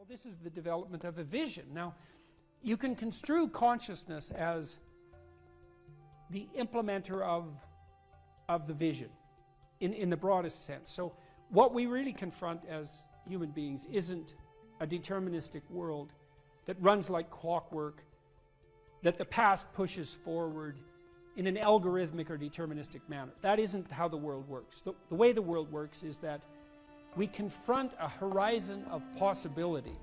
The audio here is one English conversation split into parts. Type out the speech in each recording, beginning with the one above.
Well, this is the development of a vision. Now, you can construe consciousness as the implementer of the vision in the broadest sense. So what we really confront as human beings isn't a deterministic world that runs like clockwork, that the past pushes forward in an algorithmic or deterministic manner. That isn't how the world works. The way the world works is that we confront a horizon of possibility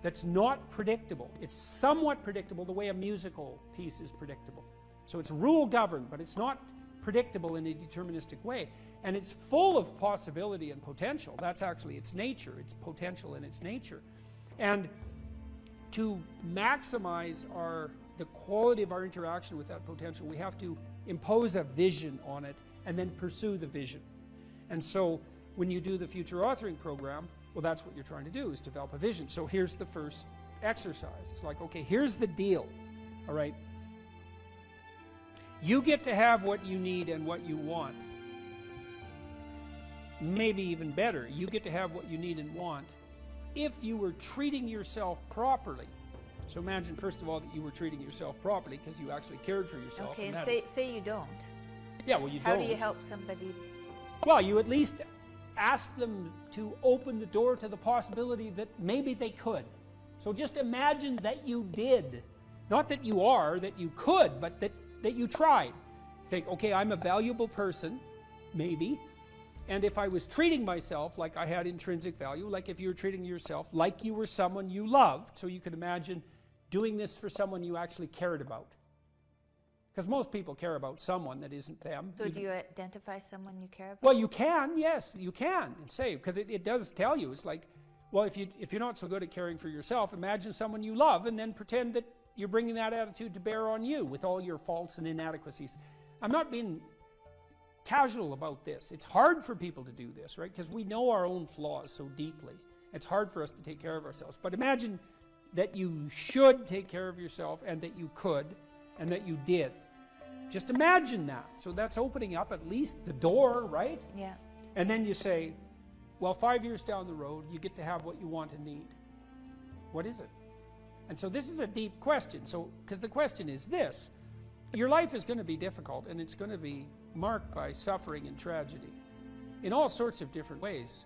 that's not predictable. It's somewhat predictable the way a musical piece is predictable. So it's rule governed, but it's not predictable in a deterministic way. And it's full of possibility and potential. That's actually its nature. It's potential in its nature. And to maximize the quality of our interaction with that potential, we have to impose a vision on it and then pursue the vision. And so when you do the future authoring program, well, that's what you're trying to do, is develop a vision. So here's the first exercise. It's like, okay, here's the deal, all right? You get to have what you need and what you want. Maybe even better, you get to have what you need and want if you were treating yourself properly. So imagine, first of all, that you were treating yourself properly because you actually cared for yourself. Okay, and say you don't. Yeah, well, you don't. How do you help somebody? Well, you at least ask them to open the door to the possibility that maybe they could. So just imagine that you did. Not that you are, that you could, but that you tried. Think, okay, I'm a valuable person, maybe. And if I was treating myself like I had intrinsic value, like if you were treating yourself like you were someone you loved, so you can imagine doing this for someone you actually cared about. Because most people care about someone that isn't them. So do you identify someone you care about? Well, you can, yes, you can, and say, because it does tell you, it's like, well, if you're not so good at caring for yourself, imagine someone you love and then pretend that you're bringing that attitude to bear on you with all your faults and inadequacies. I'm not being casual about this. It's hard for people to do this, right? Because we know our own flaws so deeply. It's hard for us to take care of ourselves. But imagine that you should take care of yourself and that you could and that you did. Just imagine that. So that's opening up at least the door, right? Yeah. And then you say, well, 5 years down the road, you get to have what you want and need. What is it? And so this is a deep question. So, because the question is this: your life is going to be difficult, and it's going to be marked by suffering and tragedy in all sorts of different ways.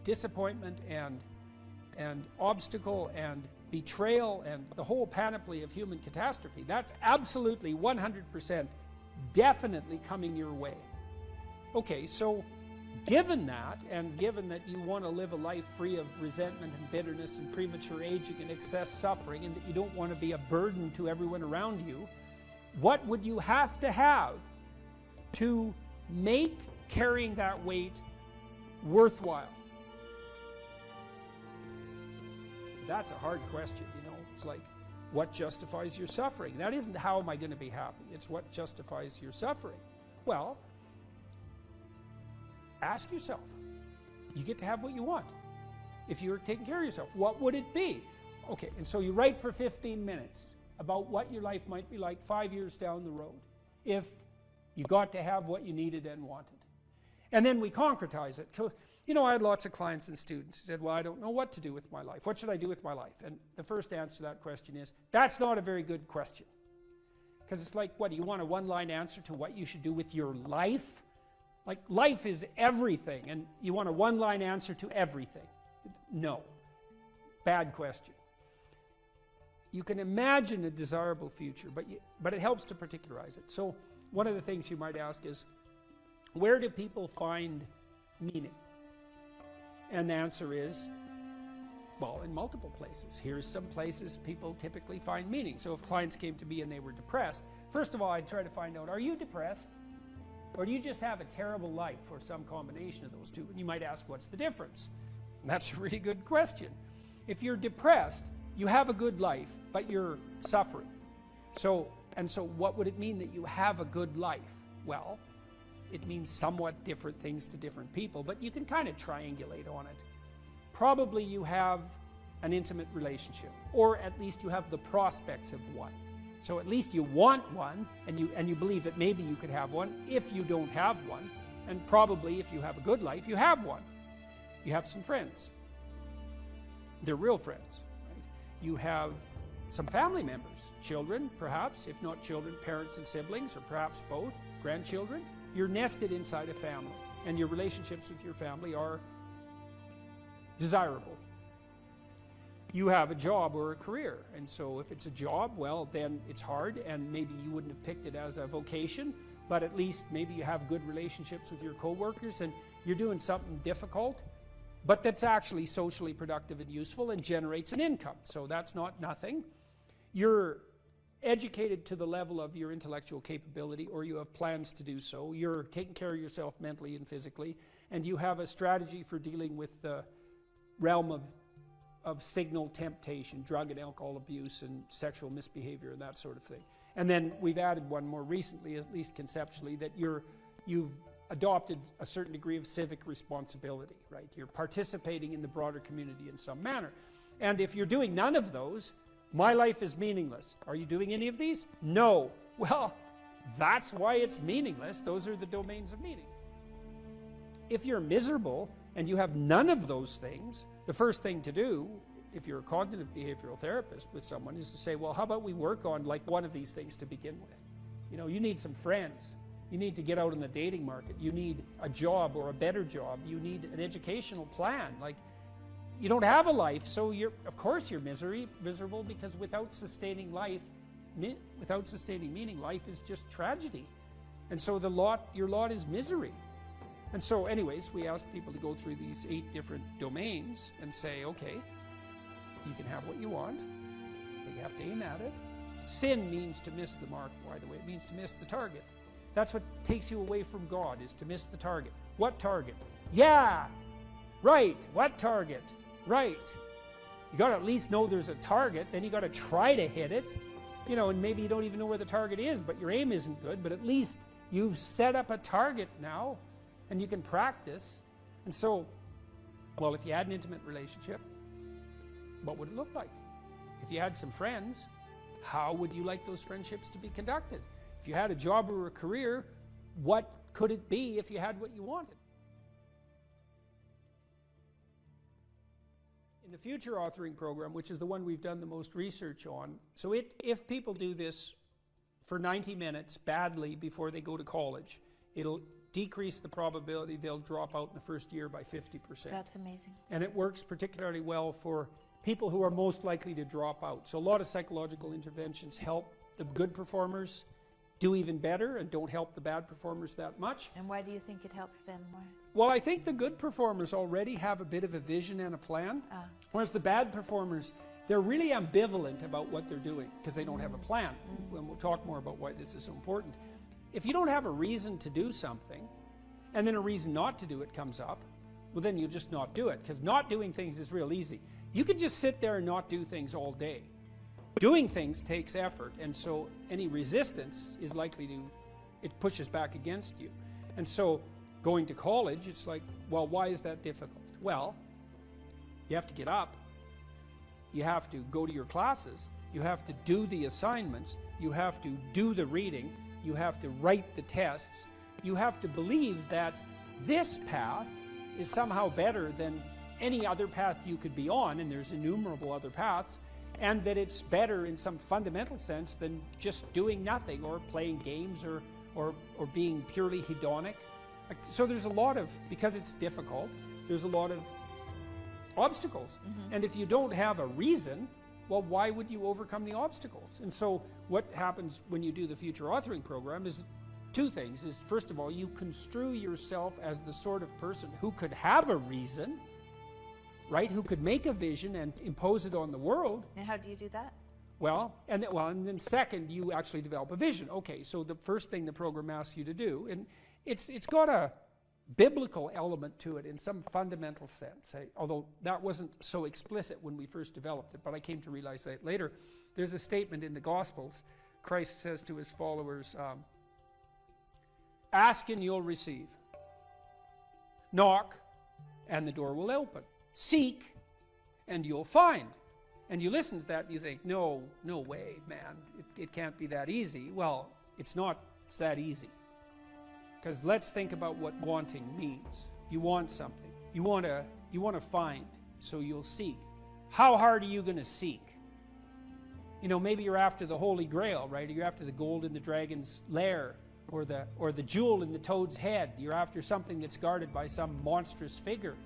Disappointment and obstacle and betrayal and the whole panoply of human catastrophe. That's absolutely 100% definitely coming your way. Okay, so given that, and given that you want to live a life free of resentment and bitterness and premature aging and excess suffering, and that you don't want to be a burden to everyone around you, what would you have to make carrying that weight worthwhile? That's a hard question, you know. It's like, what justifies your suffering? That isn't how am I going to be happy. It's what justifies your suffering. Well, ask yourself. You get to have what you want. If you're taking care of yourself, what would it be? Okay, and so you write for 15 minutes about what your life might be like 5 years down the road if you got to have what you needed and wanted. And then we concretize it. You know, I had lots of clients and students who said, well, I don't know what to do with my life. What should I do with my life? And the first answer to that question is, that's not a very good question. Because it's like, what, do you want a one-line answer to what you should do with your life? Like, life is everything, and you want a one-line answer to everything. No. Bad question. You can imagine a desirable future, but it helps to particularize it. So one of the things you might ask is, where do people find meaning? And the answer is, well, in multiple places. Here's some places people typically find meaning. So if clients came to me and they were depressed, first of all, I'd try to find out, are you depressed? Or do you just have a terrible life, or some combination of those two? And you might ask, what's the difference? And that's a really good question. If you're depressed, you have a good life, but you're suffering. So what would it mean that you have a good life? Well, it means somewhat different things to different people, but you can kind of triangulate on it. Probably you have an intimate relationship, or at least you have the prospects of one. So at least you want one, and you believe that maybe you could have one if you don't have one, and probably if you have a good life, you have one. You have some friends. They're real friends. Right? You have some family members, children perhaps, if not children, parents and siblings, or perhaps both, grandchildren. You're nested inside a family, and your relationships with your family are desirable. You have a job or a career, and so if it's a job, well, then it's hard, and maybe you wouldn't have picked it as a vocation, but at least maybe you have good relationships with your coworkers, and you're doing something difficult, but that's actually socially productive and useful and generates an income. So that's not nothing. You're educated to the level of your intellectual capability, or you have plans to do so. You're taking care of yourself mentally and physically, and you have a strategy for dealing with the realm of signal temptation, drug and alcohol abuse and sexual misbehavior and that sort of thing. And then we've added one more recently, at least conceptually, that you've adopted a certain degree of civic responsibility, right? You're participating in the broader community in some manner. And if you're doing none of those, my life is meaningless. Are you doing any of these? No. Well, that's why it's meaningless. Those are the domains of meaning. If you're miserable and you have none of those things, the first thing to do, if you're a cognitive behavioral therapist with someone, is to say, well, how about we work on like one of these things to begin with? You know, you need some friends. You need to get out in the dating market. You need a job or a better job. You need an educational plan. Like, you don't have a life, so of course you're miserable, because without sustaining life, without sustaining meaning, life is just tragedy. And so your lot is misery. And so anyways, we ask people to go through these 8 different domains and say, okay, you can have what you want, but you have to aim at it. Sin means to miss the mark, by the way. It means to miss the target. That's what takes you away from God, is to miss the target. What target? Yeah, right. What target? Right. You got to at least know there's a target, then you got to try to hit it. You know, and maybe you don't even know where the target is, but your aim isn't good, but at least you've set up a target now, and you can practice. And so, well, if you had an intimate relationship, what would it look like? If you had some friends, how would you like those friendships to be conducted? If you had a job or a career, what could it be if you had what you wanted? In the future authoring program, which is the one we've done the most research on, so if people do this for 90 minutes badly before they go to college, it'll decrease the probability they'll drop out in the first year by 50%. That's amazing. And it works particularly well for people who are most likely to drop out. So a lot of psychological interventions help the good performers do even better and don't help the bad performers that much. And why do you think it helps them more? Well, I think the good performers already have a bit of a vision and a plan, whereas the bad performers, they're really ambivalent about what they're doing because they don't have a plan. And we'll talk more about why this is so important. If you don't have a reason to do something, and then a reason not to do it comes up, well, then you just not do it, because not doing things is real easy. You can just sit there and not do things all day. Doing things takes effort, and so any resistance is likely it pushes back against you. And so going to college, it's like, well, why is that difficult? Well, you have to get up, you have to go to your classes, you have to do the assignments, you have to do the reading, you have to write the tests, you have to believe that this path is somehow better than any other path you could be on, and there's innumerable other paths, and that it's better in some fundamental sense than just doing nothing or playing games or being purely hedonic. So there's a lot of, because it's difficult, there's a lot of obstacles. And if you don't have a reason, well, why would you overcome the obstacles? And so what happens when you do the future authoring program is 2 things. Is first of all, you construe yourself as the sort of person who could have a reason, right? Who could make a vision and impose it on the world. And how do you do that? Well, and then second, you actually develop a vision. Okay, so the first thing the program asks you to do, and it's got a biblical element to it in some fundamental sense, although that wasn't so explicit when we first developed it, but I came to realize that later. There's a statement in the Gospels. Christ says to his followers, ask and you'll receive. Knock and the door will open. Seek and you'll find. And you listen to that and you think, no way, man, it can't be that easy. Well, it's that easy. Because let's think about what wanting means. You want something. You want to find, so you'll seek. how hard are you going to seek? You know, maybe you're after the Holy Grail, right? Or you're after the gold in the dragon's lair, or the jewel in the toad's head. You're after something that's guarded by some monstrous figure.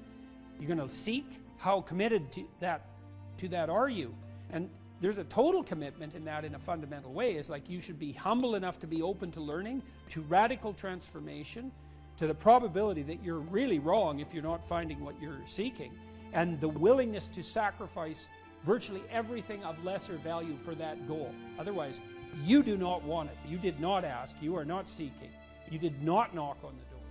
You're going to seek? How committed to that are you? And there's a total commitment in that in a fundamental way. It's like you should be humble enough to be open to learning, to radical transformation, to the probability that you're really wrong if you're not finding what you're seeking, and the willingness to sacrifice virtually everything of lesser value for that goal. Otherwise, you do not want it. You did not ask. You are not seeking. You did not knock on the door.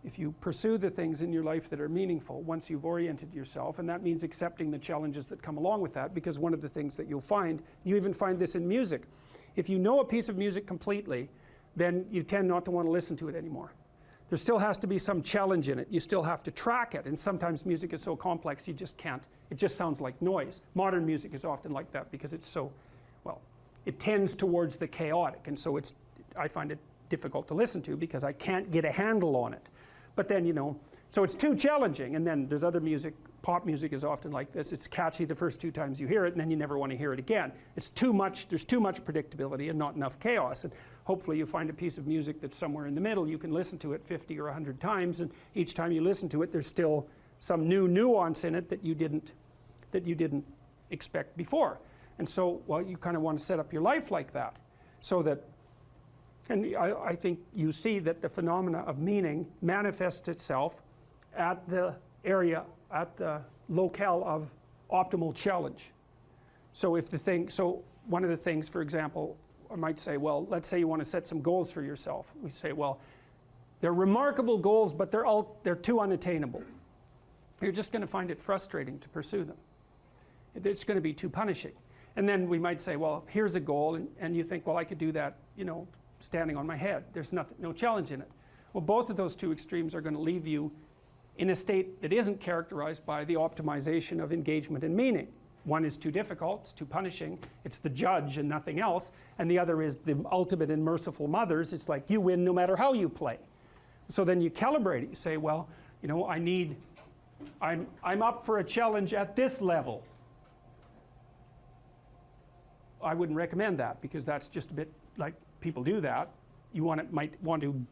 If you pursue the things in your life that are meaningful, once you've oriented yourself, and that means accepting the challenges that come along with that, because one of the things that you'll find, you even find this in music, if you know a piece of music completely, then you tend not to want to listen to it anymore. There still has to be some challenge in it. You still have to track it, and sometimes music is so complex you just can't. It just sounds like noise. Modern music is often like that because it's so, well, it tends towards the chaotic, and so I find it difficult to listen to because I can't get a handle on it. But then, you know, so it's too challenging, and then there's other music. Pop music is often like this. It's catchy the first 2 times you hear it, and then you never want to hear it again. It's too much, there's too much predictability and not enough chaos. And hopefully you find a piece of music that's somewhere in the middle. You can listen to it 50 or 100 times, and each time you listen to it, there's still some new nuance in it that you didn't expect before. And so, well, you kind of want to set up your life like that, so that, and I think you see that the phenomena of meaning manifests itself at the area, at the locale of optimal challenge. So if the thing, so one of the things, for example, I might say, well, let's say you want to set some goals for yourself. We say, well, they're remarkable goals, but they're too unattainable. You're just going to find it frustrating to pursue them. It's going to be too punishing. And then we might say, well, here's a goal, and you think, well, I could do that, you know, standing on my head. There's no challenge in it. Well, both of those two extremes are going to leave you in a state that isn't characterized by the optimization of engagement and meaning. One is too difficult, it's too punishing, it's the judge and nothing else, and the other is the ultimate and merciful mothers. It's like you win no matter how you play. So then you calibrate it. You say, well, you know, I'm up for a challenge at this level. I wouldn't recommend that, because that's just a bit like people do that. You might want to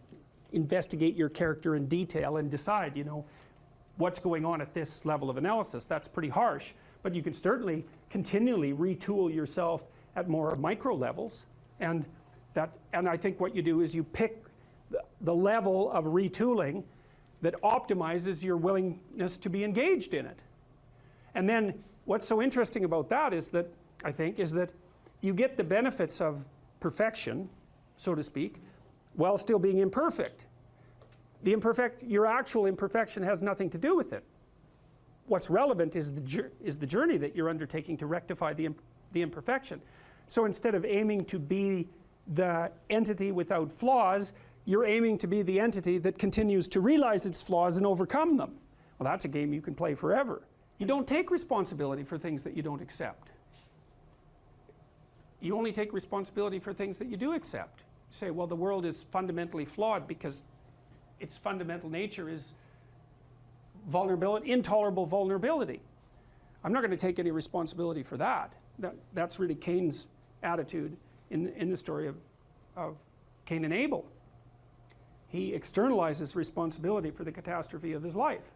investigate your character in detail and decide, you know, what's going on at this level of analysis. That's pretty harsh, but you can certainly continually retool yourself at more micro levels, and I think what you do is you pick the level of retooling that optimizes your willingness to be engaged in it. And then what's so interesting about that is that, I think, is that you get the benefits of perfection, so to speak, while still being imperfect. Your actual imperfection has nothing to do with it. What's relevant is the journey that you're undertaking to rectify the imperfection. So instead of aiming to be the entity without flaws, you're aiming to be the entity that continues to realize its flaws and overcome them. Well, that's a game you can play forever. You don't take responsibility for things that you don't accept. You only take responsibility for things that you do accept. You say, well, the world is fundamentally flawed because its fundamental nature is vulnerability, intolerable vulnerability. I'm not going to take any responsibility for that. That's really Cain's attitude in the story of Cain and Abel. He externalizes responsibility for the catastrophe of his life,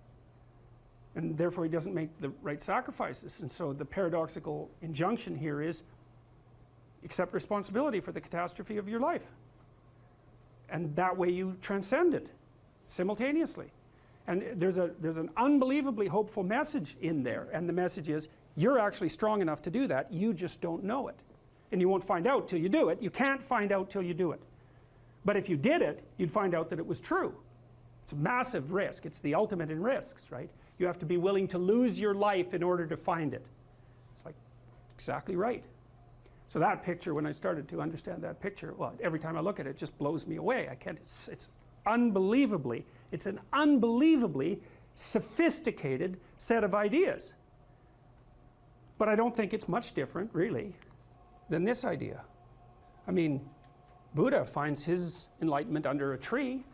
and therefore he doesn't make the right sacrifices. And so the paradoxical injunction here is, accept responsibility for the catastrophe of your life, and that way you transcend it simultaneously. And there's an unbelievably hopeful message in there, and the message is, you're actually strong enough to do that, you just don't know it. And you won't find out till you do it. You can't find out till you do it. But if you did it, you'd find out that it was true. It's a massive risk. It's the ultimate in risks, right? You have to be willing to lose your life in order to find it. It's like, exactly right. So that picture, when I started to understand that picture, well, every time I look at it, it just blows me away. I can't, it's unbelievably, it's an unbelievably sophisticated set of ideas. But I don't think it's much different, really, than this idea. I mean, Buddha finds his enlightenment under a tree.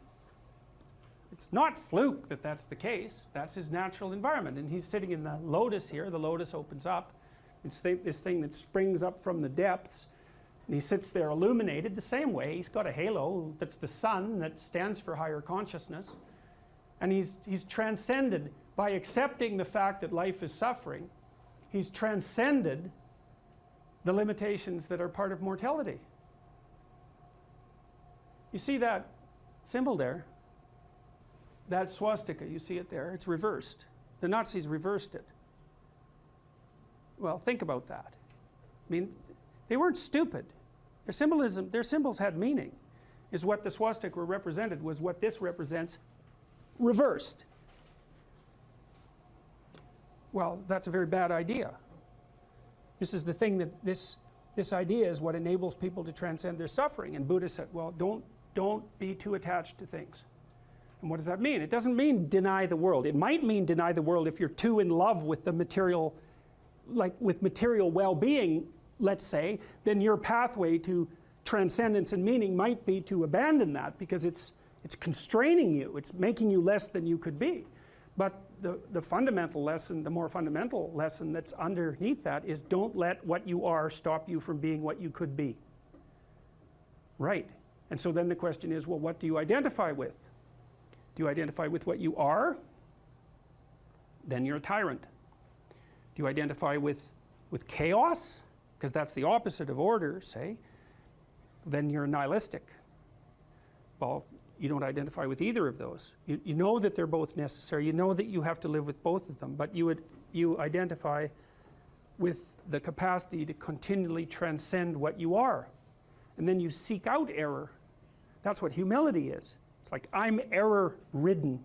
It's not fluke that that's the case. That's his natural environment. And he's sitting in the lotus here. The lotus opens up. It's this thing that springs up from the depths. And he sits there illuminated the same way. He's got a halo that's the sun that stands for higher consciousness. And he's transcended by accepting the fact that life is suffering. He's transcended the limitations that are part of mortality. You see that symbol there? That swastika, you see it there? It's reversed. The Nazis reversed it. Well, think about that. I mean, they weren't stupid. Their symbols had meaning. Is what the swastika represented was what this represents reversed. Well, that's a very bad idea. This is the thing that this idea is what enables people to transcend their suffering. And Buddha said, well, don't be too attached to things. And what does that mean? It doesn't mean deny the world. It might mean deny the world if you're too in love with the material, like with material well-being, let's say, then your pathway to transcendence and meaning might be to abandon that because it's constraining you. It's making you less than you could be. But the fundamental lesson, the more fundamental lesson that's underneath that is don't let what you are stop you from being what you could be. Right. And so then the question is, well, what do you identify with? Do you identify with what you are? Then you're a tyrant. Do you identify with chaos? Because that's the opposite of order, say. Then you're nihilistic. Well, you don't identify with either of those. You know that they're both necessary. You know that you have to live with both of them. But you identify with the capacity to continually transcend what you are. And then you seek out error. That's what humility is. It's like, I'm error-ridden.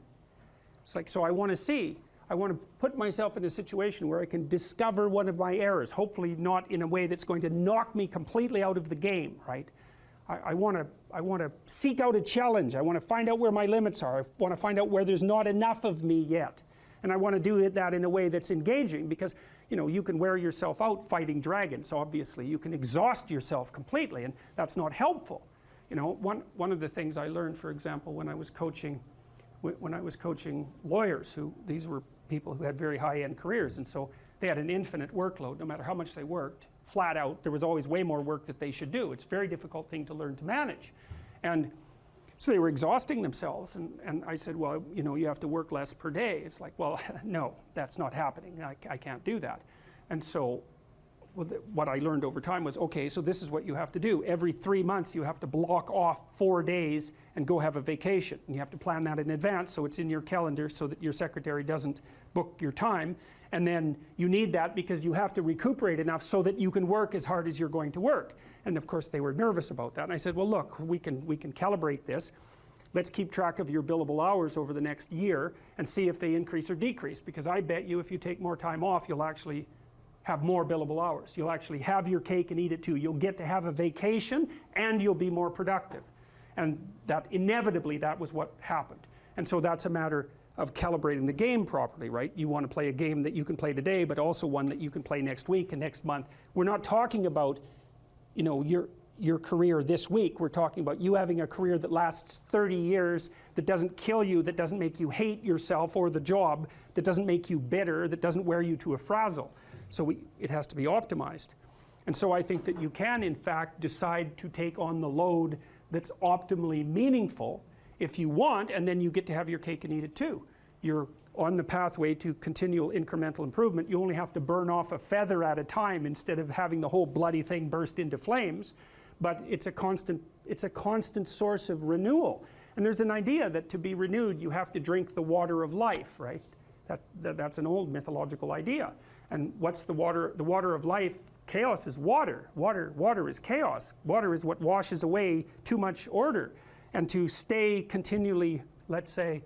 It's like, so I want to put myself in a situation where I can discover one of my errors, hopefully not in a way that's going to knock me completely out of the game, right? I want to seek out a challenge. I want to find out where my limits are. I want to find out where there's not enough of me yet. And I want to do that in a way that's engaging because, you know, you can wear yourself out fighting dragons, obviously. You can exhaust yourself completely, and that's not helpful. You know, one of the things I learned, for example, when I was coaching lawyers, these were people who had very high-end careers, and so they had an infinite workload. No matter how much they worked, flat out, there was always way more work that they should do. It's a very difficult thing to learn to manage. And so they were exhausting themselves, and I said, well, you know, you have to work less per day. It's like, well, no, that's not happening. I can't do that. And so what I learned over time was, okay, so this is what you have to do. Every 3 months you have to block off 4 days and go have a vacation. And you have to plan that in advance so it's in your calendar so that your secretary doesn't book your time. And then you need that because you have to recuperate enough so that you can work as hard as you're going to work. And of course they were nervous about that. And I said, well, look, we can calibrate this. Let's keep track of your billable hours over the next year and see if they increase or decrease. Because I bet you if you take more time off, you'll actually have more billable hours. You'll actually have your cake and eat it too. You'll get to have a vacation and you'll be more productive. And that inevitably that was what happened. And so that's a matter of calibrating the game properly, right? You want to play a game that you can play today, but also one that you can play next week and next month. We're not talking about, you know, your career this week. We're talking about you having a career that lasts 30 years, that doesn't kill you, that doesn't make you hate yourself or the job, that doesn't make you bitter, that doesn't wear you to a frazzle. So it has to be optimized. And so I think that you can, in fact, decide to take on the load that's optimally meaningful if you want, and then you get to have your cake and eat it too. You're on the pathway to continual incremental improvement. You only have to burn off a feather at a time instead of having the whole bloody thing burst into flames. But it's a constant source of renewal. And there's an idea that to be renewed, you have to drink the water of life, right? That's an old mythological idea. And what's the water? The water of life, chaos is water. Water is chaos. Water is what washes away too much order. And to stay continually, let's say,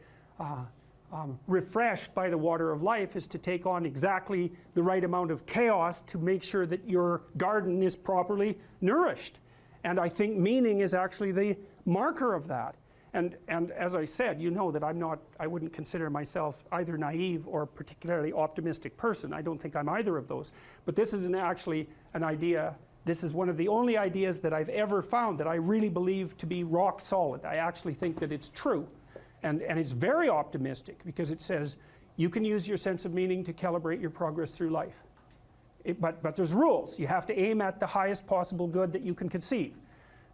refreshed by the water of life is to take on exactly the right amount of chaos to make sure that your garden is properly nourished. And I think meaning is actually the marker of that. And as I said, you know that I wouldn't consider myself either naive or particularly optimistic person. I don't think I'm either of those. But this is actually an idea, this is one of the only ideas that I've ever found that I really believe to be rock solid. I actually think that it's true. And it's very optimistic because it says you can use your sense of meaning to calibrate your progress through life. But there's rules. You have to aim at the highest possible good that you can conceive.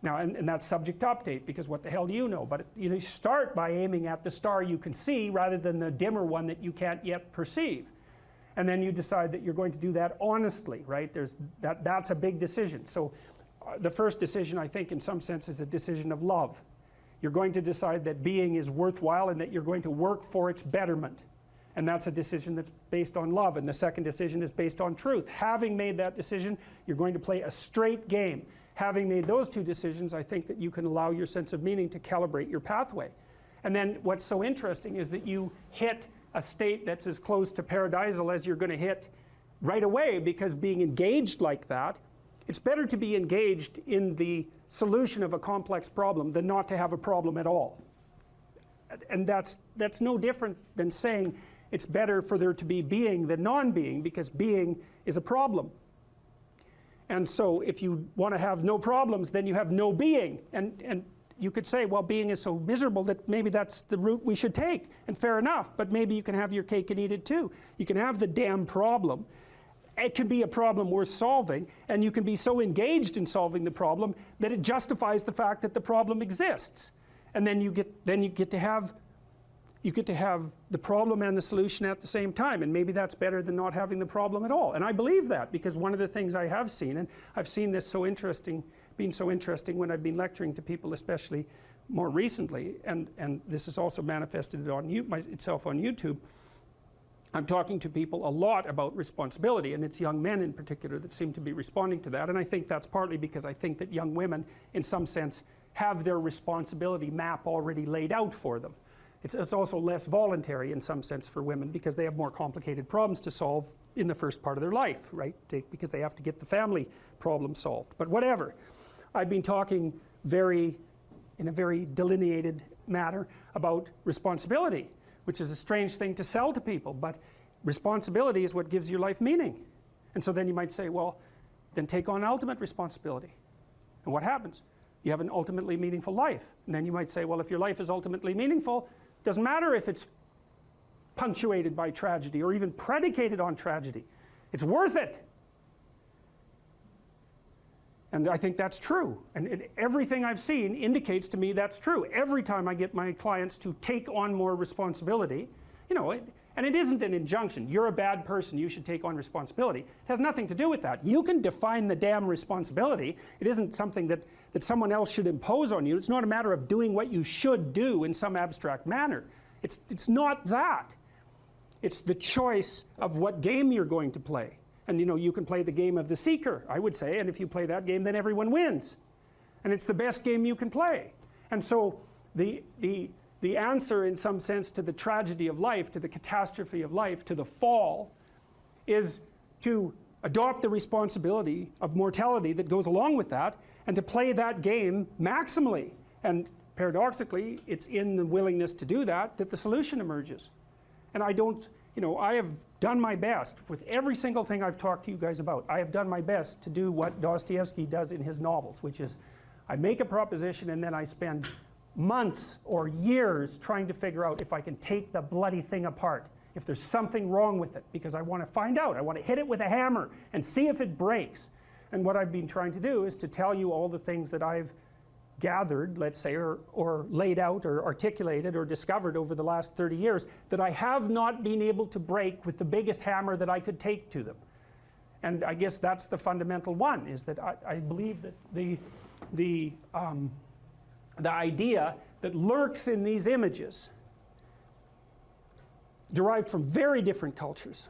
Now, and that's subject to update, because what the hell do you know? But you start by aiming at the star you can see rather than the dimmer one that you can't yet perceive. And then you decide that you're going to do that honestly, right? That's a big decision. So the first decision, I think, in some sense, is a decision of love. You're going to decide that being is worthwhile and that you're going to work for its betterment. And that's a decision that's based on love. And the second decision is based on truth. Having made that decision, you're going to play a straight game. Having made those two decisions, I think that you can allow your sense of meaning to calibrate your pathway. And then what's so interesting is that you hit a state that's as close to paradisal as you're going to hit right away, because being engaged like that, it's better to be engaged in the solution of a complex problem than not to have a problem at all. And that's no different than saying it's better for there to be being than non-being, because being is a problem. And so if you want to have no problems, then you have no being. And you could say, well, being is so miserable that maybe that's the route we should take. And fair enough, but maybe you can have your cake and eat it too. You can have the damn problem. It can be a problem worth solving, and you can be so engaged in solving the problem that it justifies the fact that the problem exists. And then you get to have the problem and the solution at the same time, and maybe that's better than not having the problem at all. And I believe that, because one of the things I have seen, and I've seen this being so interesting when I've been lecturing to people, especially more recently, and this has also manifested itself on YouTube. I'm talking to people a lot about responsibility, and it's young men in particular that seem to be responding to that. And I think that's partly because I think that young women, in some sense, have their responsibility map already laid out for them. It's also less voluntary in some sense for women, because they have more complicated problems to solve in the first part of their life, right? Because they have to get the family problem solved. But whatever. I've been talking in a very delineated manner about responsibility, which is a strange thing to sell to people, but responsibility is what gives your life meaning. And so then you might say, well, then take on ultimate responsibility. And what happens? You have an ultimately meaningful life. And then you might say, well, if your life is ultimately meaningful, it doesn't matter if it's punctuated by tragedy or even predicated on tragedy. It's worth it. And I think that's true. And everything I've seen indicates to me that's true. Every time I get my clients to take on more responsibility, and it isn't an injunction. You're a bad person, you should take on responsibility. It has nothing to do with that. You can define the damn responsibility. It isn't something that someone else should impose on you. It's not a matter of doing what you should do in some abstract manner. It's not that. It's the choice of what game you're going to play. And you can play the game of the seeker, I would say, and if you play that game, then everyone wins. And it's the best game you can play. And so the answer, in some sense, to the tragedy of life, to the catastrophe of life, to the fall, is to adopt the responsibility of mortality that goes along with that, and to play that game maximally. And paradoxically, it's in the willingness to do that the solution emerges. And I have done my best with every single thing I've talked to you guys about. I have done my best to do what Dostoevsky does in his novels, which is I make a proposition and then I spend months or years trying to figure out if I can take the bloody thing apart, if there's something wrong with it, because I want to find out. I want to hit it with a hammer and see if it breaks. And what I've been trying to do is to tell you all the things that I've gathered, let's say, or laid out or articulated or discovered over the last 30 years that I have not been able to break with the biggest hammer that I could take to them. And I guess that's the fundamental one, is that I believe that the idea that lurks in these images, derived from very different cultures,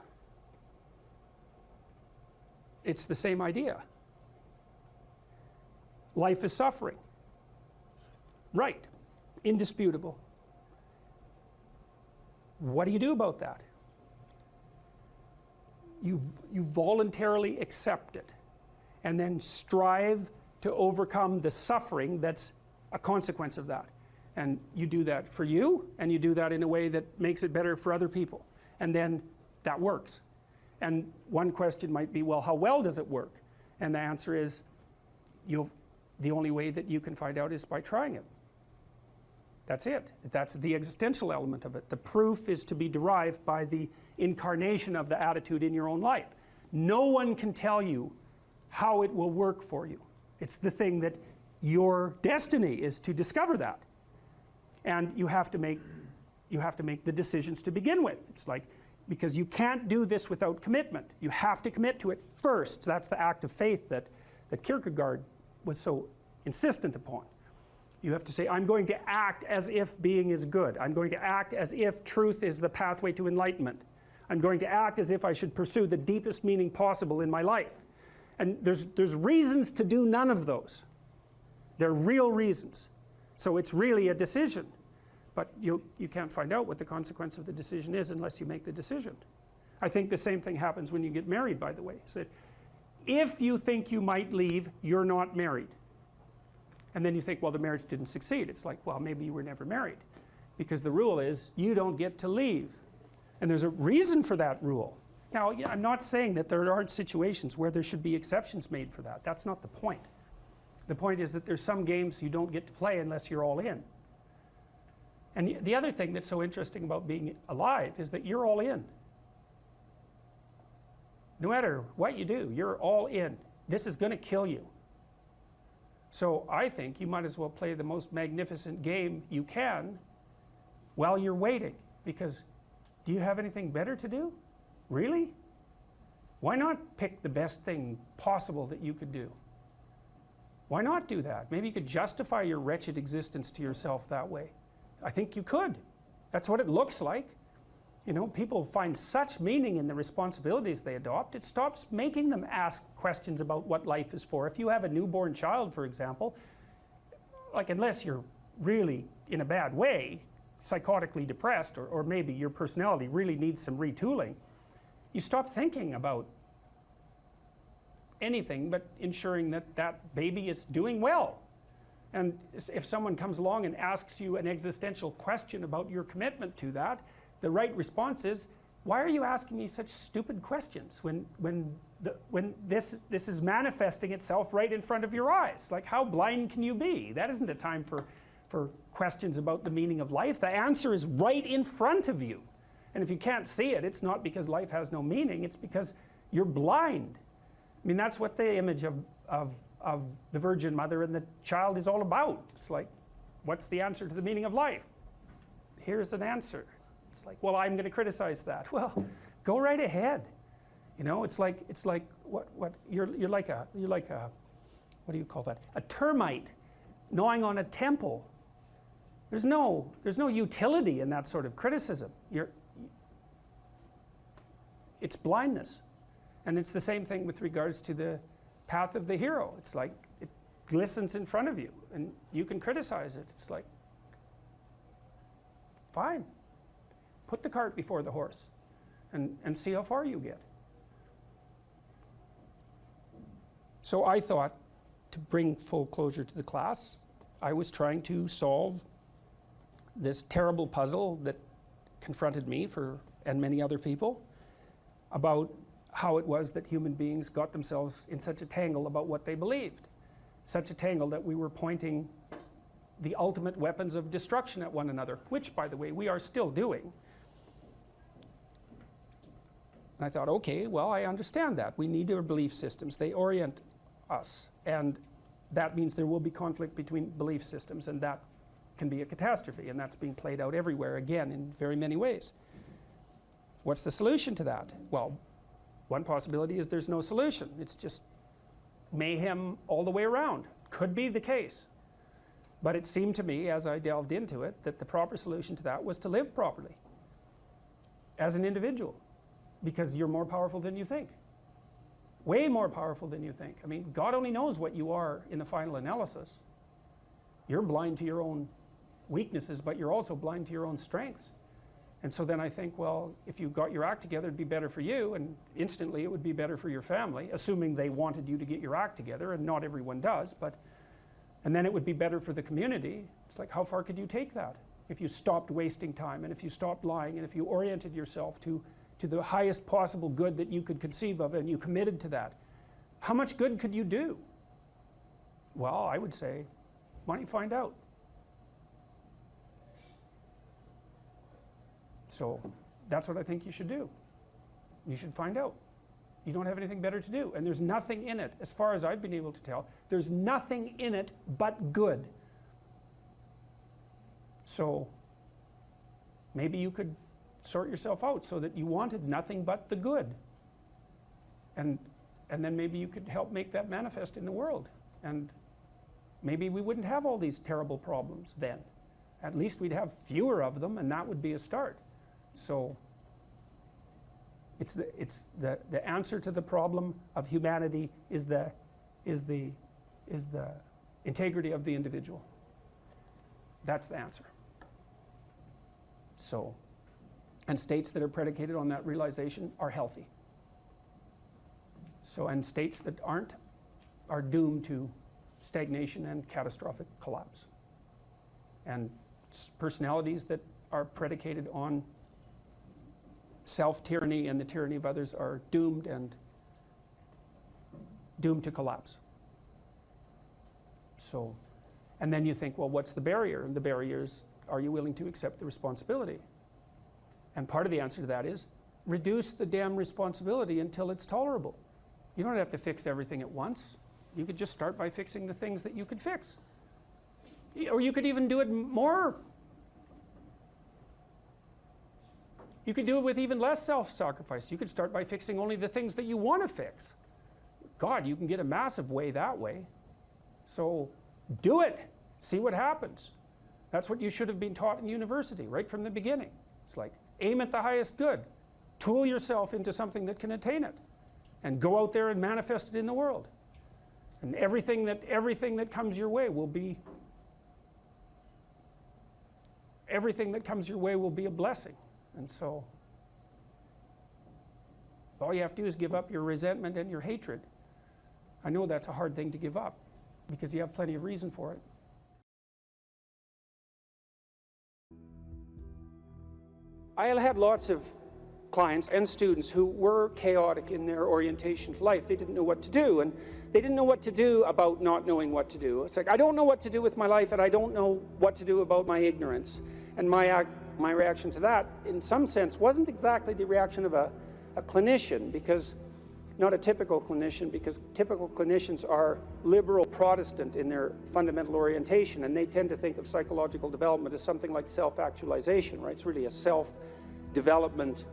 it's the same idea. Life is suffering. Right. Indisputable. What do you do about that? You voluntarily accept it and then strive to overcome the suffering that's a consequence of that. And you do that for you, and you do that in a way that makes it better for other people. And then that works. And one question might be, well, how well does it work? And the answer is, the only way that you can find out is by trying it. That's it. That's the existential element of it. The proof is to be derived by the incarnation of the attitude in your own life. No one can tell you how it will work for you. It's the thing that your destiny is to discover that. And you have to make the decisions to begin with. It's like, because you can't do this without commitment. You have to commit to it first. That's the act of faith that Kierkegaard was so insistent upon. You have to say, I'm going to act as if being is good. I'm going to act as if truth is the pathway to enlightenment. I'm going to act as if I should pursue the deepest meaning possible in my life. And there's reasons to do none of those. They're real reasons. So it's really a decision. But you can't find out what the consequence of the decision is unless you make the decision. I think the same thing happens when you get married, by the way. So if you think you might leave, you're not married. And then you think, well, the marriage didn't succeed. It's like, well, maybe you were never married. Because the rule is, you don't get to leave. And there's a reason for that rule. Now, I'm not saying that there aren't situations where there should be exceptions made for that. That's not the point. The point is that there's some games you don't get to play unless you're all in. And the other thing that's so interesting about being alive is that you're all in. No matter what you do, you're all in. This is going to kill you. So I think you might as well play the most magnificent game you can while you're waiting. Because do you have anything better to do? Really? Why not pick the best thing possible that you could do? Why not do that? Maybe you could justify your wretched existence to yourself that way. I think you could. That's what it looks like. You know, people find such meaning in the responsibilities they adopt, it stops making them ask questions about what life is for. If you have a newborn child, for example, like unless you're really in a bad way, psychotically depressed, or maybe your personality really needs some retooling, you stop thinking about anything but ensuring that that baby is doing well. And if someone comes along and asks you an existential question about your commitment to that, the right response is, why are you asking me such stupid questions when this is manifesting itself right in front of your eyes? Like, how blind can you be? That isn't a time for questions about the meaning of life. The answer is right in front of you. And if you can't see it, it's not because life has no meaning, it's because you're blind. I mean, that's what the image of the Virgin Mother and the child is all about. It's like, what's the answer to the meaning of life? Here's an answer. It's like, well, I'm going to criticize that. Well, go right ahead. You know, it's like what you're like a what do you call that? A termite gnawing on a temple. There's no utility in that sort of criticism. It's blindness. And it's the same thing with regards to the path of the hero. It's like it glistens in front of you and you can criticize it. It's like, fine. Put the cart before the horse and see how far you get. So I thought, to bring full closure to the class, I was trying to solve this terrible puzzle that confronted me and many other people about how it was that human beings got themselves in such a tangle about what they believed. Such a tangle that we were pointing the ultimate weapons of destruction at one another, which, by the way, we are still doing. And I thought, okay, well, I understand that. We need our belief systems. They orient us. And that means there will be conflict between belief systems, and that can be a catastrophe. And that's being played out everywhere, again, in very many ways. What's the solution to that? Well, one possibility is there's no solution. It's just mayhem all the way around. Could be the case. But it seemed to me, as I delved into it, that the proper solution to that was to live properly as an individual, because you're more powerful than you think. Way more powerful than you think. I mean, God only knows what you are in the final analysis. You're blind to your own weaknesses, but you're also blind to your own strengths. And so then I think, well, if you got your act together, it'd be better for you, and instantly it would be better for your family, assuming they wanted you to get your act together, and not everyone does, and then it would be better for the community. It's like, how far could you take that? If you stopped wasting time, and if you stopped lying, and if you oriented yourself to the highest possible good that you could conceive of, and you committed to that, how much good could you do? Well, I would say, why don't you find out? So that's what I think you should do. You should find out. You don't have anything better to do. And there's nothing in it, as far as I've been able to tell, there's nothing in it but good. So maybe you could sort yourself out so that you wanted nothing but the good. And then maybe you could help make that manifest in the world. And maybe we wouldn't have all these terrible problems then. At least we'd have fewer of them, and that would be a start. So it's the answer to the problem of humanity is the integrity of the individual. That's the answer. So, and states that are predicated on that realization are healthy. So, and states that aren't are doomed to stagnation and catastrophic collapse. And personalities that are predicated on self-tyranny and the tyranny of others are doomed to collapse. So, and then you think, well, what's the barrier? And the barrier is, are you willing to accept the responsibility? And part of the answer to that is, reduce the damn responsibility until it's tolerable. You don't have to fix everything at once. You could just start by fixing the things that you could fix. Or you could even do it more. You could do it with even less self-sacrifice. You could start by fixing only the things that you want to fix. God, you can get a massive way that way. So do it. See what happens. That's what you should have been taught in university right from the beginning. It's like, aim at the highest good. Tool yourself into something that can attain it. And go out there and manifest it in the world. And everything that comes your way will be a blessing. And so all you have to do is give up your resentment and your hatred. I know that's a hard thing to give up because you have plenty of reason for it. I had lots of clients and students who were chaotic in their orientation to life. They didn't know what to do, and they didn't know what to do about not knowing what to do. It's like, I don't know what to do with my life, and I don't know what to do about my ignorance. And my reaction to that, in some sense, wasn't exactly the reaction of a clinician, because not a typical clinician, because typical clinicians are liberal Protestant in their fundamental orientation, and they tend to think of psychological development as something like self-actualization, right? It's really a self-development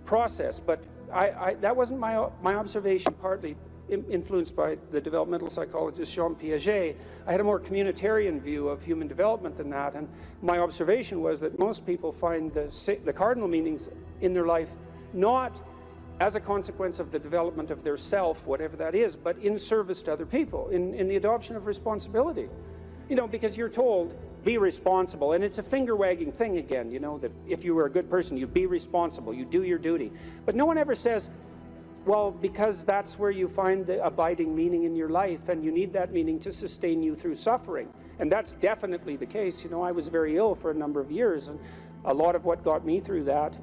process. But that wasn't my observation, partly influenced by the developmental psychologist Jean Piaget. I had a more communitarian view of human development than that, and my observation was that most people find the cardinal meanings in their life not as a consequence of the development of their self, whatever that is, but in service to other people, in the adoption of responsibility. You know, because you're told, be responsible, and it's a finger-wagging thing again, you know, that if you were a good person, you be responsible, you do your duty. But no one ever says, well, because that's where you find the abiding meaning in your life, and you need that meaning to sustain you through suffering. And that's definitely the case. You know, I was very ill for a number of years, and a lot of what got me through that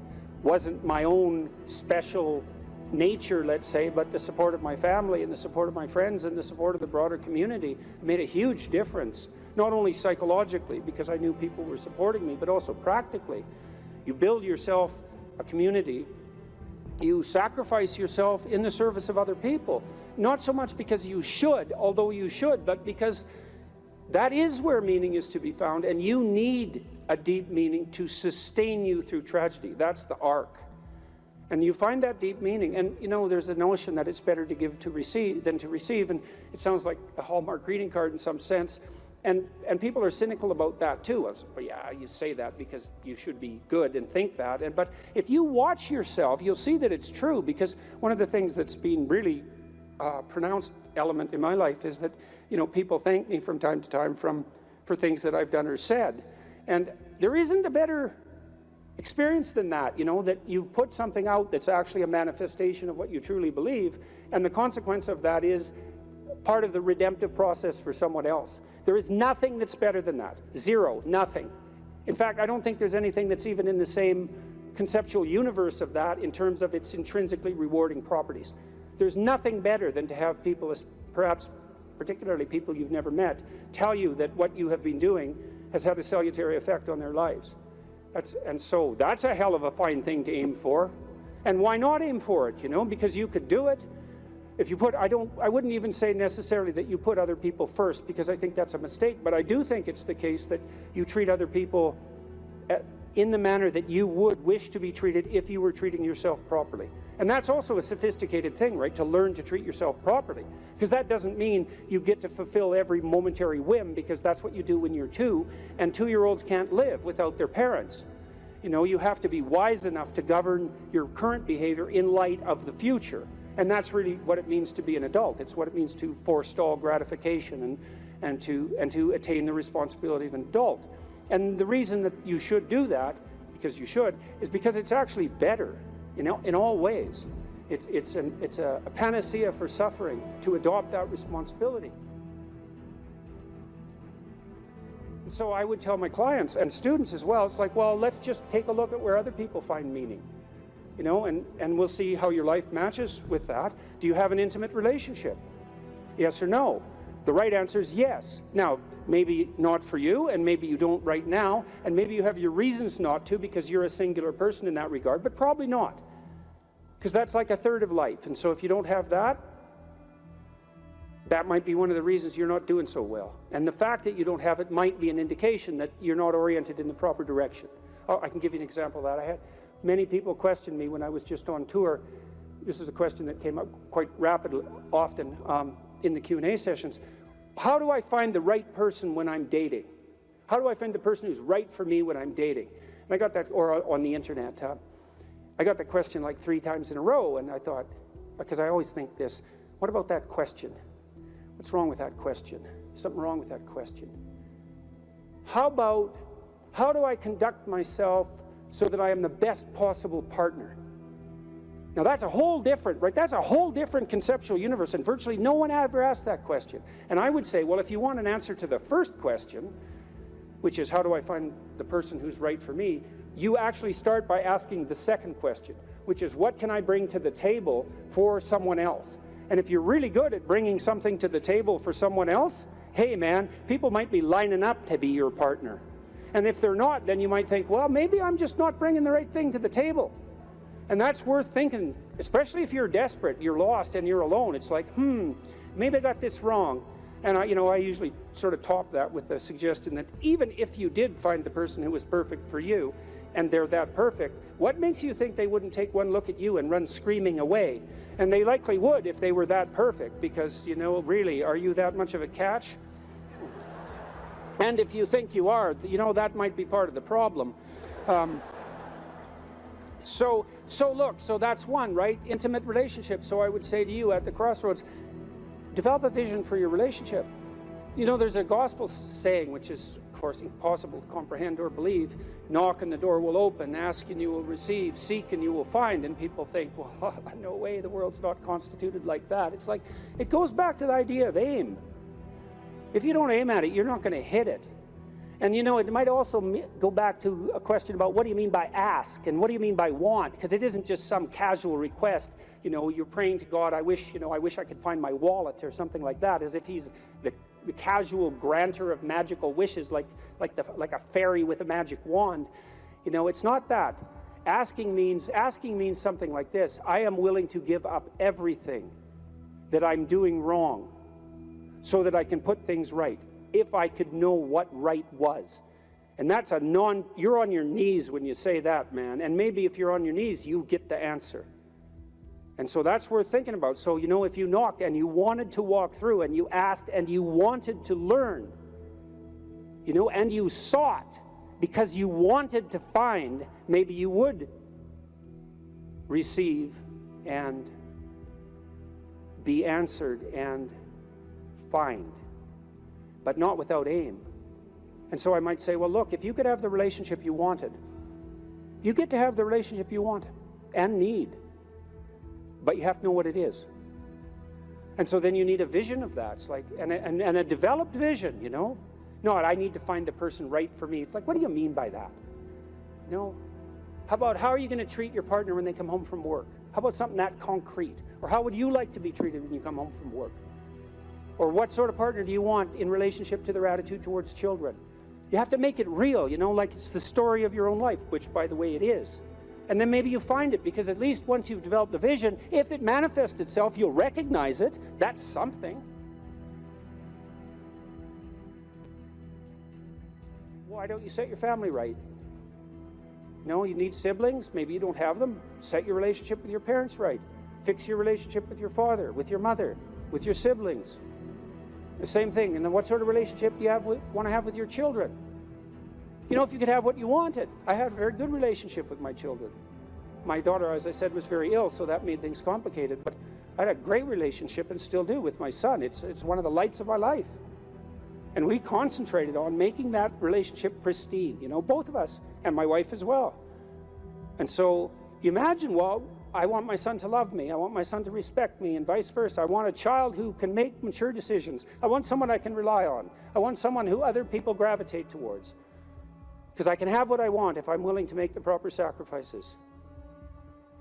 wasn't my own special nature, let's say, but the support of my family and the support of my friends and the support of the broader community made a huge difference, not only psychologically, because I knew people were supporting me, but also practically. You build yourself a community. You sacrifice yourself in the service of other people, not so much because you should, although you should, but because that is where meaning is to be found, and you need a deep meaning to sustain you through tragedy. That's the arc. And you find that deep meaning, and you know, there's the notion that it's better to give to receive than to receive, and it sounds like a Hallmark greeting card in some sense, and people are cynical about that too. Well, yeah, you say that because you should be good and think that, but if you watch yourself, you'll see that it's true, because one of the things that's been really pronounced element in my life is that, you know, people thank me from time to time for things that I've done or said, and there isn't a better experience than that, you know, that you've put something out that's actually a manifestation of what you truly believe, and the consequence of that is part of the redemptive process for someone else. There is nothing that's better than that. Zero, nothing. In fact, I don't think there's anything that's even in the same conceptual universe of that in terms of its intrinsically rewarding properties. There's nothing better than to have people, perhaps particularly people you've never met, tell you that what you have been doing has had a salutary effect on their lives. And so that's a hell of a fine thing to aim for. And why not aim for it, you know? Because you could do it. If you put, I wouldn't even say necessarily that you put other people first, because I think that's a mistake, but I do think it's the case that you treat other people in the manner that you would wish to be treated if you were treating yourself properly. And that's also a sophisticated thing, right? To learn to treat yourself properly. Because that doesn't mean you get to fulfill every momentary whim, because that's what you do when you're 2, and 2-year-olds can't live without their parents. You know, you have to be wise enough to govern your current behavior in light of the future. And that's really what it means to be an adult. It's what it means to forestall gratification and to attain the responsibility of an adult. And the reason that you should do that, because you should, is because it's actually better, you know, in all ways. It's a panacea for suffering to adopt that responsibility. And so I would tell my clients and students as well, it's like, well, let's just take a look at where other people find meaning. You know, and we'll see how your life matches with that. Do you have an intimate relationship? Yes or no? The right answer is yes. Now, maybe not for you, and maybe you don't right now, and maybe you have your reasons not to because you're a singular person in that regard, but probably not. Because that's like a third of life. And so if you don't have that, that might be one of the reasons you're not doing so well. And the fact that you don't have it might be an indication that you're not oriented in the proper direction. Oh, I can give you an example of that. I had many people question me when I was just on tour. This is a question that came up quite rapidly, often in the Q&A sessions. How do I find the right person when I'm dating? How do I find the person who's right for me when I'm dating? And I got that, or on the internet, I got that question like 3 times in a row, and I thought, because I always think this, what about that question? What's wrong with that question? Something wrong with that question. How about, how do I conduct myself so that I am the best possible partner? Now that's a whole different, right? That's a whole different conceptual universe, and virtually no one ever asked that question. And I would say, well, if you want an answer to the first question, which is how do I find the person who's right for me, you actually start by asking the second question, which is what can I bring to the table for someone else? And if you're really good at bringing something to the table for someone else, hey man, people might be lining up to be your partner. And if they're not, then you might think, well, maybe I'm just not bringing the right thing to the table. And that's worth thinking, especially if you're desperate, you're lost, and you're alone. It's like, maybe I got this wrong. And I usually sort of top that with the suggestion that even if you did find the person who was perfect for you, and they're that perfect, what makes you think they wouldn't take one look at you and run screaming away? And they likely would if they were that perfect, because, really, are you that much of a catch? And if you think you are, that might be part of the problem. So that's one, right? Intimate relationship. So I would say to you at the crossroads, develop a vision for your relationship. There's a gospel saying, which is, of course, impossible to comprehend or believe. Knock and the door will open, ask and you will receive, seek and you will find. And people think, well, no way, the world's not constituted like that. It's like, it goes back to the idea of aim. If you don't aim at it, you're not going to hit it. And it might also go back to a question about what do you mean by ask and what do you mean by want? Because it isn't just some casual request. You're praying to God, I wish I could find my wallet or something like that, as if he's the casual granter of magical wishes, like a fairy with a magic wand. It's not that. Asking means something like this: I am willing to give up everything that I'm doing wrong so that I can put things right, if I could know what right was. And that's you're on your knees when you say that, man. And maybe if you're on your knees, you get the answer. And so that's worth thinking about. So, if you knocked and you wanted to walk through and you asked and you wanted to learn, and you sought because you wanted to find, maybe you would receive and be answered and find, but not without aim. And so I might say, well, look, if you could have the relationship you wanted, you get to have the relationship you want and need, but you have to know what it is. And so then you need a vision of that. It's like, and a developed vision, Not, I need to find the person right for me. It's like, what do you mean by that? How are you going to treat your partner when they come home from work? How about something that concrete? Or how would you like to be treated when you come home from work? Or what sort of partner do you want in relationship to their attitude towards children? You have to make it real, you know, like it's the story of your own life, which, by the way, it is. And then maybe you find it, because at least once you've developed the vision, if it manifests itself, you'll recognize it. That's something. Why don't you set your family right? No, you need siblings. Maybe you don't have them. Set your relationship with your parents right. Fix your relationship with your father, with your mother, with your siblings. The same thing. And then what sort of relationship do you want to have with your children? You know, if you could have what you wanted. I had a very good relationship with my children. My daughter, as I said, was very ill, so that made things complicated. But I had a great relationship, and still do, with my son. It's one of the lights of my life. And we concentrated on making that relationship pristine, you know, both of us, and my wife as well. And so you imagine, well, I want my son to love me. I want my son to respect me, and vice versa. I want a child who can make mature decisions. I want someone I can rely on. I want someone who other people gravitate towards. Because I can have what I want if I'm willing to make the proper sacrifices.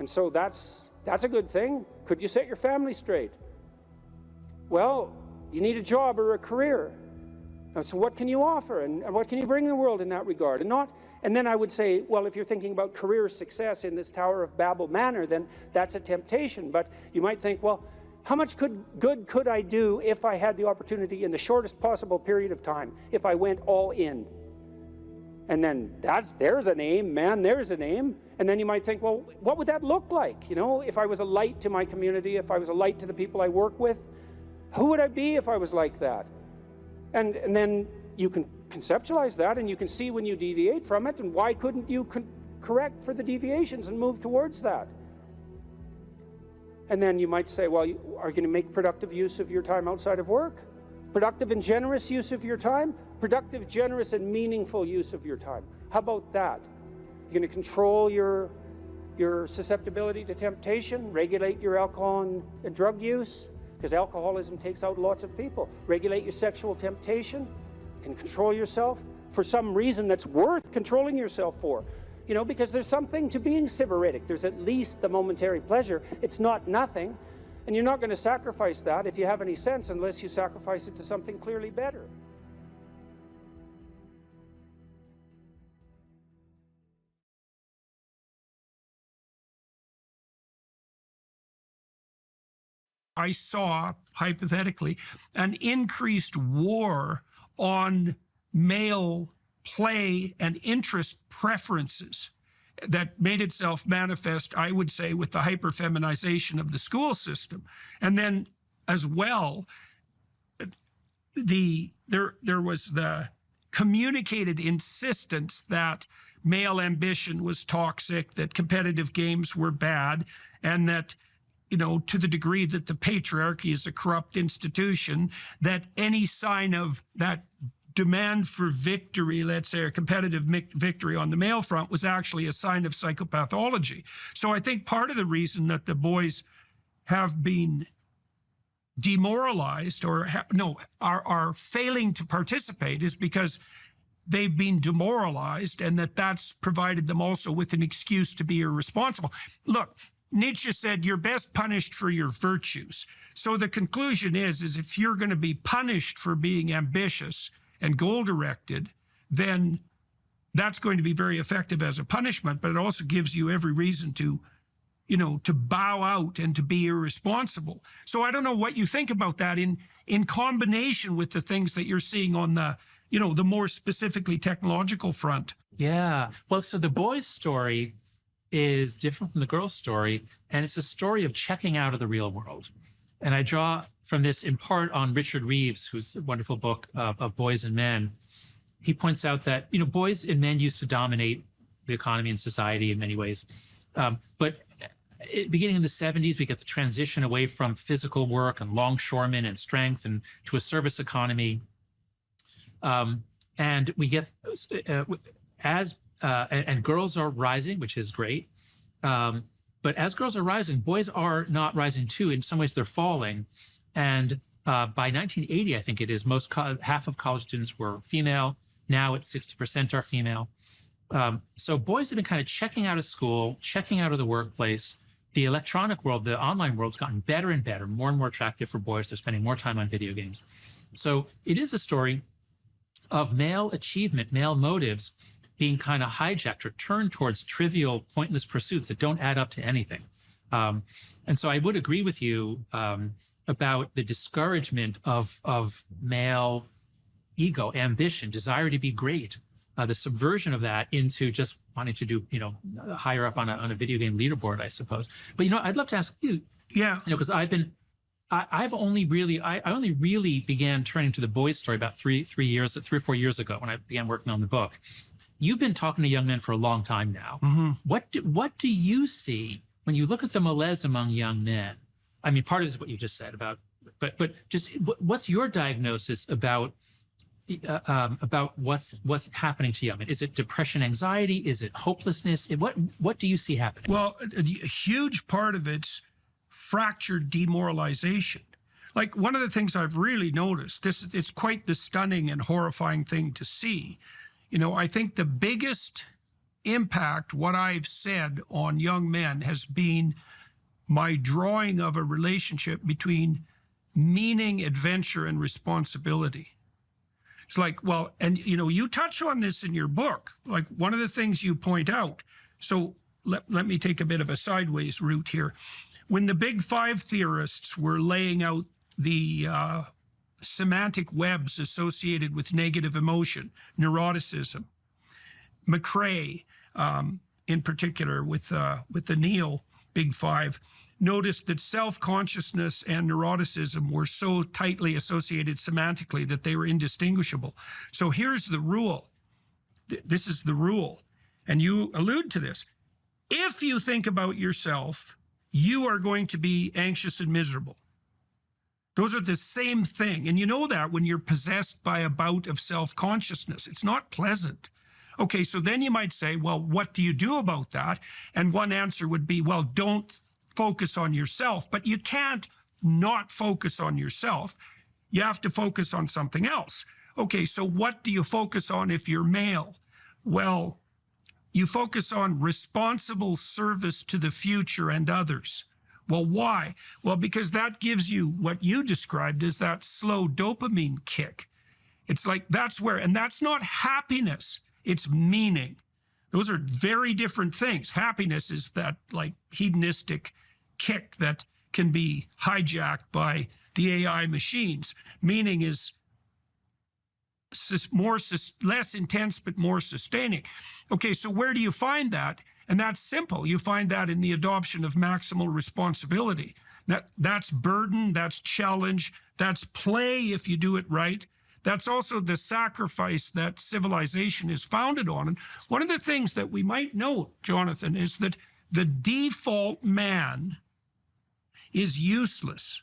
And so that's a good thing. Could you set your family straight? Well, you need a job or a career. So what can you offer, and what can you bring the world in that regard? And then I would say, well, if you're thinking about career success in this Tower of Babel manner, then that's a temptation. But you might think, well, how much good could I do if I had the opportunity in the shortest possible period of time, if I went all in? And then there's an aim, man, there's an aim. And then you might think, well, what would that look like? You know, if I was a light to my community, if I was a light to the people I work with, who would I be if I was like that? And then you can conceptualize that, and you can see when you deviate from it, and why couldn't you correct for the deviations and move towards that? And then you might say, well, are you going to make productive use of your time outside of work? Productive and generous use of your time? Productive, generous, and meaningful use of your time. How about that? You're going to control your susceptibility to temptation, regulate your alcohol and drug use, because alcoholism takes out lots of people. Regulate your sexual temptation. You can control yourself for some reason that's worth controlling yourself for. You know, because there's something to being sybaritic. There's at least the momentary pleasure. It's not nothing. And you're not going to sacrifice that, if you have any sense, unless you sacrifice it to something clearly better. I saw, hypothetically, an increased war on male play and interest preferences that made itself manifest, I would say, with the hyperfeminization of the school system. And then, as well, there was the communicated insistence that male ambition was toxic, that competitive games were bad, and that, you know, to the degree that the patriarchy is a corrupt institution, that any sign of that demand for victory, let's say a competitive victory on the male front, was actually a sign of psychopathology. So I think part of the reason that the boys have been demoralized or are failing to participate is because they've been demoralized, and that's provided them also with an excuse to be irresponsible. Look, Nietzsche said, you're best punished for your virtues. So the conclusion is if you're going to be punished for being ambitious and goal-directed, then that's going to be very effective as a punishment, but it also gives you every reason to, you know, to bow out and to be irresponsible. So I don't know what you think about that in combination with the things that you're seeing on the, you know, the more specifically technological front. Yeah. Well, so the boys' story is different from the girls' story, and it's a story of checking out of the real world. And I draw from this in part on Richard Reeves, who's a wonderful book of Boys and Men. He points out that, you know, boys and men used to dominate the economy and society in many ways. But beginning in the 70s, we get the transition away from physical work and longshoremen and strength and to a service economy. And we get, and girls are rising, which is great. But as girls are rising, boys are not rising too. In some ways, they're falling. And by 1980, I think it is, half of college students were female. Now it's 60% are female. So boys have been kind of checking out of school, checking out of the workplace. The electronic world, the online world's gotten better and better, more and more attractive for boys. They're spending more time on video games. So it is a story of male achievement, male motives being kind of hijacked or turned towards trivial, pointless pursuits that don't add up to anything. And so I would agree with you about the discouragement of male ego, ambition, desire to be great, the subversion of that into just wanting to do, higher up on a video game leaderboard, I suppose. But, I'd love to ask you, because I only really began turning to the boys' story about 3 or 4 years ago when I began working on the book. You've been talking to young men for a long time now. Mm-hmm. What do you see when you look at the malaise among young men? I mean, part of it is what you just said about, but just what's your diagnosis about what's happening to young men? Is it depression, anxiety? Is it hopelessness? What do you see happening? Well, a huge part of it's fractured demoralization. Like, one of the things I've really noticed, it's quite the stunning and horrifying thing to see. I think the biggest impact what I've said on young men has been my drawing of a relationship between meaning, adventure, and responsibility. It's like, well, and you touch on this in your book, like one of the things you point out. So let me take a bit of a sideways route here. When the big five theorists were laying out the semantic webs associated with negative emotion, neuroticism, McCrae, in particular with the Neo Big Five, noticed that self-consciousness and neuroticism were so tightly associated semantically that they were indistinguishable. So here's the rule. This is the rule, and you allude to this. If you think about yourself, you are going to be anxious and miserable. Those are the same thing. And you know that when you're possessed by a bout of self-consciousness. It's not pleasant. Okay, so then you might say, well, what do you do about that? And one answer would be, well, don't focus on yourself. But you can't not focus on yourself. You have to focus on something else. Okay, so what do you focus on if you're male? Well, you focus on responsible service to the future and others. Well, why? Well, because that gives you what you described as that slow dopamine kick. It's like and that's not happiness, it's meaning. Those are very different things. Happiness is that like hedonistic kick that can be hijacked by the AI machines. Meaning is less intense but more sustaining. Okay, so where do you find that? And that's simple. You find that in the adoption of maximal responsibility. That's burden, that's challenge, that's play if you do it right. That's also the sacrifice that civilization is founded on. And one of the things that we might note, Jonathan, is that the default man is useless.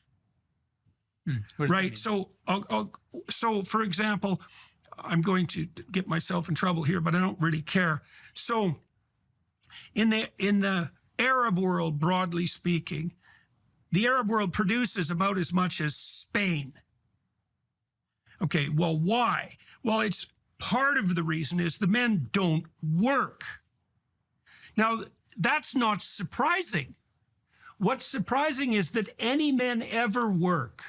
Right? So, so for example, I'm going to get myself in trouble here, but I don't really care. So in the Arab world, broadly speaking, the Arab world produces about as much as Spain. Okay, well, why? Well, it's part of the reason is the men don't work. Now, that's not surprising. What's surprising is that any men ever work,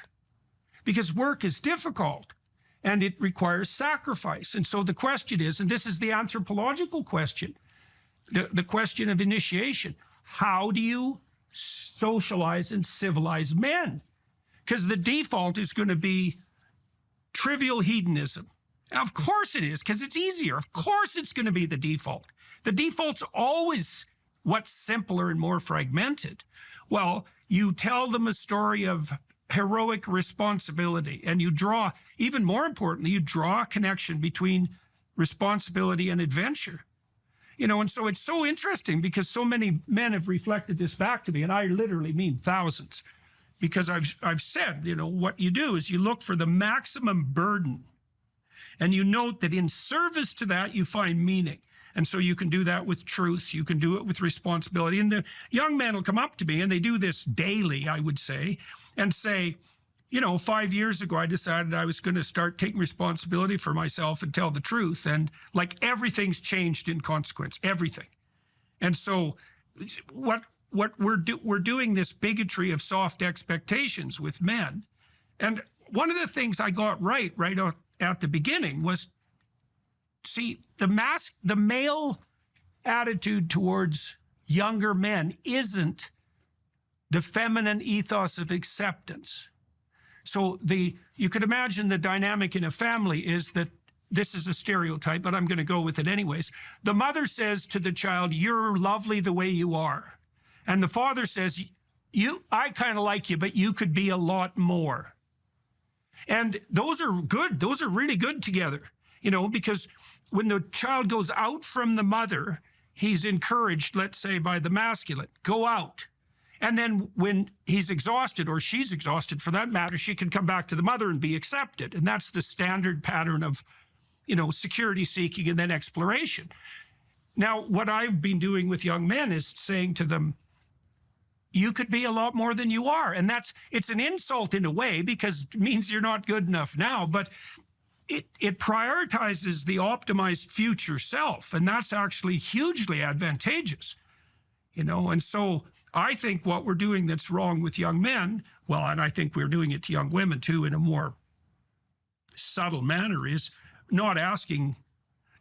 because work is difficult and it requires sacrifice. And so the question is, and this is the anthropological question, the question of initiation, how do you socialize and civilize men? Because the default is going to be trivial hedonism. Of course it is, because it's easier. Of course it's going to be the default. The default's always what's simpler and more fragmented. Well, you tell them a story of heroic responsibility, and you draw, even more importantly, you draw a connection between responsibility and adventure. And so it's so interesting because so many men have reflected this back to me, and I literally mean thousands, because I've said, what you do is you look for the maximum burden, and you note that in service to that, you find meaning. And so you can do that with truth. You can do it with responsibility. And the young men will come up to me, and they do this daily, I would say, and say, 5 years ago, I decided I was going to start taking responsibility for myself and tell the truth. And like everything's changed in consequence, everything. And so what we're doing this bigotry of soft expectations with men. And one of the things I got right at the beginning was see, the male attitude towards younger men isn't the feminine ethos of acceptance. So you could imagine the dynamic in a family is that this is a stereotype, but I'm going to go with it anyways. The mother says to the child, "You're lovely the way you are." And the father says, I kind of like you, but you could be a lot more. And those are good. Those are really good together, because when the child goes out from the mother, he's encouraged, let's say, by the masculine, go out. And then when he's exhausted, or she's exhausted for that matter, she can come back to the mother and be accepted. And that's the standard pattern of, security seeking and then exploration. Now, what I've been doing with young men is saying to them, you could be a lot more than you are. And it's an insult in a way, because it means you're not good enough now, but it prioritizes the optimized future self. And that's actually hugely advantageous, and so I think what we're doing that's wrong with young men, well, and I think we're doing it to young women too in a more subtle manner, is not asking,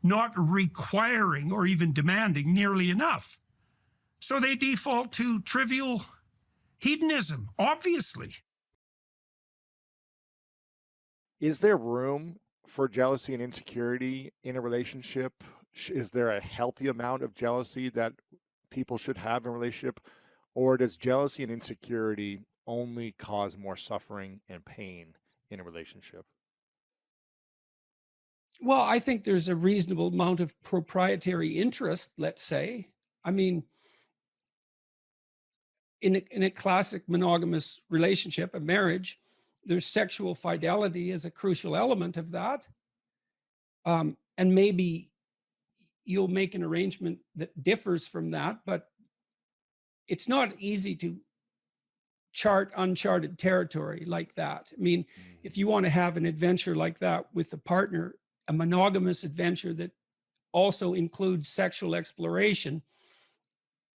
not requiring, or even demanding nearly enough. So they default to trivial hedonism, obviously. Is there room for jealousy and insecurity in a relationship? Is there a healthy amount of jealousy that people should have in a relationship? Or does jealousy and insecurity only cause more suffering and pain in a relationship? Well, I think there's a reasonable amount of proprietary interest, let's say. I mean, in a classic monogamous relationship, a marriage, there's sexual fidelity as a crucial element of that. And maybe you'll make an arrangement that differs from that, but it's not easy to chart uncharted territory like that. I mean, if you want to have an adventure like that with a partner, a monogamous adventure that also includes sexual exploration,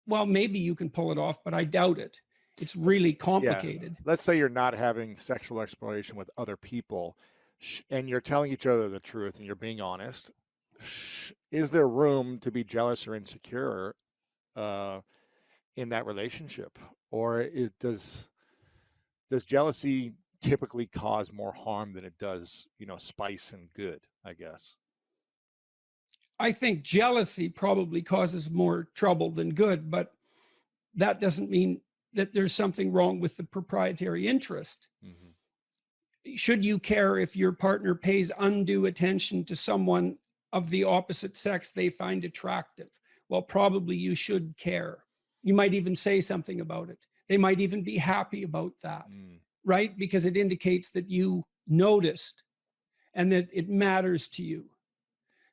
well, maybe you can pull it off, but I doubt it. It's really complicated. Yeah. Let's say you're not having sexual exploration with other people and you're telling each other the truth and you're being honest. Is there room to be jealous or insecure in that relationship? Or does jealousy typically cause more harm than it does, spice and good, I guess? I think jealousy probably causes more trouble than good, but that doesn't mean that there's something wrong with the proprietary interest. Mm-hmm. Should you care if your partner pays undue attention to someone of the opposite sex they find attractive? Well, probably you should care. You might even say something about it. They might even be happy about that, right? Because it indicates that you noticed and that it matters to you.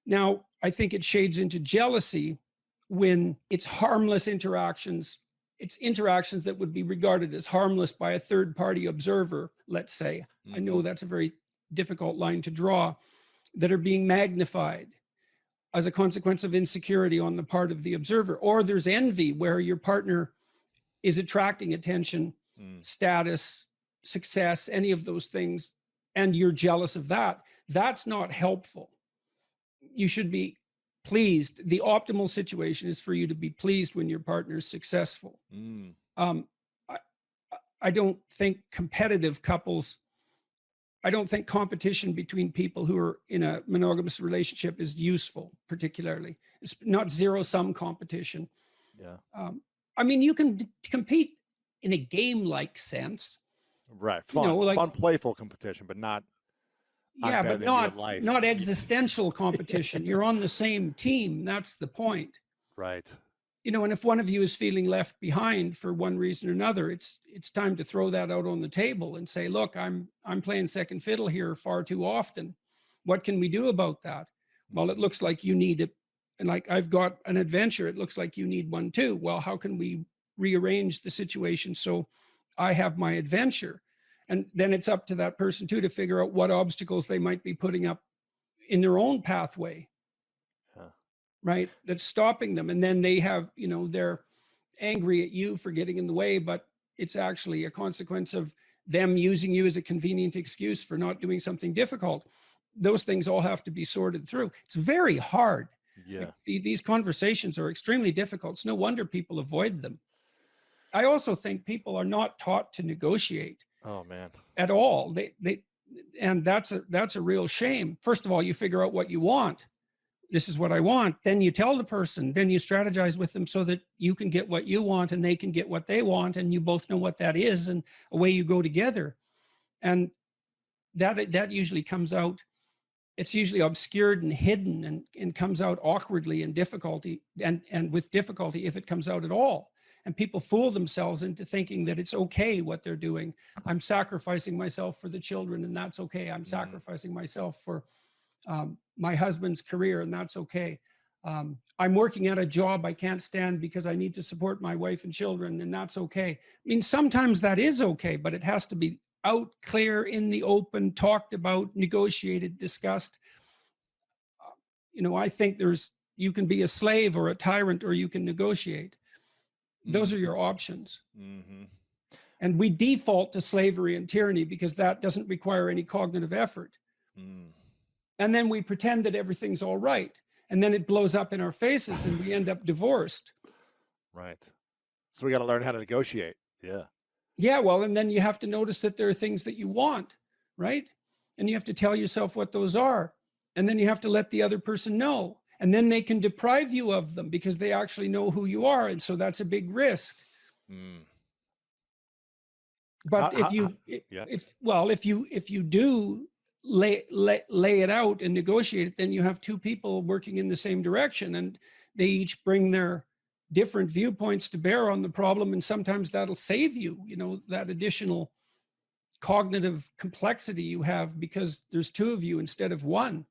Now, I think it shades into jealousy when it's harmless interactions. It's interactions that would be regarded as harmless by a third-party observer, let's say. Mm-hmm. I know that's a very difficult line to draw, that are being magnified as a consequence of insecurity on the part of the observer. Or there's envy, where your partner is attracting attention, status, success, any of those things, and you're jealous of that. That's not helpful. You should be pleased. The optimal situation is for you to be pleased when your partner is successful. I don't think competitive couples, I don't think competition between people who are in a monogamous relationship is useful, particularly. It's not zero-sum competition. Yeah. I mean, you can compete in a game-like sense. Right. Fun, fun, playful competition, but not. Yeah, but not existential competition. You're on the same team. That's the point. Right. And if one of you is feeling left behind for one reason or another, it's time to throw that out on the table and say, look, I'm playing second fiddle here far too often. What can we do about that? Well, it looks like you need it. And like, I've got an adventure. It looks like you need one too. Well, how can we rearrange the situation so I have my adventure? And then it's up to that person too to figure out what obstacles they might be putting up in their own pathway, right? That's stopping them. And then they have, they're angry at you for getting in the way, but it's actually a consequence of them using you as a convenient excuse for not doing something difficult. those things all have to be sorted through. It's very hard. Yeah. These conversations are extremely difficult. It's no wonder people avoid them. I also think people are not taught to negotiate Oh man. at all. And that's a real shame. First of all, you figure out what you want. This is what I want. Then you tell the person, then you strategize with them so that you can get what you want and they can get what they want, and you both know what that is, and away you go together. And that usually comes out, it's usually obscured and hidden, and comes out awkwardly and difficulty, and with difficulty if it comes out at all. And people fool themselves into thinking that it's okay what they're doing. I'm sacrificing myself for the children, and that's okay. I'm sacrificing myself for my husband's career, and that's okay. I'm working at a job I can't stand because I need to support my wife and children, and that's okay. I mean, sometimes that is okay, but it has to be out clear in the open, talked about, negotiated, discussed. I think you can be a slave or a tyrant, or you can negotiate. Those are your options. Mm-hmm. And we default to slavery and tyranny because that doesn't require any cognitive effort. And then we pretend that everything's all right. And then it blows up in our faces and we end up divorced. Right. So we got to learn how to negotiate. Yeah. Yeah, well, and then you have to notice that there are things that you want, right? And you have to tell yourself what those are. And then you have to let the other person know. And then they can deprive you of them because they actually know who you are. And so that's a big risk. But if you do lay it out and negotiate it, then you have two people working in the same direction, and they each bring their different viewpoints to bear on the problem. And sometimes that'll save you, that additional cognitive complexity you have because there's two of you instead of one.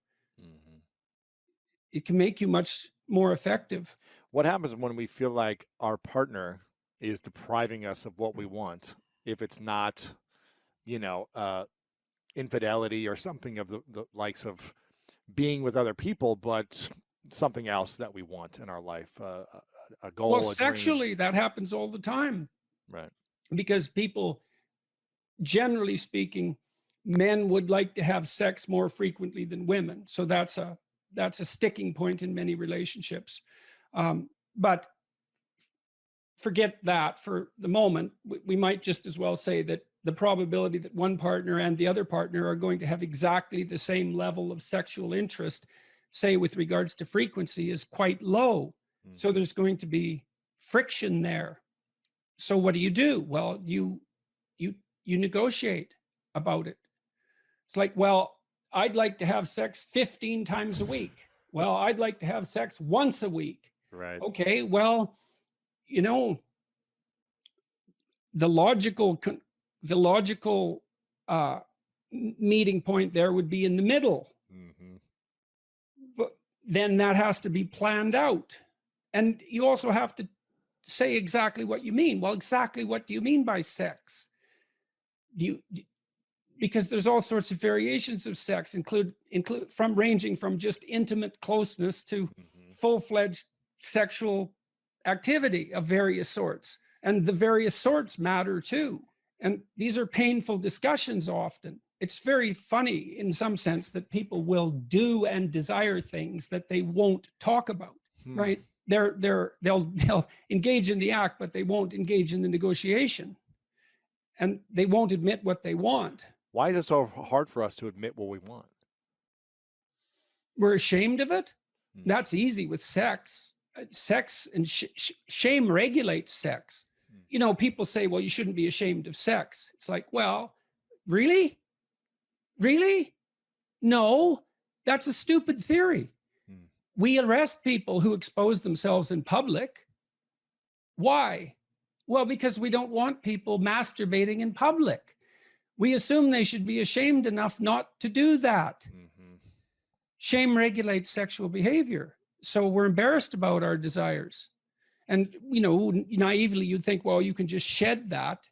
It can make you much more effective. What happens when we feel like our partner is depriving us of what we want? If it's not, infidelity or something of the likes of being with other people, but something else that we want in our life, a goal. Well, sexually, that happens all the time. Right. Because people, generally speaking, men would like to have sex more frequently than women. So that's a sticking point in many relationships. But forget that for the moment. We might just as well say that the probability that one partner and the other partner are going to have exactly the same level of sexual interest, say with regards to frequency, is quite low. So there's going to be friction there. So what do? Well, you negotiate about it. It's like, well, I'd like to have sex 15 times a week. Well, I'd like to have sex once a week. Right. Okay, well, the logical meeting point there would be in the middle. But then that has to be planned out. And you also have to say exactly what you mean. Well, exactly what do you mean by sex? Because there's all sorts of variations of sex, ranging from just intimate closeness to full-fledged sexual activity of various sorts. And the various sorts matter too. And these are painful discussions often. It's very funny in some sense that people will do and desire things that they won't talk about, right? They'll engage in the act, but they won't engage in the negotiation. And they won't admit what they want. Why is it so hard for us to admit what we want? We're ashamed of it. That's easy with sex. Sex and shame regulates sex. People say, well, you shouldn't be ashamed of sex. It's like, well, really? Really? No, that's a stupid theory. We arrest people who expose themselves in public. Why? Well, because we don't want people masturbating in public. We assume they should be ashamed enough not to do that. Shame regulates sexual behavior. So we're embarrassed about our desires. And, naively, you'd think, well, you can just shed that.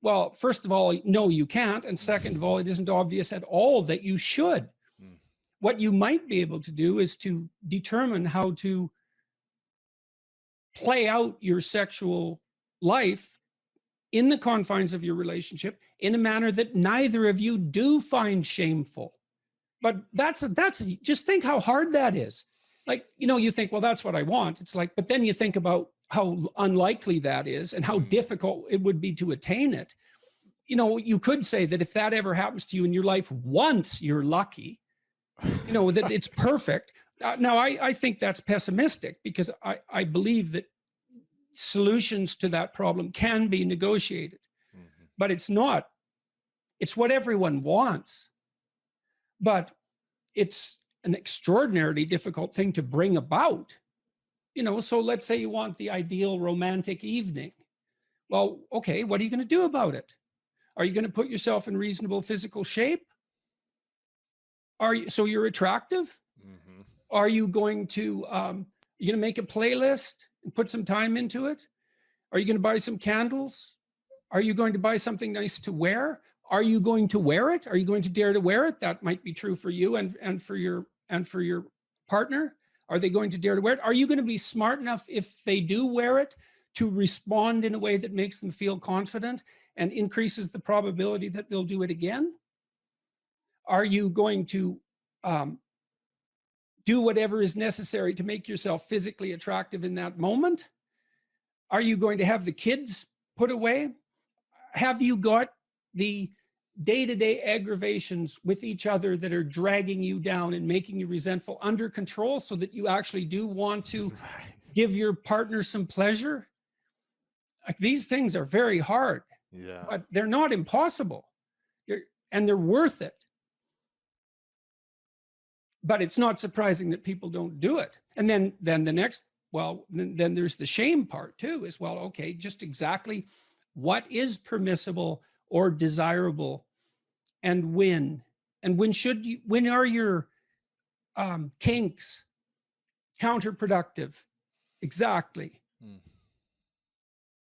Well, first of all, no, you can't. And second of all, it isn't obvious at all that you should. What you might be able to do is to determine how to play out your sexual life in the confines of your relationship in a manner that neither of you do find shameful. But just think how hard that is. Like, you think, well, that's what I want. It's like, but then you think about how unlikely that is and how difficult it would be to attain it. You could say that if that ever happens to you in your life once, you're lucky, that it's perfect. Now, I think that's pessimistic, because I believe that solutions to that problem can be negotiated, but it's not. It's what everyone wants, but it's an extraordinarily difficult thing to bring about. So let's say you want the ideal romantic evening. Well, okay, what are you going to do about it? Are you going to put yourself in reasonable physical shape? So you're attractive? Are you going to make a playlist and put some time into it? Are you going to buy some candles? Are you going to buy something nice to wear? Are you going to wear it? Are you going to dare to wear it? That might be true for you and for your partner. Are they going to dare to wear it? Are you going to be smart enough, if they do wear it, to respond in a way that makes them feel confident and increases the probability that they'll do it again? Are you going to do whatever is necessary to make yourself physically attractive in that moment? Are you going to have the kids put away? Have you got the day-to-day aggravations with each other that are dragging you down and making you resentful under control, so that you actually do want to give your partner some pleasure? Like, these things are very hard, but they're not impossible, and they're worth it. But it's not surprising that people don't do it. And then the next, then there's the shame part too, as well. Okay, just exactly what is permissible or desirable, and when are your kinks counterproductive? Exactly.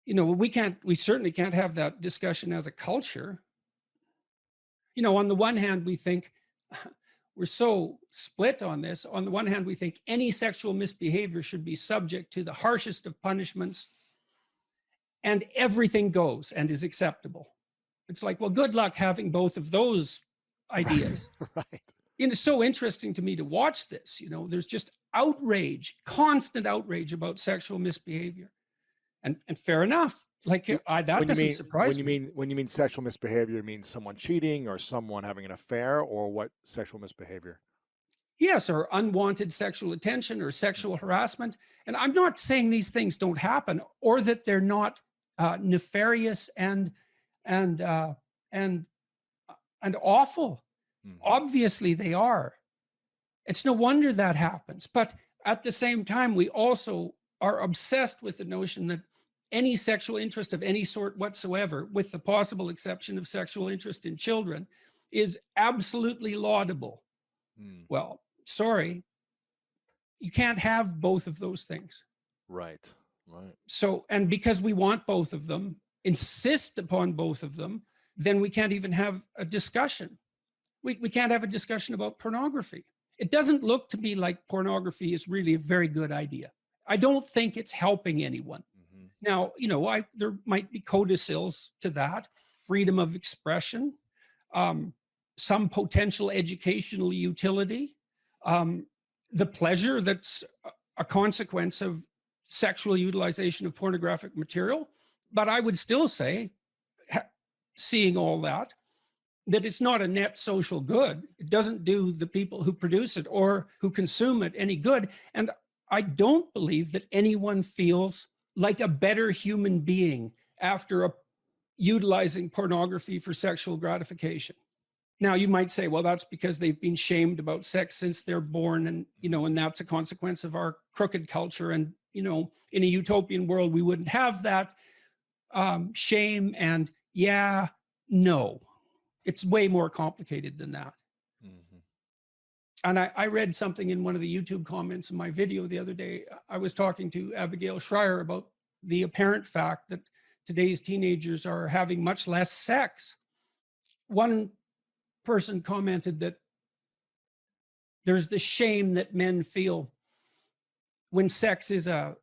We certainly can't have that discussion as a culture. On the one hand, we think, we're so split on this. On the one hand, we think any sexual misbehavior should be subject to the harshest of punishments, and everything goes and is acceptable. It's like, well, good luck having both of those ideas. Right. It's so interesting to me to watch this. There's just outrage, constant outrage about sexual misbehavior. And fair enough. Like, that doesn't surprise me. When you mean sexual misbehavior, you mean someone cheating or someone having an affair, or what sexual misbehavior? Yes, or unwanted sexual attention or sexual harassment. And I'm not saying these things don't happen, or that they're not nefarious and awful. Obviously they are. It's no wonder that happens. But at the same time, we also are obsessed with the notion that any sexual interest of any sort whatsoever, with the possible exception of sexual interest in children, is absolutely laudable. Well, sorry, you can't have both of those things. Right. So, and because we want both of them, insist upon both of them, then we can't even have a discussion. We can't have a discussion about pornography. It doesn't look to me like pornography is really a very good idea. I don't think it's helping anyone. Now, there might be codicils to that, freedom of expression, some potential educational utility, the pleasure that's a consequence of sexual utilization of pornographic material. But I would still say, seeing all that it's not a net social good. It doesn't do the people who produce it or who consume it any good. And I don't believe that anyone feels like a better human being after utilizing pornography for sexual gratification. Now, you might say, well, that's because they've been shamed about sex since they're born, and and that's a consequence of our crooked culture. And in a utopian world, we wouldn't have that shame. And no, it's way more complicated than that. And I read something in one of the YouTube comments in my video the other day. I was talking to Abigail Schreier about the apparent fact that today's teenagers are having much less sex. One person commented that there's the shame that men feel when sex is a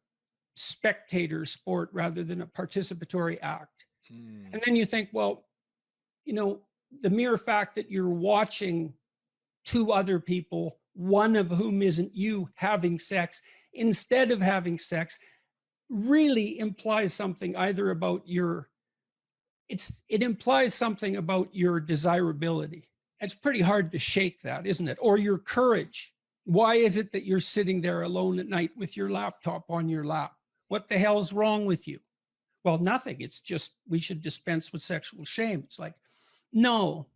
spectator sport rather than a participatory act. And then you think, well, the mere fact that you're watching two other people, one of whom isn't you, having sex instead of having sex really implies something either about your, it implies something about your desirability. It's pretty hard to shake that, isn't it? Or your courage. Why is it that you're sitting there alone at night with your laptop on your lap? What the hell's wrong with you? Well, nothing. It's just we should dispense with sexual shame. It's like, no,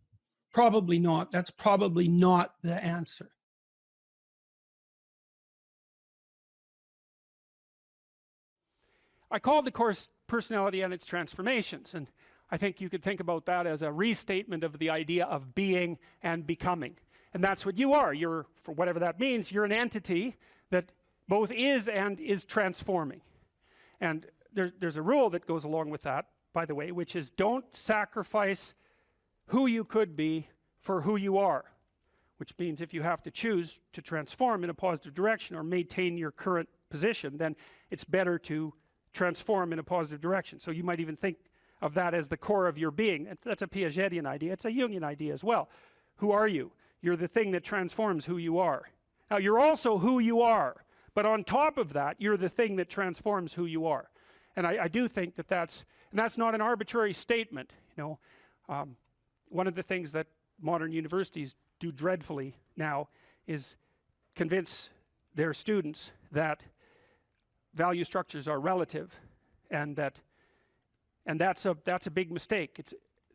probably not. That's probably not the answer. I called the course Personality and Its Transformations, and I think you could think about that as a restatement of the idea of being and becoming. And that's what you are. You're, for whatever that means, you're an entity that both is and is transforming. And there's a rule that goes along with that, by the way, which is don't sacrifice who you could be for who you are. Which means if you have to choose to transform in a positive direction or maintain your current position, then it's better to transform in a positive direction. So you might even think of that as the core of your being. That's a Piagetian idea. It's a Jungian idea as well. Who are you? You're the thing that transforms who you are. Now, you're also who you are, but on top of that, you're the thing that transforms who you are. And I do think that that's not an arbitrary statement. You know, one of the things that modern universities do dreadfully now is convince their students that value structures are relative, and that's a big mistake.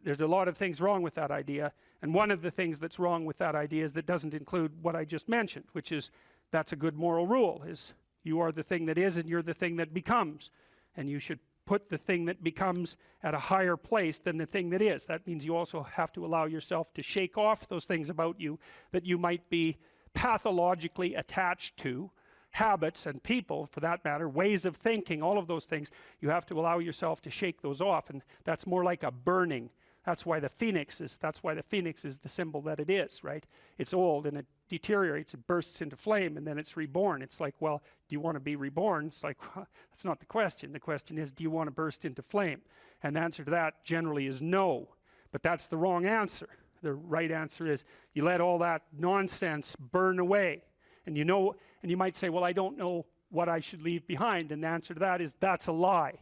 There's a lot of things wrong with that idea, and one of the things that's wrong with that idea is that doesn't include what I just mentioned, which is that's a good moral rule, is you are the thing that is and you're the thing that becomes, and you should put the thing that becomes at a higher place than the thing that is. That means you also have to allow yourself to shake off those things about you that you might be pathologically attached to, habits and people, for that matter, ways of thinking, all of those things. You have to allow yourself to shake those off, and that's more like a burning. That's why the phoenix is the symbol that it is, right? It's old and it deteriorates, it bursts into flame, and then it's reborn. It's like, well, do you want to be reborn? It's like, well, that's not the question. The question is, do you want to burst into flame? And the answer to that generally is no, but that's the wrong answer. The right answer is you let all that nonsense burn away. And you know, and you might say, well, I don't know what I should leave behind. And the answer to that is that's a lie.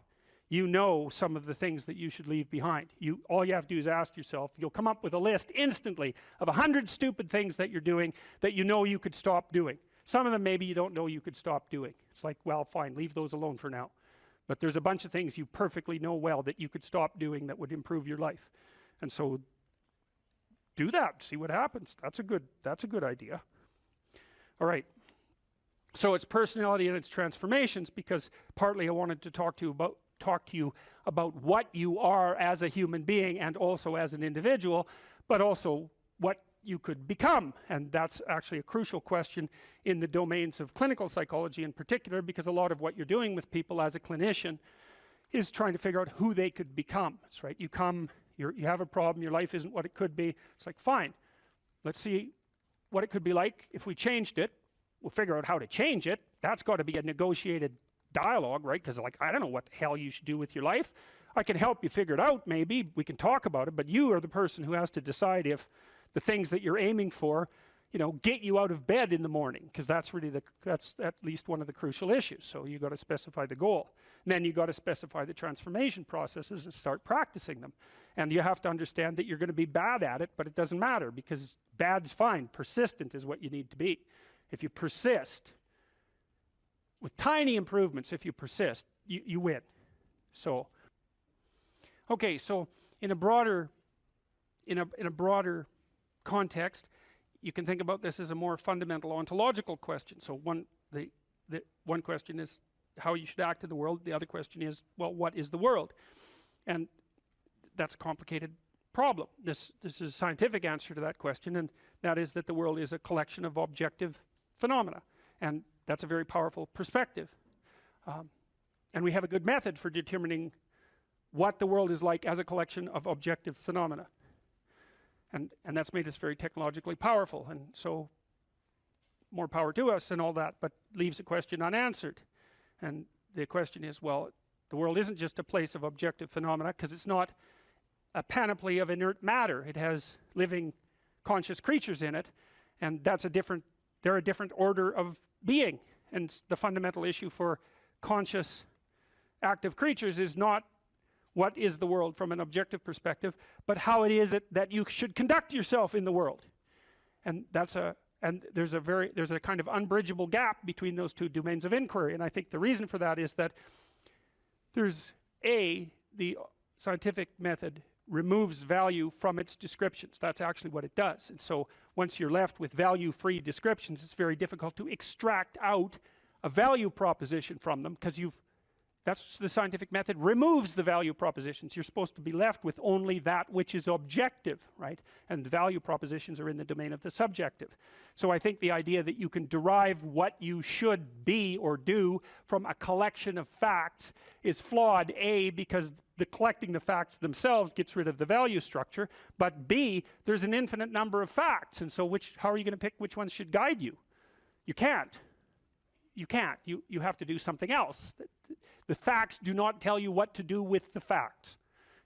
You know some of the things that you should leave behind. All you have to do is ask yourself. You'll come up with a list instantly of 100 stupid things that you're doing that you know you could stop doing. Some of them maybe you don't know you could stop doing. It's like, well, fine, leave those alone for now. But there's a bunch of things you perfectly know well that you could stop doing that would improve your life. And so do that, see what happens. That's a good idea. All right, so it's personality and its transformations, because partly I wanted to talk to you about what you are as a human being and also as an individual, but also what you could become. And that's actually a crucial question in the domains of clinical psychology in particular, because a lot of what you're doing with people as a clinician is trying to figure out who they could become. That's right, you have a problem, your life isn't what it could be. It's like, fine, let's see what it could be like if we changed it. We'll figure out how to change it. That's got to be a negotiated dialogue, right? Because like, I don't know what the hell you should do with your life. I can help you figure it out, maybe. We can talk about it, but you are the person who has to decide if the things that you're aiming for, you know, get you out of bed in the morning, because that's really that's at least one of the crucial issues. So you got to specify the goal. And then you got to specify the transformation processes and start practicing them. And you have to understand that you're going to be bad at it, but it doesn't matter, because bad's fine. Persistent is what you need to be. If you persist, with tiny improvements, if you persist, you win. So, okay, so in a broader context, you can think about this as a more fundamental ontological question. So one question is how you should act in the world. The other question is, well, what is the world? And that's a complicated problem. This is a scientific answer to that question, and that is that the world is a collection of objective phenomena, and that's a very powerful perspective. And we have a good method for determining what the world is like as a collection of objective phenomena. And that's made us very technologically powerful, and so more power to us and all that, but leaves a question unanswered. And the question is, well, the world isn't just a place of objective phenomena, because it's not a panoply of inert matter. It has living conscious creatures in it, And that's they're a different order of being. And the fundamental issue for conscious active creatures is not what is the world from an objective perspective, but how it is that you should conduct yourself in the world. And there's a kind of unbridgeable gap between those two domains of inquiry. And I think the reason for that is that the scientific method removes value from its descriptions. That's actually what it does. And so once you're left with value-free descriptions, it's very difficult to extract out a value proposition from them, because that's the scientific method removes the value propositions. You're supposed to be left with only that which is objective, right? And the value propositions are in the domain of the subjective. So I think the idea that you can derive what you should be or do from a collection of facts is flawed, A, because the collecting the facts themselves gets rid of the value structure, but B, there's an infinite number of facts, and so how are you going to pick which ones should guide you? You can't. You can't. You have to do something else. The facts do not tell you what to do with the facts.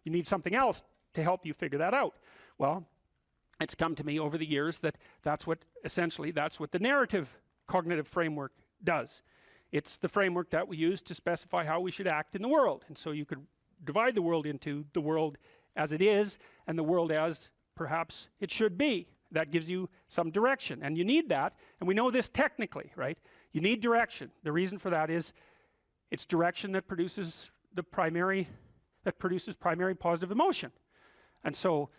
You need something else to help you figure that out. Well, it's come to me over the years that that's what the narrative cognitive framework does. It's the framework that we use to specify how we should act in the world. And so you could divide the world into the world as it is and the world as perhaps it should be. That gives you some direction, and you need that, and we know this technically, right? You need direction. The reason for that is it's direction that produces primary positive emotion. And so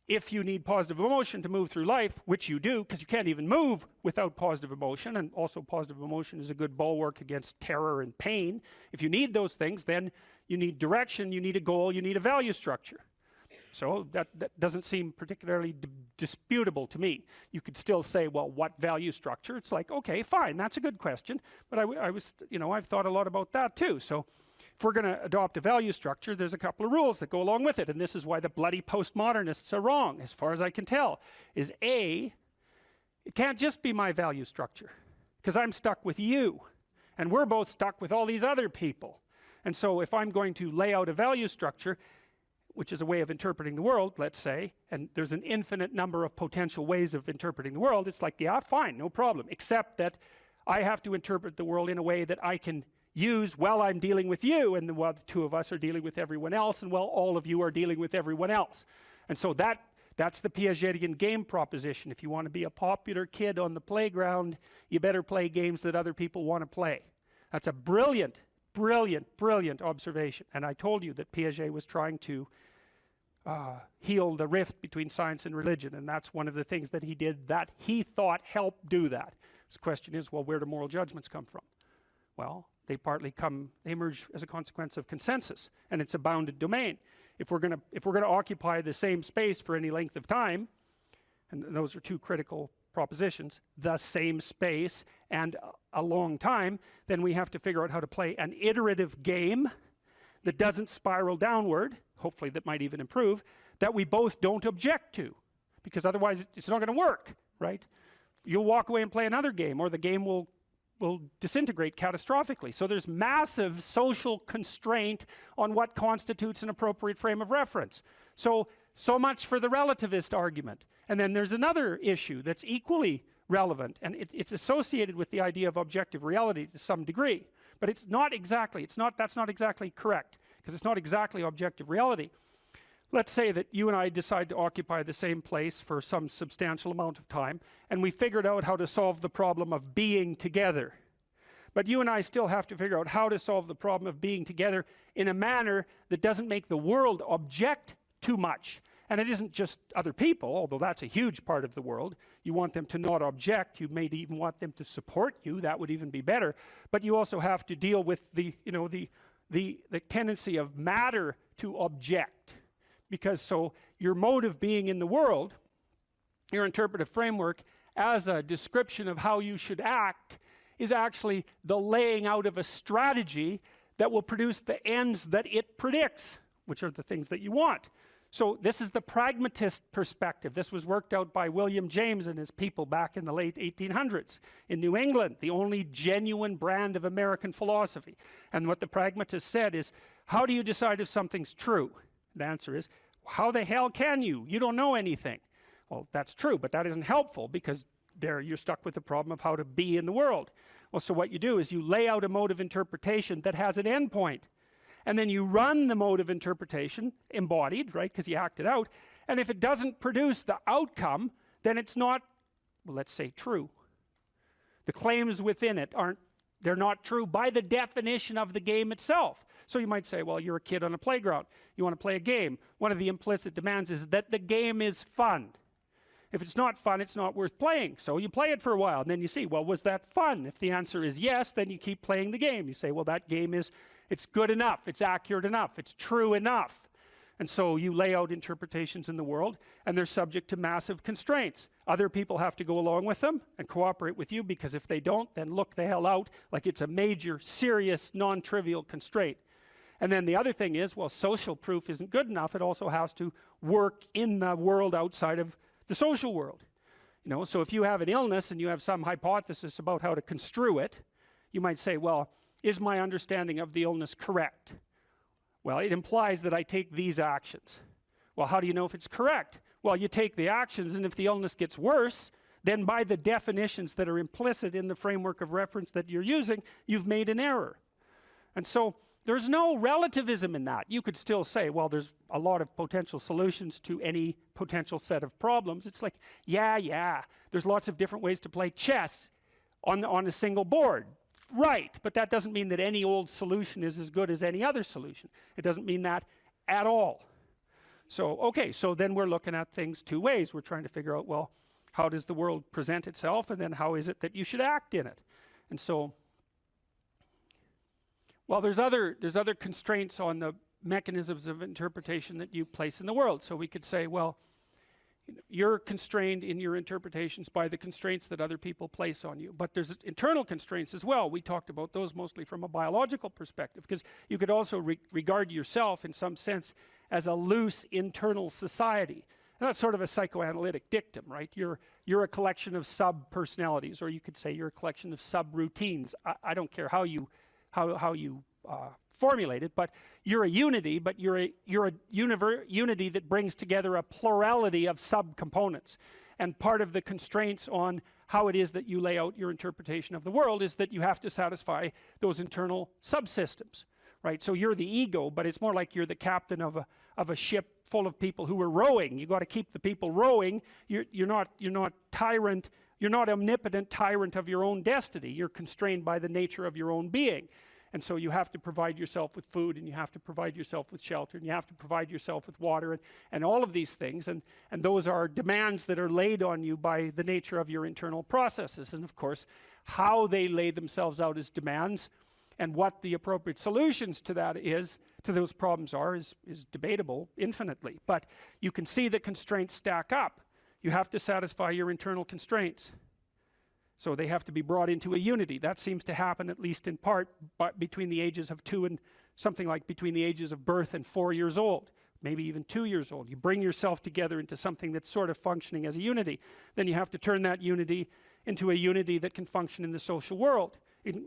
if you need positive emotion to move through life, which you do, because you can't even move without positive emotion, and also positive emotion is a good bulwark against terror and pain. If you need those things, then you need direction, you need a goal, you need a value structure. So that doesn't seem particularly disputable to me. You could still say, well, what value structure? It's like, okay, fine, that's a good question. But I've thought a lot about that too. So if we're going to adopt a value structure, there's a couple of rules that go along with it. And this is why the bloody postmodernists are wrong, as far as I can tell, is A, it can't just be my value structure, because I'm stuck with you. And we're both stuck with all these other people. And so if I'm going to lay out a value structure, which is a way of interpreting the world, let's say, and there's an infinite number of potential ways of interpreting the world, it's like, yeah, fine, no problem, except that I have to interpret the world in a way that I can use while I'm dealing with you, and while the two of us are dealing with everyone else, and while all of you are dealing with everyone else. And so that's the Piagetian game proposition. If you want to be a popular kid on the playground, you better play games that other people want to play. That's a brilliant, brilliant, brilliant observation. And I told you that Piaget was trying to heal the rift between science and religion, and that's one of the things that he did that he thought helped do that. The question is, well, where do moral judgments come from? Well, they emerge as a consequence of consensus, and it's a bounded domain. If we're going to occupy the same space for any length of time, and those are two critical propositions, the same space and a long time, then we have to figure out how to play an iterative game that doesn't spiral downward, hopefully that might even improve, that we both don't object to, because otherwise it's not going to work, right? You'll walk away and play another game, or the game will disintegrate catastrophically. So there's massive social constraint on what constitutes an appropriate frame of reference. So much for the relativist argument. And then there's another issue that's equally relevant, and it's associated with the idea of objective reality to some degree. But that's not exactly correct, because it's not exactly objective reality. Let's say that you and I decide to occupy the same place for some substantial amount of time, and we figured out how to solve the problem of being together. But you and I still have to figure out how to solve the problem of being together in a manner that doesn't make the world object too much. And it isn't just other people, although that's a huge part of the world. You want them to not object. You may even want them to support you. That would even be better. But you also have to deal with the tendency of matter to object. Because so your mode of being in the world, your interpretive framework, as a description of how you should act, is actually the laying out of a strategy that will produce the ends that it predicts, which are the things that you want. So this is the pragmatist perspective. This was worked out by William James and his people back in the late 1800s in New England, the only genuine brand of American philosophy. And what the pragmatist said is, how do you decide if something's true? The answer is, how the hell can you? You don't know anything. Well, that's true, but that isn't helpful because there you're stuck with the problem of how to be in the world. Well, so what you do is you lay out a mode of interpretation that has an endpoint. And then you run the mode of interpretation, embodied, right, because you act it out. And if it doesn't produce the outcome, then it's not, well, let's say true. The claims within it they're not true by the definition of the game itself. So you might say, well, you're a kid on a playground. You want to play a game. One of the implicit demands is that the game is fun. If it's not fun, it's not worth playing. So you play it for a while, and then you see, well, was that fun? If the answer is yes, then you keep playing the game. You say, well, that game it's good enough, it's accurate enough, it's true enough. And so you lay out interpretations in the world, and they're subject to massive constraints. Other people have to go along with them and cooperate with you, because if they don't, then look the hell out, like it's a major, serious, non-trivial constraint. And then the other thing is, well, social proof isn't good enough. It also has to work in the world outside of the social world. So if you have an illness and you have some hypothesis about how to construe it, you might say, well, is my understanding of the illness correct? Well, it implies that I take these actions. Well, how do you know if it's correct? Well, you take the actions, and if the illness gets worse, then by the definitions that are implicit in the framework of reference that you're using, you've made an error. And so there's no relativism in that. You could still say, well, there's a lot of potential solutions to any potential set of problems. It's like, yeah, there's lots of different ways to play chess on a single board. Right, but that doesn't mean that any old solution is as good as any other solution. It doesn't mean that at all. So, okay, so then we're looking at things two ways. We're trying to figure out, well, how does the world present itself, and then how is it that you should act in it? And so, well, there's other constraints on the mechanisms of interpretation that you place in the world. So we could say, well, you're constrained in your interpretations by the constraints that other people place on you. But there's internal constraints as well. We talked about those mostly from a biological perspective, because you could also regard yourself in some sense as a loose internal society. And that's sort of a psychoanalytic dictum, right? You're a collection of sub-personalities, or you could say you're a collection of sub-routines. I don't care how you formulate it, but you're a unity, but you're a unity that brings together a plurality of subcomponents. And part of the constraints on how it is that you lay out your interpretation of the world is that you have to satisfy those internal subsystems, right? So you're the ego, but it's more like you're the captain of a ship full of people who are rowing. You got to keep the people rowing. You're not tyrant. You're not omnipotent tyrant of your own destiny. You're constrained by the nature of your own being. And so you have to provide yourself with food, and you have to provide yourself with shelter, and you have to provide yourself with water, and all of these things. And those are demands that are laid on you by the nature of your internal processes. And of course, how they lay themselves out as demands and what the appropriate solutions to that to those problems is debatable infinitely. But you can see the constraints stack up. You have to satisfy your internal constraints. So they have to be brought into a unity. That seems to happen, at least in part, but between the ages of 2 and something like between the ages of birth and 4 years old, maybe even 2 years old. You bring yourself together into something that's sort of functioning as a unity. Then you have to turn that unity into a unity that can function in the social world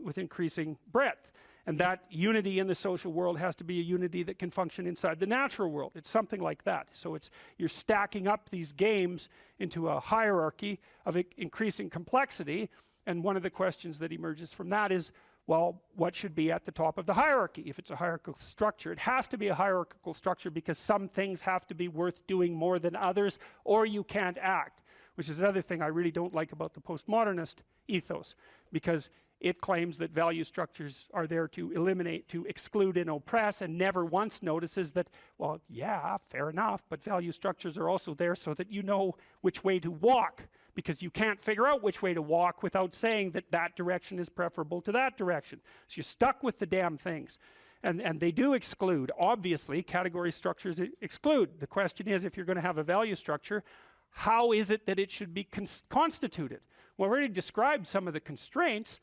with increasing breadth. And that unity in the social world has to be a unity that can function inside the natural world. It's something like that. So you're stacking up these games into a hierarchy of increasing complexity. And one of the questions that emerges from that is, well, what should be at the top of the hierarchy? If it's a hierarchical structure, it has to be a hierarchical structure because some things have to be worth doing more than others, or you can't act, which is another thing I really don't like about the postmodernist ethos, because it claims that value structures are there to eliminate, to exclude and oppress, and never once notices that, well, yeah, fair enough, but value structures are also there so that you know which way to walk, because you can't figure out which way to walk without saying that that direction is preferable to that direction. So you're stuck with the damn things. And they do exclude. Obviously, category structures exclude. The question is, if you're going to have a value structure, how is it that it should be constituted? Well, I already described some of the constraints.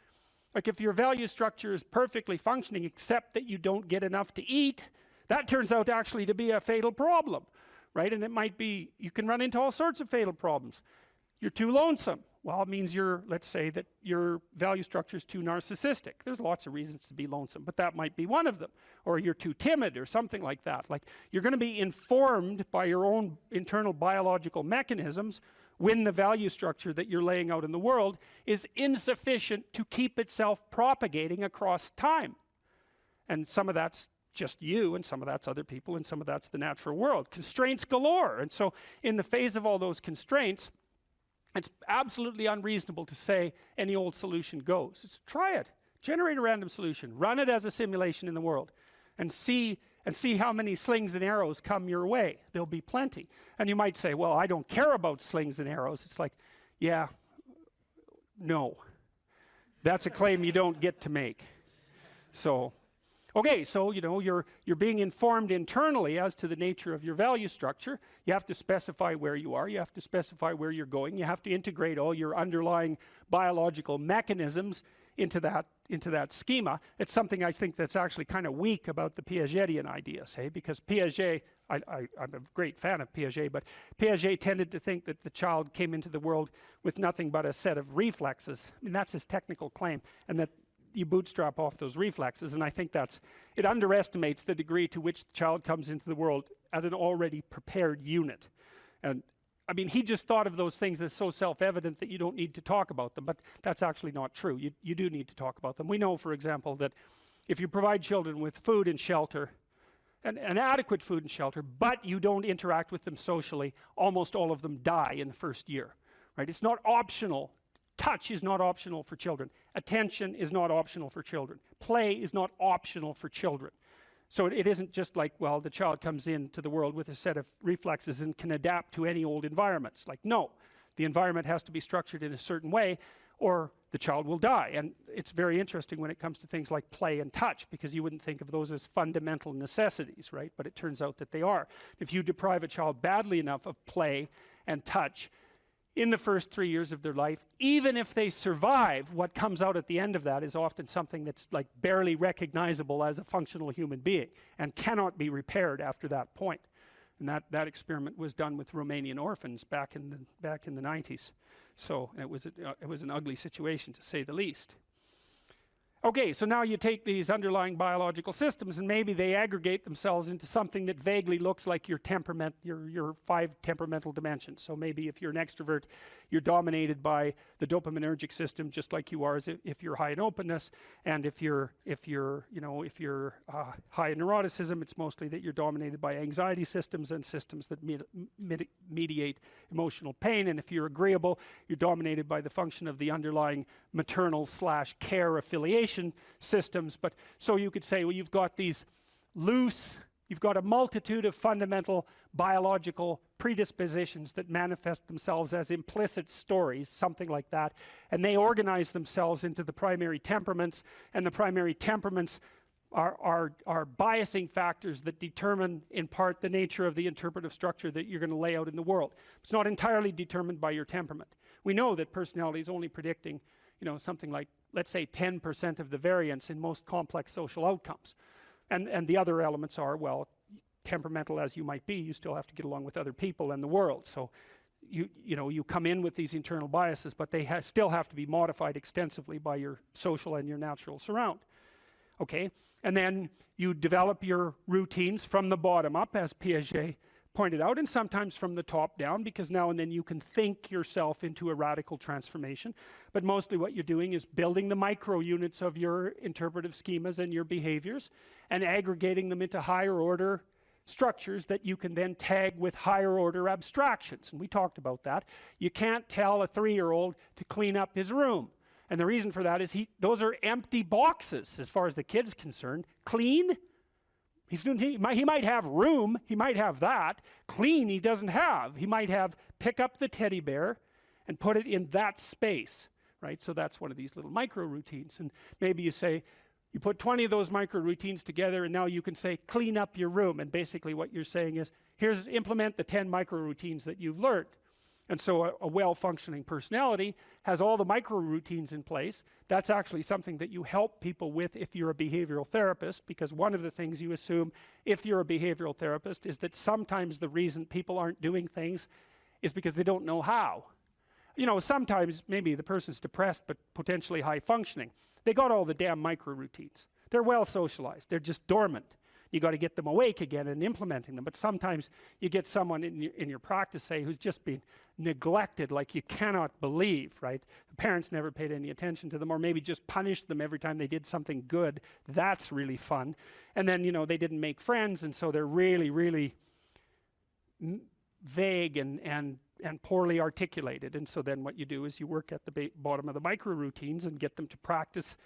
Like if your value structure is perfectly functioning except that you don't get enough to eat, that turns out actually to be a fatal problem, right? And it might be, you can run into all sorts of fatal problems. You're too lonesome. Well, it means let's say that your value structure is too narcissistic. There's lots of reasons to be lonesome, but that might be one of them. Or you're too timid or something like that. Like, you're going to be informed by your own internal biological mechanisms when the value structure that you're laying out in the world is insufficient to keep itself propagating across time. And some of that's just you, and some of that's other people, and some of that's the natural world. Constraints galore. And so in the face of all those constraints, it's absolutely unreasonable to say any old solution goes. Just try it. Generate a random solution. Run it as a simulation in the world, and see how many slings and arrows come your way. There'll be plenty. And you might say, well, I don't care about slings and arrows. It's like, yeah, no. That's a claim you don't get to make. So, okay, so you're being informed internally as to the nature of your value structure. You have to specify where you are. You have to specify where you're going. You have to integrate all your underlying biological mechanisms into that schema. It's something I think that's actually kind of weak about the Piagetian ideas, hey? Because Piaget, I'm a great fan of Piaget, but Piaget tended to think that the child came into the world with nothing but a set of reflexes. I mean, that's his technical claim, and that you bootstrap off those reflexes, and I think it underestimates the degree to which the child comes into the world as an already prepared unit. And I mean, he just thought of those things as so self-evident that you don't need to talk about them, but that's actually not true. You do need to talk about them. We know, for example, that if you provide children with food and shelter, and adequate food and shelter, but you don't interact with them socially, almost all of them die in the first year, right? It's not optional. Touch is not optional for children. Attention is not optional for children. Play is not optional for children. So it isn't just like, well, the child comes into the world with a set of reflexes and can adapt to any old environment. It's like, no, the environment has to be structured in a certain way or the child will die. And it's very interesting when it comes to things like play and touch, because you wouldn't think of those as fundamental necessities, right? But it turns out that they are. If you deprive a child badly enough of play and touch in the first 3 years of their life, even if they survive, what comes out at the end of that is often something that's like barely recognizable as a functional human being and cannot be repaired after that point. And that experiment was done with Romanian orphans back in the 90s. So it was an ugly situation, to say the least. Okay, so now you take these underlying biological systems and maybe they aggregate themselves into something that vaguely looks like your temperament, your 5 temperamental dimensions. So maybe if you're an extrovert, you're dominated by the dopaminergic system, just like you are if you're high in openness. And if you're high in neuroticism, it's mostly that you're dominated by anxiety systems and systems that mediate emotional pain. And if you're agreeable, you're dominated by the function of the underlying maternal/care affiliation systems. But so you could say, well, you've got a multitude of fundamental biological predispositions that manifest themselves as implicit stories, something like that, and they organize themselves into the primary temperaments, and the primary temperaments are biasing factors that determine in part the nature of the interpretive structure that you're going to lay out in the world. It's not entirely determined by your temperament. We know that personality is only predicting, something like, let's say, 10% of the variance in most complex social outcomes. And the other elements are, well, temperamental as you might be, you still have to get along with other people and the world. So you come in with these internal biases, but they still have to be modified extensively by your social and your natural surround. Okay, and then you develop your routines from the bottom up, as Piaget pointed out, and sometimes from the top down, because now and then you can think yourself into a radical transformation. But mostly what you're doing is building the micro units of your interpretive schemas and your behaviors and aggregating them into higher order structures that you can then tag with higher order abstractions. And we talked about that. You can't tell a 3-year-old to clean up his room. And the reason for that is those are empty boxes as far as the kid's concerned. Clean? He might have room, he might have that. Clean he doesn't have. He might have pick up the teddy bear and put it in that space, right? So that's one of these little micro routines. And maybe you say, you put 20 of those micro routines together and now you can say, clean up your room. And basically what you're saying is, implement the 10 micro routines that you've learned. And so a well-functioning personality has all the micro routines in place. That's actually something that you help people with if you're a behavioral therapist, because one of the things you assume if you're a behavioral therapist is that sometimes the reason people aren't doing things is because they don't know how. You know, sometimes maybe the person's depressed but potentially high functioning. They got all the damn micro routines. They're well socialized. They're just dormant. You got to get them awake again and implementing them. But sometimes you get someone in your practice, say, who's just been neglected like you cannot believe, right? The parents never paid any attention to them, or maybe just punished them every time they did something good. That's really fun. And then, you know, they didn't make friends, and so they're really, really vague and poorly articulated. And so then what you do is you work at the bottom of the micro routines and get them to practice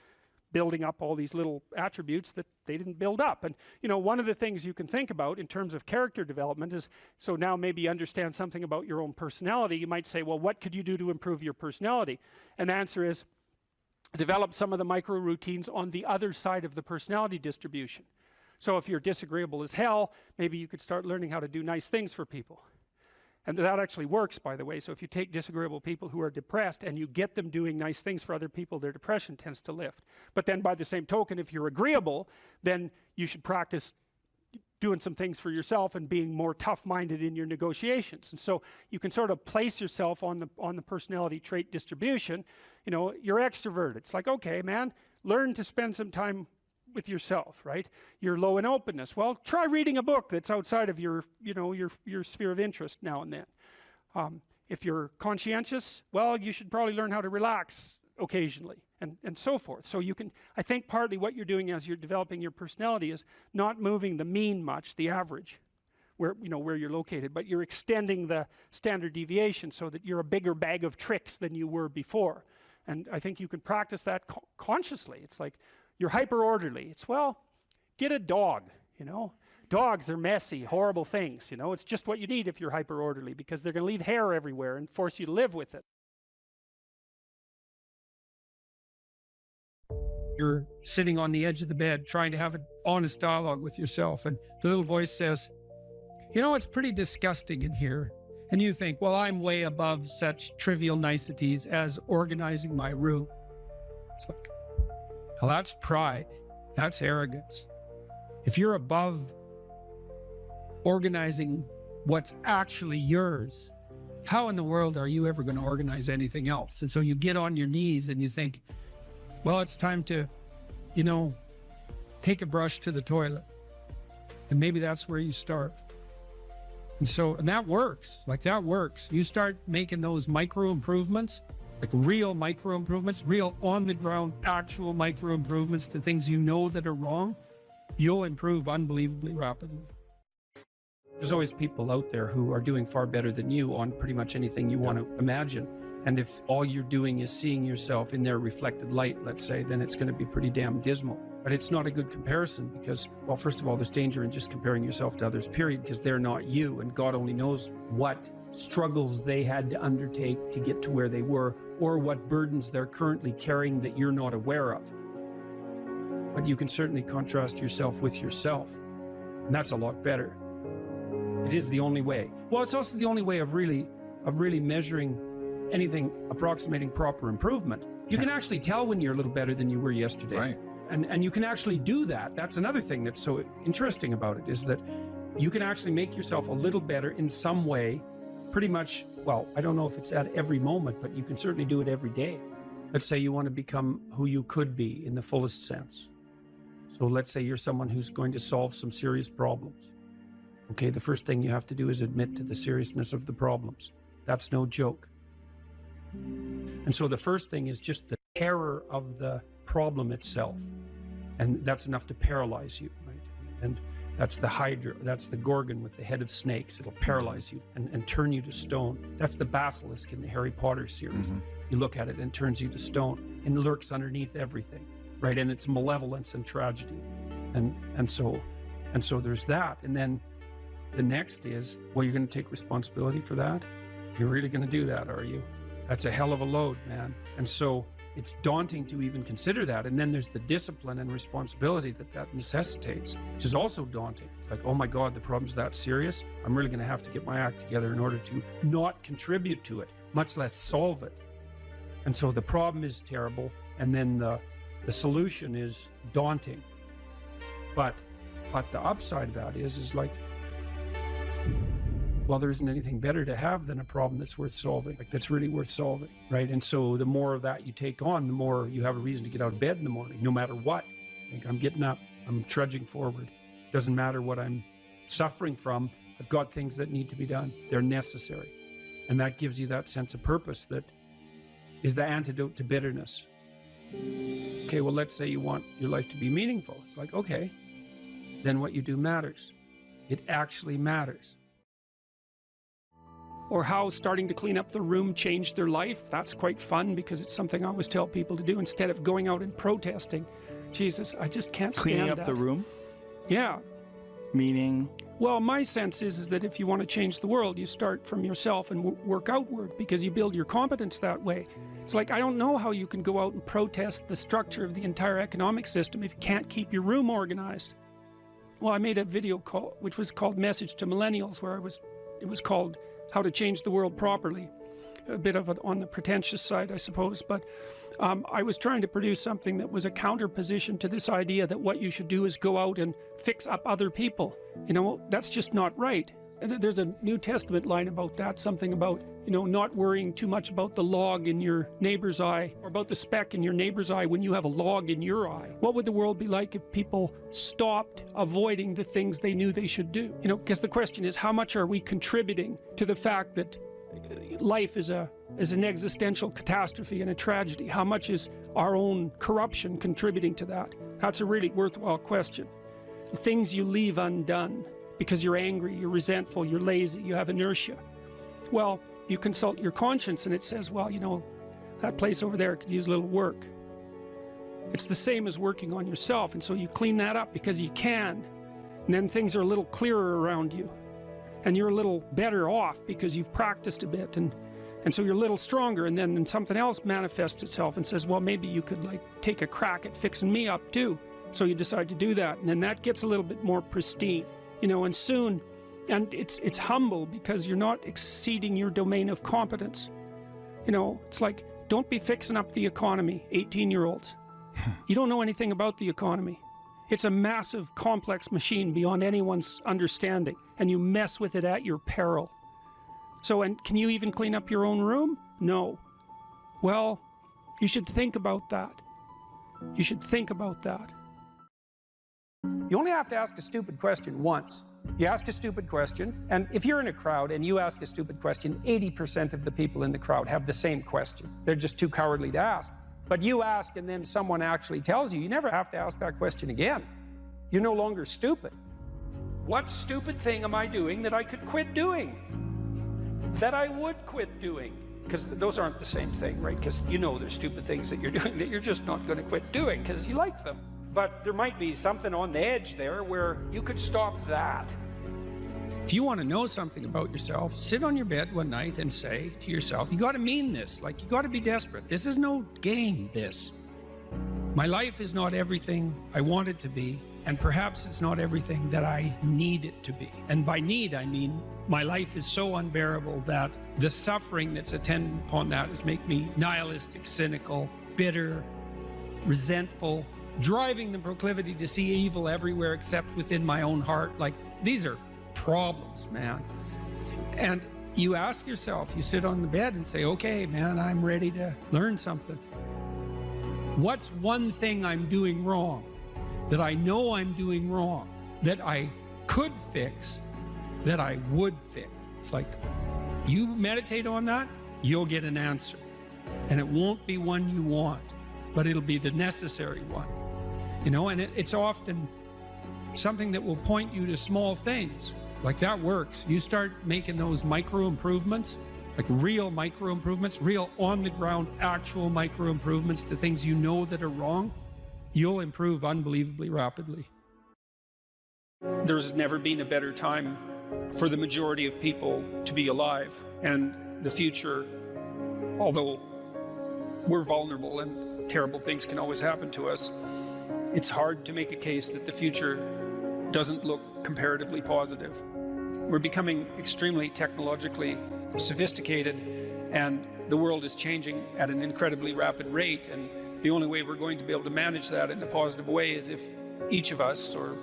building up all these little attributes that they didn't build up. And you know, one of the things you can think about in terms of character development is, so now maybe you understand something about your own personality. You might say, well, what could you do to improve your personality? And the answer is develop some of the micro routines on the other side of the personality distribution. So if you're disagreeable as hell, maybe you could start learning how to do nice things for people. And that actually works, by the way. So if you take disagreeable people who are depressed and you get them doing nice things for other people, their depression tends to lift. But then by the same token, if you're agreeable, then you should practice doing some things for yourself and being more tough-minded in your negotiations. And so you can sort of place yourself on the personality trait distribution. You know, you're extroverted. It's like, okay, man, learn to spend some time with yourself, right? You're low in openness. Well, try reading a book that's outside of your, you know, your sphere of interest now and then. If you're conscientious, well, you should probably learn how to relax occasionally, and so forth. So you can, I think partly what you're doing as you're developing your personality is not moving the mean much, the average, where, you know, where you're located, but you're extending the standard deviation so that you're a bigger bag of tricks than you were before. And I think you can practice that consciously. It's like, you're hyper orderly. It's, well, get a dog, you know. Dogs are messy, horrible things, you know. It's just what you need if you're hyper orderly, because they're going to leave hair everywhere and force you to live with it. You're sitting on the edge of the bed trying to have an honest dialogue with yourself, and the little voice says, you know, it's pretty disgusting in here. And you think, well, I'm way above such trivial niceties as organizing my room. It's like, well, that's pride. That's arrogance. If you're above organizing what's actually yours, how in the world are you ever going to organize anything else? And so you get on your knees and you think, well, it's time to, you know, take a brush to the toilet. And maybe that's where you start. And that works. Like, that works. You start making those micro improvements, like real micro improvements, real on the ground, actual micro improvements to things you know that are wrong, you'll improve unbelievably rapidly. There's always people out there who are doing far better than you on pretty much anything you want to imagine. And if all you're doing is seeing yourself in their reflected light, let's say, then it's going to be pretty damn dismal. But it's not a good comparison because, well, first of all, there's danger in just comparing yourself to others, period, because they're not you, and God only knows what struggles they had to undertake to get to where they were, or what burdens they're currently carrying that you're not aware of. But you can certainly contrast yourself with yourself, and that's a lot better. It is the only way. Well, it's also the only way of really measuring anything approximating proper improvement. You can actually tell when you're a little better than you were yesterday. Right. And you can actually do that. That's another thing that's so interesting about it, is that you can actually make yourself a little better in some way, pretty much, well, I don't know if it's at every moment, but you can certainly do it every day. Let's say you want to become who you could be in the fullest sense. So let's say you're someone who's going to solve some serious problems. Okay, the first thing you have to do is admit to the seriousness of the problems. That's no joke. And so the first thing is just the terror of the problem itself. And that's enough to paralyze you, right? And that's the Hydra, that's the Gorgon with the head of snakes. It'll paralyze you and turn you to stone. That's the basilisk in the Harry Potter series. Mm-hmm. You look at it and it turns you to stone and lurks underneath everything, right? And it's malevolence and tragedy. And so there's that. And then the next is, well, you're going to take responsibility for that? You're really going to do that, are you? That's a hell of a load, man. And so it's daunting to even consider that. And then there's the discipline and responsibility that necessitates, which is also daunting. It's like, oh my God, the problem's that serious. I'm really going to have to get my act together in order to not contribute to it, much less solve it. And so the problem is terrible. And then the solution is daunting. But the upside of that is like, well, there isn't anything better to have than a problem that's worth solving, like that's really worth solving, right? And so the more of that you take on, the more you have a reason to get out of bed in the morning, no matter what. Like, I'm getting up, I'm trudging forward. Doesn't matter what I'm suffering from. I've got things that need to be done. They're necessary. And that gives you that sense of purpose that is the antidote to bitterness. Okay, well, let's say you want your life to be meaningful. It's like, okay, then what you do matters. It actually matters. Or how starting to clean up the room changed their life. That's quite fun because it's something I always tell people to do instead of going out and protesting. Jesus, I just can't stand Cleaning up that. the room? Yeah. Meaning? Well, my sense is that if you want to change the world, you start from yourself and work outward because you build your competence that way. It's like, I don't know how you can go out and protest the structure of the entire economic system if you can't keep your room organized. Well, I made a video call, which was called Message to Millennials, where it was called How to Change the World Properly. A bit of it on the pretentious side, I suppose, but I was trying to produce something that was a counterposition to this idea that what you should do is go out and fix up other people. You know, that's just not right. And there's a New Testament line about that, something about, you know, not worrying too much about the log in your neighbor's eye or about the speck in your neighbor's eye when you have a log in your eye. What would the world be like if people stopped avoiding the things they knew they should do? You know, because the question is, how much are we contributing to the fact that life is an existential catastrophe and a tragedy? How much is our own corruption contributing to that? That's a really worthwhile question. Things you leave undone because you're angry, you're resentful, you're lazy, you have inertia. Well, you consult your conscience and it says, well, you know, that place over there could use a little work. It's the same as working on yourself, and so you clean that up because you can. And then things are a little clearer around you. And you're a little better off because you've practiced a bit, and so you're a little stronger, and then something else manifests itself and says, well, maybe you could like take a crack at fixing me up too. So you decide to do that, and then that gets a little bit more pristine, you know, and soon, and it's humble because you're not exceeding your domain of competence. You know, it's like, don't be fixing up the economy, 18-year-olds. You don't know anything about the economy. It's a massive, complex machine beyond anyone's understanding, and you mess with it at your peril. So, and can you even clean up your own room? No. Well, you should think about that. You should think about that. You only have to ask a stupid question once. You ask a stupid question, and if you're in a crowd and you ask a stupid question, 80% of the people in the crowd have the same question. They're just too cowardly to ask. But you ask and then someone actually tells you, you never have to ask that question again. You're no longer stupid. What stupid thing am I doing that I could quit doing? That I would quit doing? Because those aren't the same thing, right? Because you know there's stupid things that you're doing that you're just not going to quit doing because you like them. But there might be something on the edge there where you could stop that. If you want to know something about yourself, sit on your bed one night and say to yourself, you got to mean this, like you got to be desperate. This is no game, this. My life is not everything I want it to be, and perhaps it's not everything that I need it to be. And by need, I mean my life is so unbearable that the suffering that's attendant upon that is make me nihilistic, cynical, bitter, resentful, driving the proclivity to see evil everywhere except within my own heart. Like, these are problems, man. And you ask yourself, you sit on the bed and say, okay, man, I'm ready to learn something. What's one thing I'm doing wrong that I know I'm doing wrong, that I could fix, that I would fix? It's like, you meditate on that, you'll get an answer. And it won't be one you want, but it'll be the necessary one. You know, and it's often something that will point you to small things. Like, that works. You start making those micro improvements, like real micro improvements, real on the ground, actual micro improvements to things you know that are wrong, you'll improve unbelievably rapidly. There's never been a better time for the majority of people to be alive. And the future, although we're vulnerable and terrible things can always happen to us, it's hard to make a case that the future doesn't look comparatively positive. We're becoming extremely technologically sophisticated, and the world is changing at an incredibly rapid rate, and the only way we're going to be able to manage that in a positive way is if each of us, or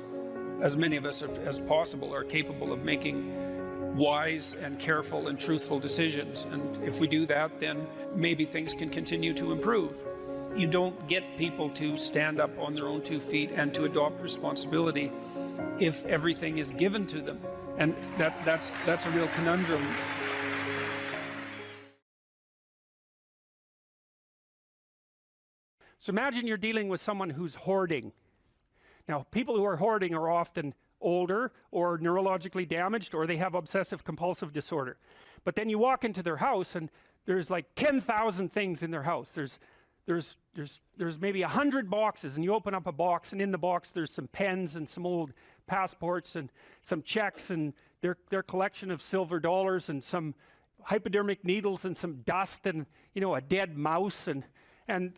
as many of us as possible, are capable of making wise and careful and truthful decisions. And if we do that, then maybe things can continue to improve. You don't get people to stand up on their own 2 feet and to adopt responsibility if everything is given to them. And that's a real conundrum. So imagine you're dealing with someone who's hoarding. Now, people who are hoarding are often older or neurologically damaged, or they have obsessive compulsive disorder. But then you walk into their house and there's like 10,000 things in their house. There's maybe 100 boxes, and you open up a box, and in the box there's some pens and some old passports and some checks and their collection of silver dollars and some hypodermic needles and some dust and, you know, a dead mouse, and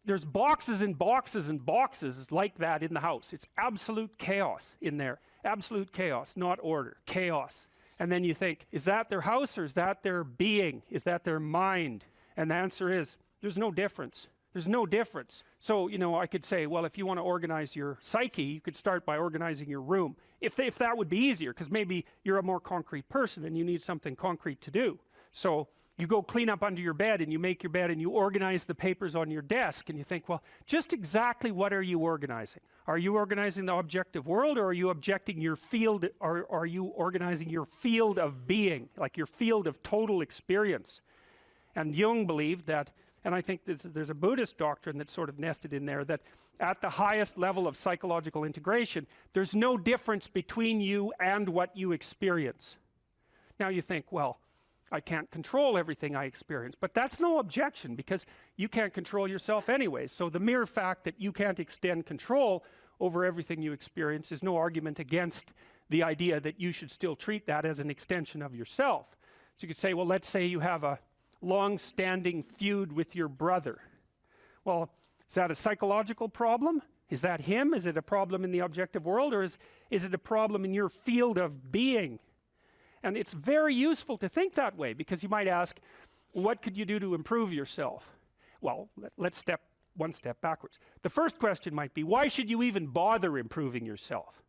there's boxes and boxes and boxes like that in the house. It's absolute chaos in there. Absolute chaos, not order, chaos. And then you think, is that their house, or is that their being? Is that their mind? And the answer is, there's no difference. There's no difference. So, you know, I could say, well, if you want to organize your psyche, you could start by organizing your room. If that would be easier, because maybe you're a more concrete person and you need something concrete to do. So you go clean up under your bed, and you make your bed, and you organize the papers on your desk, and you think, well, just exactly what are you organizing? Are you organizing the objective world, or are you objecting your field, or are you organizing your field of being, like your field of total experience? And Jung believed that, and I think there's a Buddhist doctrine that's sort of nested in there, that at the highest level of psychological integration, there's no difference between you and what you experience. Now you think, well, I can't control everything I experience, but that's no objection, because you can't control yourself anyway. So the mere fact that you can't extend control over everything you experience is no argument against the idea that you should still treat that as an extension of yourself. So you could say, well, let's say you have a long-standing feud with your brother. Well, is that a psychological problem? Is that him? Is it a problem in the objective world, or is it a problem in your field of being? And it's very useful to think that way, because you might ask, what could you do to improve yourself? Well, let's step one step backwards. The first question might be, why should you even bother improving yourself?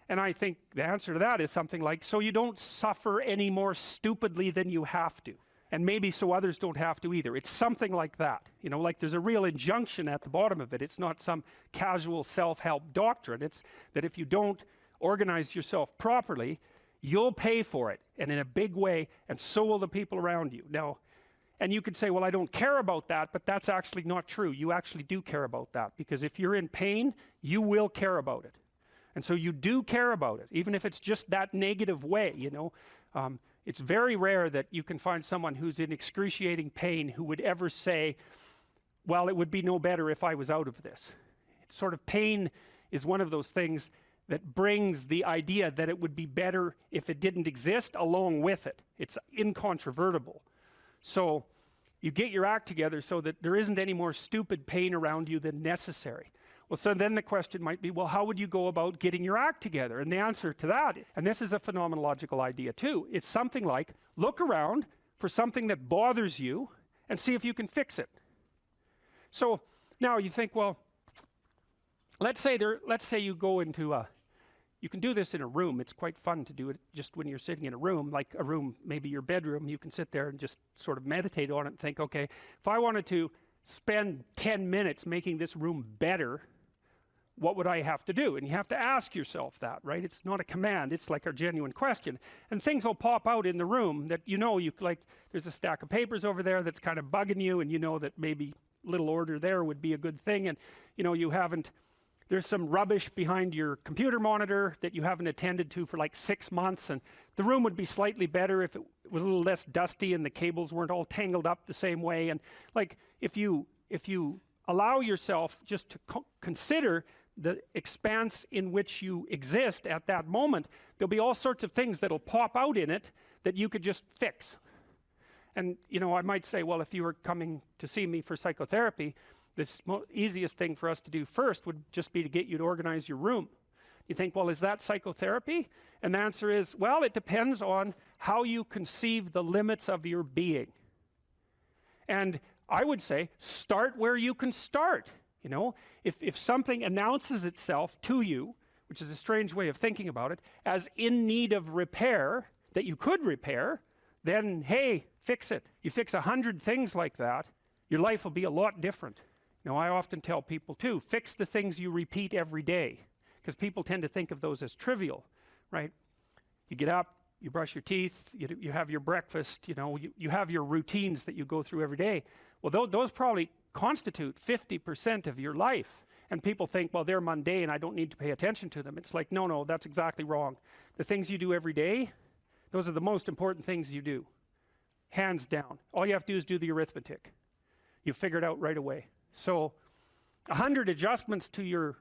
And I think the answer to that is something like, so you don't suffer any more stupidly than you have to. And maybe so others don't have to either. It's something like that. You know, like there's a real injunction at the bottom of it. It's not some casual self-help doctrine. It's that if you don't organize yourself properly, you'll pay for it, and in a big way, and so will the people around you. Now, and you could say, well, I don't care about that, but that's actually not true. You actually do care about that, because if you're in pain, you will care about it. And so you do care about it, even if it's just that negative way, you know. It's very rare that you can find someone who's in excruciating pain who would ever say, well, it would be no better if I was out of this. It's sort of, pain is one of those things that brings the idea that it would be better if it didn't exist along with it. It's incontrovertible. So you get your act together so that there isn't any more stupid pain around you than necessary. Well, so then the question might be, well, how would you go about getting your act together? And the answer to that, and this is a phenomenological idea too, it's something like, look around for something that bothers you and see if you can fix it. So now you think, well, let's say you go into you can do this in a room. It's quite fun to do it just when you're sitting in a room, like a room, maybe your bedroom. You can sit there and just sort of meditate on it and think, okay, if I wanted to spend 10 minutes making this room better, what would I have to do? And you have to ask yourself that, right? It's not a command, it's like a genuine question. And things will pop out in the room that you know, like there's a stack of papers over there that's kind of bugging you, and you know that maybe little order there would be a good thing, and you know, there's some rubbish behind your computer monitor that you haven't attended to for like 6 months, and the room would be slightly better if it was a little less dusty and the cables weren't all tangled up the same way. And like, if you allow yourself just to consider the expanse in which you exist at that moment, there'll be all sorts of things that'll pop out in it that you could just fix. And you know, I might say, well, if you were coming to see me for psychotherapy, the easiest thing for us to do first would just be to get you to organize your room. You think, well, is that psychotherapy? And the answer is, well, it depends on how you conceive the limits of your being. And I would say, start where you can start. You know, if something announces itself to you, which is a strange way of thinking about it, as in need of repair, that you could repair, then hey, fix it. You fix 100 things like that, your life will be a lot different. Now, I often tell people too, fix the things you repeat every day, because people tend to think of those as trivial, right? You get up, you brush your teeth, you have your breakfast, you have your routines that you go through every day. Well, those probably constitute 50% of your life. And people think, well, they're mundane, I don't need to pay attention to them. It's like, no, that's exactly wrong. The things you do every day, those are the most important things you do. Hands down. All you have to do is do the arithmetic. You figure it out right away. So 100 adjustments to your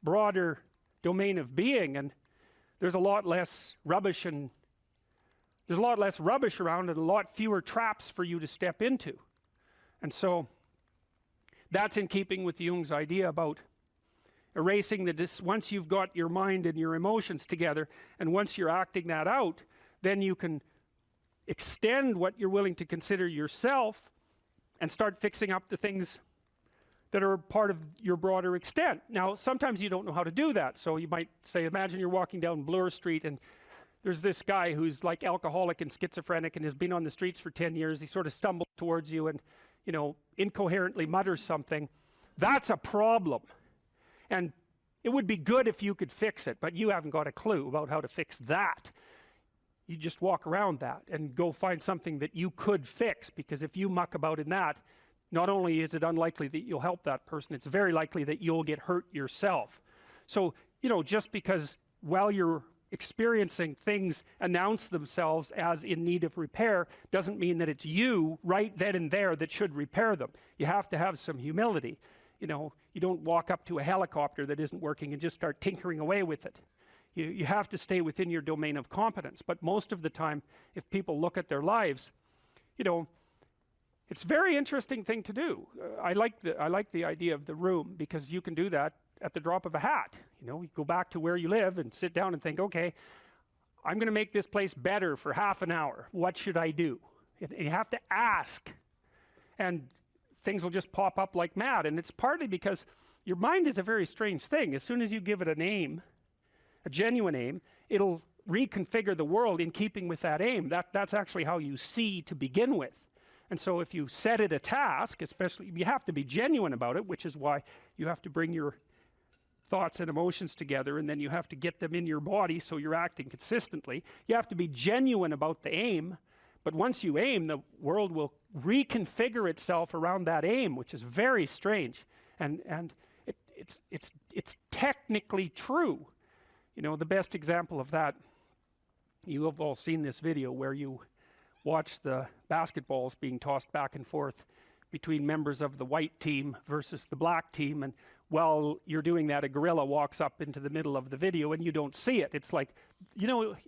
broader domain of being, and there's a lot less rubbish around and a lot fewer traps for you to step into. And so that's in keeping with Jung's idea about erasing once you've got your mind and your emotions together, and once you're acting that out, then you can extend what you're willing to consider yourself and start fixing up the things that are part of your broader extent. Now, sometimes you don't know how to do that. So you might say, imagine you're walking down Bloor Street and there's this guy who's like alcoholic and schizophrenic and has been on the streets for 10 years. He sort of stumbles towards you and, incoherently mutters something. That's a problem. And it would be good if you could fix it, but you haven't got a clue about how to fix that. You just walk around that and go find something that you could fix, because if you muck about in that, not only is it unlikely that you'll help that person, it's very likely that you'll get hurt yourself. So, just because while you're experiencing things announce themselves as in need of repair doesn't mean that it's you right then and there that should repair them. You have to have some humility. You don't walk up to a helicopter that isn't working and just start tinkering away with it. You have to stay within your domain of competence. But most of the time, if people look at their lives, it's a very interesting thing to do. I like the idea of the room, because you can do that at the drop of a hat. You go back to where you live and sit down and think, okay, I'm going to make this place better for half an hour. What should I do? And you have to ask, and things will just pop up like mad. And it's partly because your mind is a very strange thing. As soon as you give it an aim, a genuine aim, it'll reconfigure the world in keeping with that aim. That's actually how you see to begin with. And so if you set it a task, especially, you have to be genuine about it, which is why you have to bring your thoughts and emotions together, and then you have to get them in your body so you're acting consistently. You have to be genuine about the aim, but once you aim, the world will reconfigure itself around that aim, which is very strange. And it's technically true. The best example of that, you have all seen this video where you watch the basketballs being tossed back and forth between members of the white team versus the black team, and while you're doing that, a gorilla walks up into the middle of the video and you don't see it. It's like,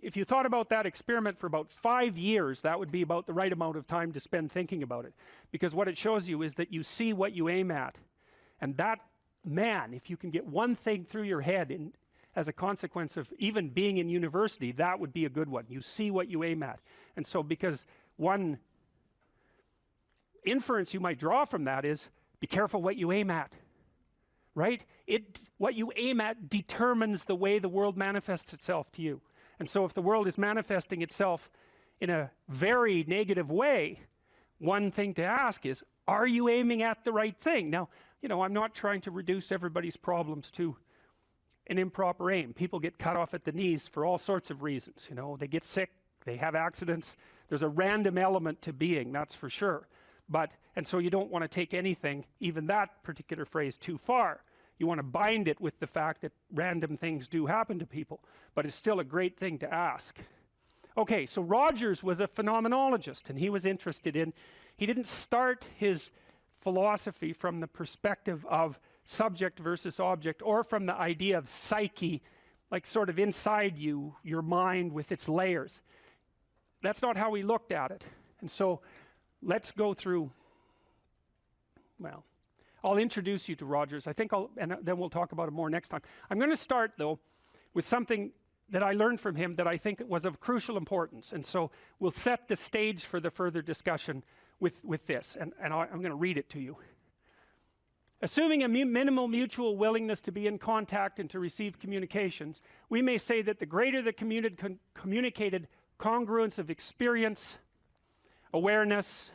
if you thought about that experiment for about 5 years, that would be about the right amount of time to spend thinking about it, because what it shows you is that you see what you aim at. And that, man, if you can get one thing through your head as a consequence of even being in university, that would be a good one. You see what you aim at. And so, because one inference you might draw from that is, be careful what you aim at, right? What you aim at determines the way the world manifests itself to you. And so if the world is manifesting itself in a very negative way, one thing to ask is, are you aiming at the right thing? Now, I'm not trying to reduce everybody's problems to an improper aim. People get cut off at the knees for all sorts of reasons. They get sick, they have accidents. There's a random element to being, that's for sure. And so you don't want to take anything, even that particular phrase, too far. You want to bind it with the fact that random things do happen to people, but it's still a great thing to ask. Okay, so Rogers was a phenomenologist, and he was interested in, he didn't start his philosophy from the perspective of subject versus object, or from the idea of psyche, like sort of inside you, your mind with its layers. That's not how he looked at it. And so let's go through, well, I'll introduce you to Rogers. And then we'll talk about it more next time. I'm going to start, though, with something that I learned from him that I think was of crucial importance. And so we'll set the stage for the further discussion with this. And I'm going to read it to you. Assuming a minimal mutual willingness to be in contact and to receive communications, we may say that the greater the communicated congruence of experience, awareness,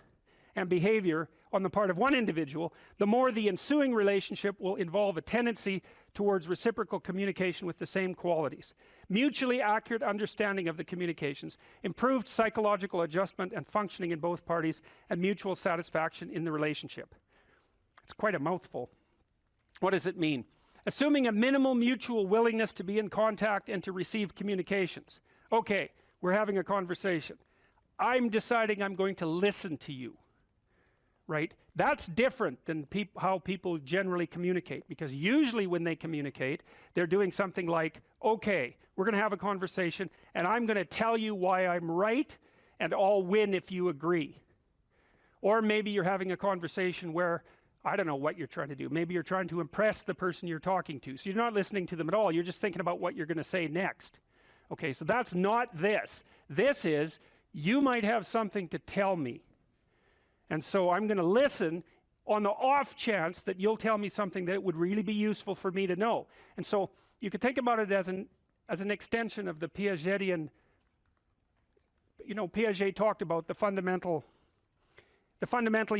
and behavior on the part of one individual, the more the ensuing relationship will involve a tendency towards reciprocal communication with the same qualities, mutually accurate understanding of the communications, improved psychological adjustment and functioning in both parties, and mutual satisfaction in the relationship. It's quite a mouthful. What does it mean? Assuming a minimal mutual willingness to be in contact and to receive communications. Okay, we're having a conversation. I'm deciding I'm going to listen to you. Right? That's different than how people generally communicate, because usually when they communicate, they're doing something like, okay, we're going to have a conversation and I'm going to tell you why I'm right and I'll win if you agree. Or maybe you're having a conversation where, I don't know what you're trying to do. Maybe you're trying to impress the person you're talking to. So you're not listening to them at all. You're just thinking about what you're going to say next. Okay, so that's not this. This is, you might have something to tell me. And so I'm going to listen on the off chance that you'll tell me something that would really be useful for me to know. And so you could think about it as an extension of the Piagetian. You know, Piaget talked about the fundamentally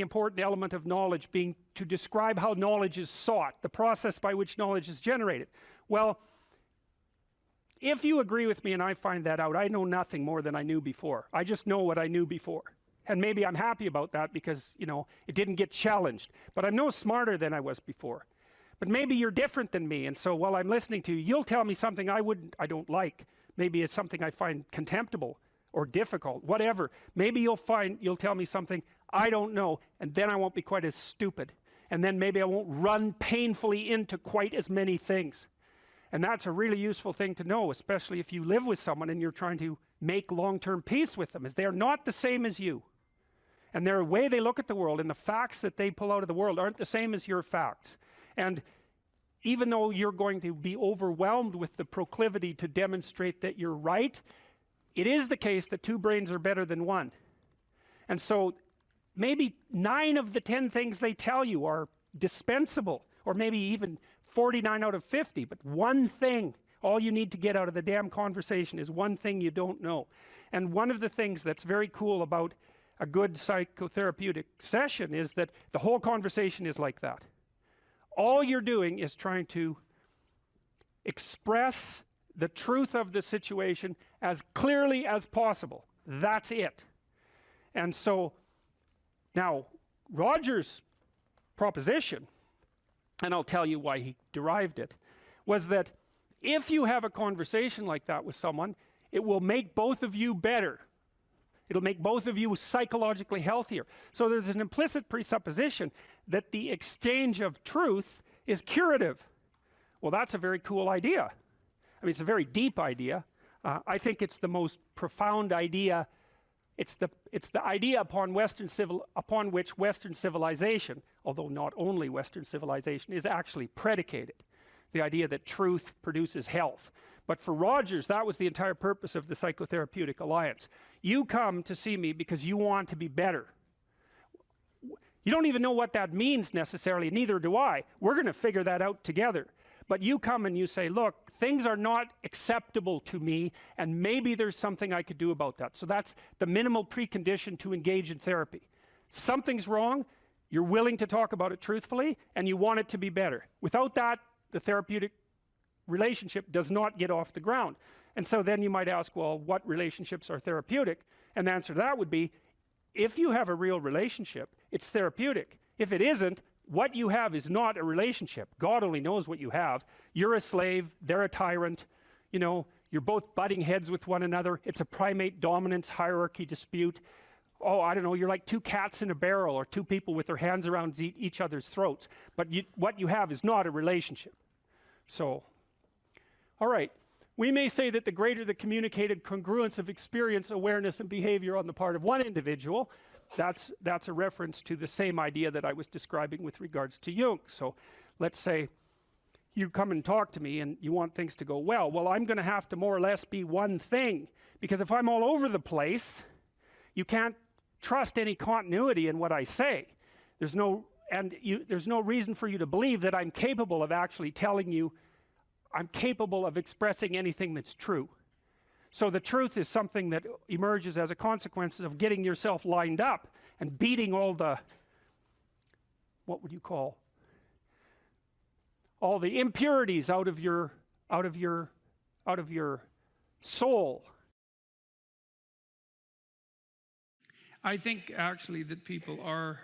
important element of knowledge being to describe how knowledge is sought, the process by which knowledge is generated. Well, if you agree with me and I find that out, I know nothing more than I knew before. I just know what I knew before. And maybe I'm happy about that because, you know, it didn't get challenged. But I'm no smarter than I was before. But maybe you're different than me. And so while I'm listening to you, you'll tell me something I don't like. Maybe it's something I find contemptible or difficult, whatever. Maybe you'll tell me something I don't know, and then I won't be quite as stupid. And then maybe I won't run painfully into quite as many things. And that's a really useful thing to know, especially if you live with someone and you're trying to make long-term peace with them, is they're not the same as you. And their way they look at the world and the facts that they pull out of the world aren't the same as your facts. And even though you're going to be overwhelmed with the proclivity to demonstrate that you're right, it is the case that two brains are better than one. And so maybe 9 of the 10 things they tell you are dispensable, or maybe even 49 out of 50, but one thing, all you need to get out of the damn conversation is one thing you don't know. And one of the things that's very cool about a good psychotherapeutic session is that the whole conversation is like that. All you're doing is trying to express the truth of the situation as clearly as possible. That's it. And so now Roger's proposition, and I'll tell you why he derived it, was that if you have a conversation like that with someone, it will make both of you better. It'll make both of you psychologically healthier. So there's an implicit presupposition that the exchange of truth is curative. Well, that's a very cool idea. I mean, it's a very deep idea. I think it's the most profound idea. It's the idea upon which Western civilization, although not only Western civilization, is actually predicated. The idea that truth produces health. But for Rogers, that was the entire purpose of the Psychotherapeutic Alliance. You come to see me because you want to be better. You don't even know what that means necessarily, neither do I. We're going to figure that out together. But you come and you say, look, things are not acceptable to me, and maybe there's something I could do about that. So that's the minimal precondition to engage in therapy. Something's wrong, you're willing to talk about it truthfully, and you want it to be better. Without that, the therapeutic relationship does not get off the ground. And so then you might ask, well, what relationships are therapeutic? And the answer to that would be, if you have a real relationship, it's therapeutic. If it isn't, what you have is not a relationship. God only knows what you have. You're a slave, they're a tyrant, you know, you're both butting heads with one another. It's a primate dominance hierarchy dispute. Oh, I don't know, you're like 2 cats in a barrel, or 2 people with their hands around each other's throats. But what you have is not a relationship. So, all right. We may say that the greater the communicated congruence of experience, awareness, and behavior on the part of one individual, that's a reference to the same idea that I was describing with regards to Jung. So let's say you come and talk to me and you want things to go well. Well, I'm going to have to more or less be one thing, because if I'm all over the place, you can't trust any continuity in what I say. There's no reason for you to believe that I'm capable of actually telling you, I'm capable of expressing anything that's true. So the truth is something that emerges as a consequence of getting yourself lined up and beating all the, what would you call, all the impurities out of your soul. I think actually that people are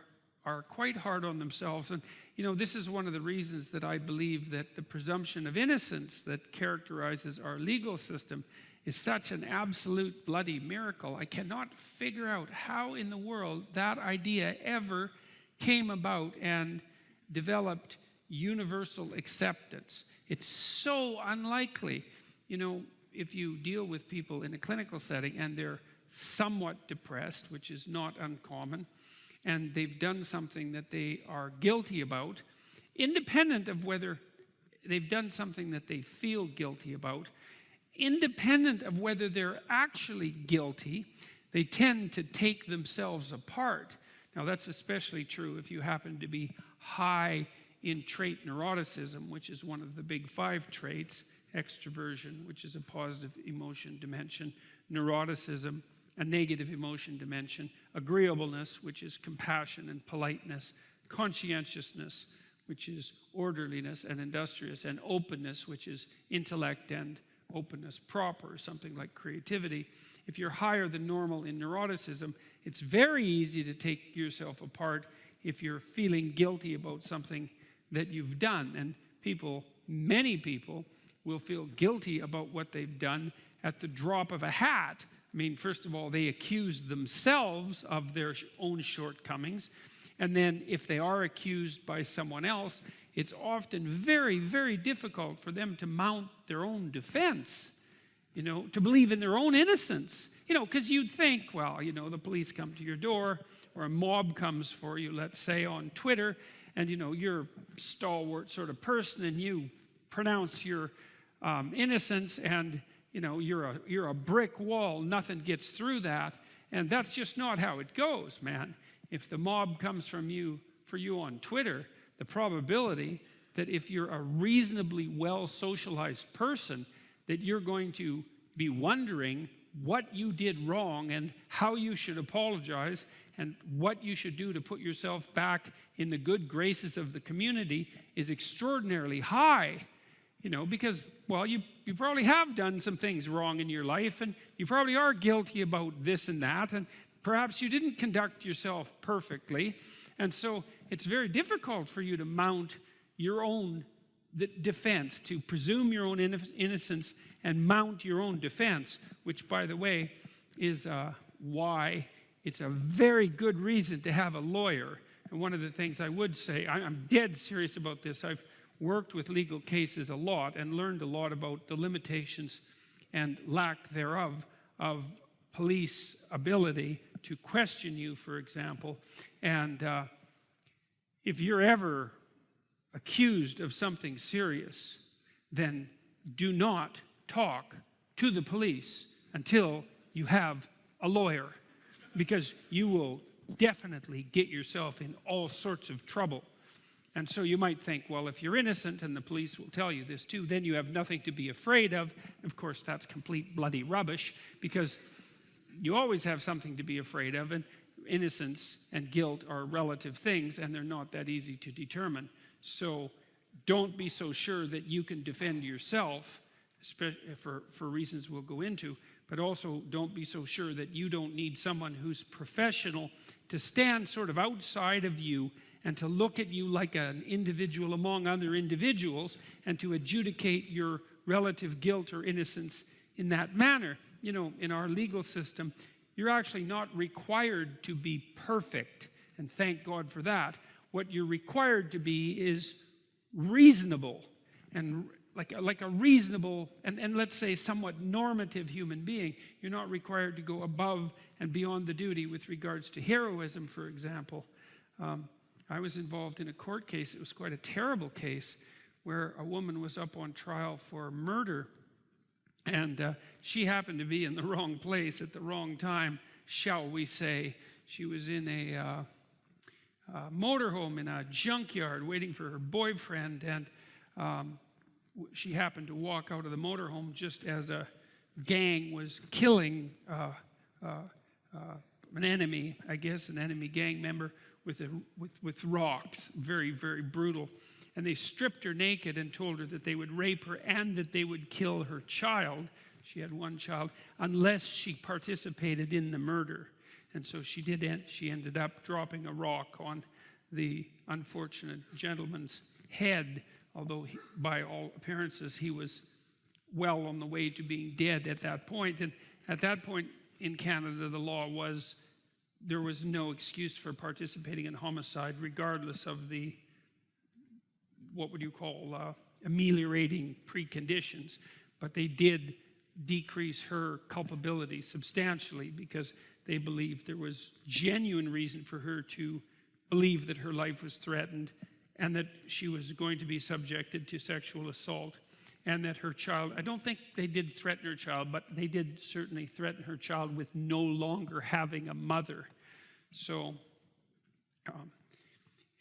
quite hard on themselves. And, you know, this is one of the reasons that I believe that the presumption of innocence that characterizes our legal system is such an absolute bloody miracle. I cannot figure out how in the world that idea ever came about and developed universal acceptance. It's so unlikely. You know, if you deal with people in a clinical setting and they're somewhat depressed, which is not uncommon, and they've done something that they are guilty about, independent of whether they've done something that they feel guilty about, independent of whether they're actually guilty, they tend to take themselves apart. Now, that's especially true if you happen to be high in trait neuroticism, which is one of the big 5 traits: extroversion, which is a positive emotion dimension; neuroticism, a negative emotion dimension; agreeableness, which is compassion and politeness; conscientiousness, which is orderliness and industrious; and openness, which is intellect and openness proper, something like creativity. If you're higher than normal in neuroticism, it's very easy to take yourself apart if you're feeling guilty about something that you've done. And people, many people, will feel guilty about what they've done at the drop of a hat. I mean, first of all, they accuse themselves of their own shortcomings. And then if they are accused by someone else, it's often very, very difficult for them to mount their own defense, you know, to believe in their own innocence. You know, because you'd think, well, you know, the police come to your door, or a mob comes for you, let's say, on Twitter, and, you know, you're a stalwart sort of person, and you pronounce your innocence, and, you know, you're a brick wall, nothing gets through that. And that's just not how it goes, man. If the mob comes for you on Twitter, the probability that if you're a reasonably well-socialized person, that you're going to be wondering what you did wrong and how you should apologize and what you should do to put yourself back in the good graces of the community is extraordinarily high. You know, because, well, you probably have done some things wrong in your life, and you probably are guilty about this and that, and perhaps you didn't conduct yourself perfectly. And so it's very difficult for you to mount your own defense, to presume your own innocence and mount your own defense, which, by the way, is why it's a very good reason to have a lawyer. And one of the things I would say, I'm dead serious about this. I've worked with legal cases a lot and learned a lot about the limitations and lack thereof of police ability to question you, for example. And if you're ever accused of something serious, then do not talk to the police until you have a lawyer, because you will definitely get yourself in all sorts of trouble. And so you might think, well, if you're innocent and the police will tell you this too, then you have nothing to be afraid of. Of course, that's complete bloody rubbish, because you always have something to be afraid of, and innocence and guilt are relative things, and they're not that easy to determine. So don't be so sure that you can defend yourself, especially for reasons we'll go into, but also don't be so sure that you don't need someone who's professional to stand sort of outside of you and to look at you like an individual among other individuals and to adjudicate your relative guilt or innocence in that manner. You know, in our legal system, you're actually not required to be perfect, and thank God for that. What you're required to be is reasonable, and like a reasonable and let's say somewhat normative human being. You're not required to go above and beyond the duty with regards to heroism, for example. I was involved in a court case. It was quite a terrible case where a woman was up on trial for murder, and she happened to be in the wrong place at the wrong time, shall we say. She was in a motorhome in a junkyard waiting for her boyfriend, and she happened to walk out of the motorhome just as a gang was killing an enemy, I guess, an enemy gang member with rocks. Very, very brutal. And they stripped her naked and told her that they would rape her and that they would kill her child. She had one child, unless she participated in the murder. And so she did. She ended up dropping a rock on the unfortunate gentleman's head, although by all appearances he was well on the way to being dead at that point. And at that point in Canada, the law was there was no excuse for participating in homicide, regardless of the, what would you call, ameliorating preconditions. But they did decrease her culpability substantially because they believed there was genuine reason for her to believe that her life was threatened and that she was going to be subjected to sexual assault, and that her child, I don't think they did threaten her child, but they did certainly threaten her child with no longer having a mother. So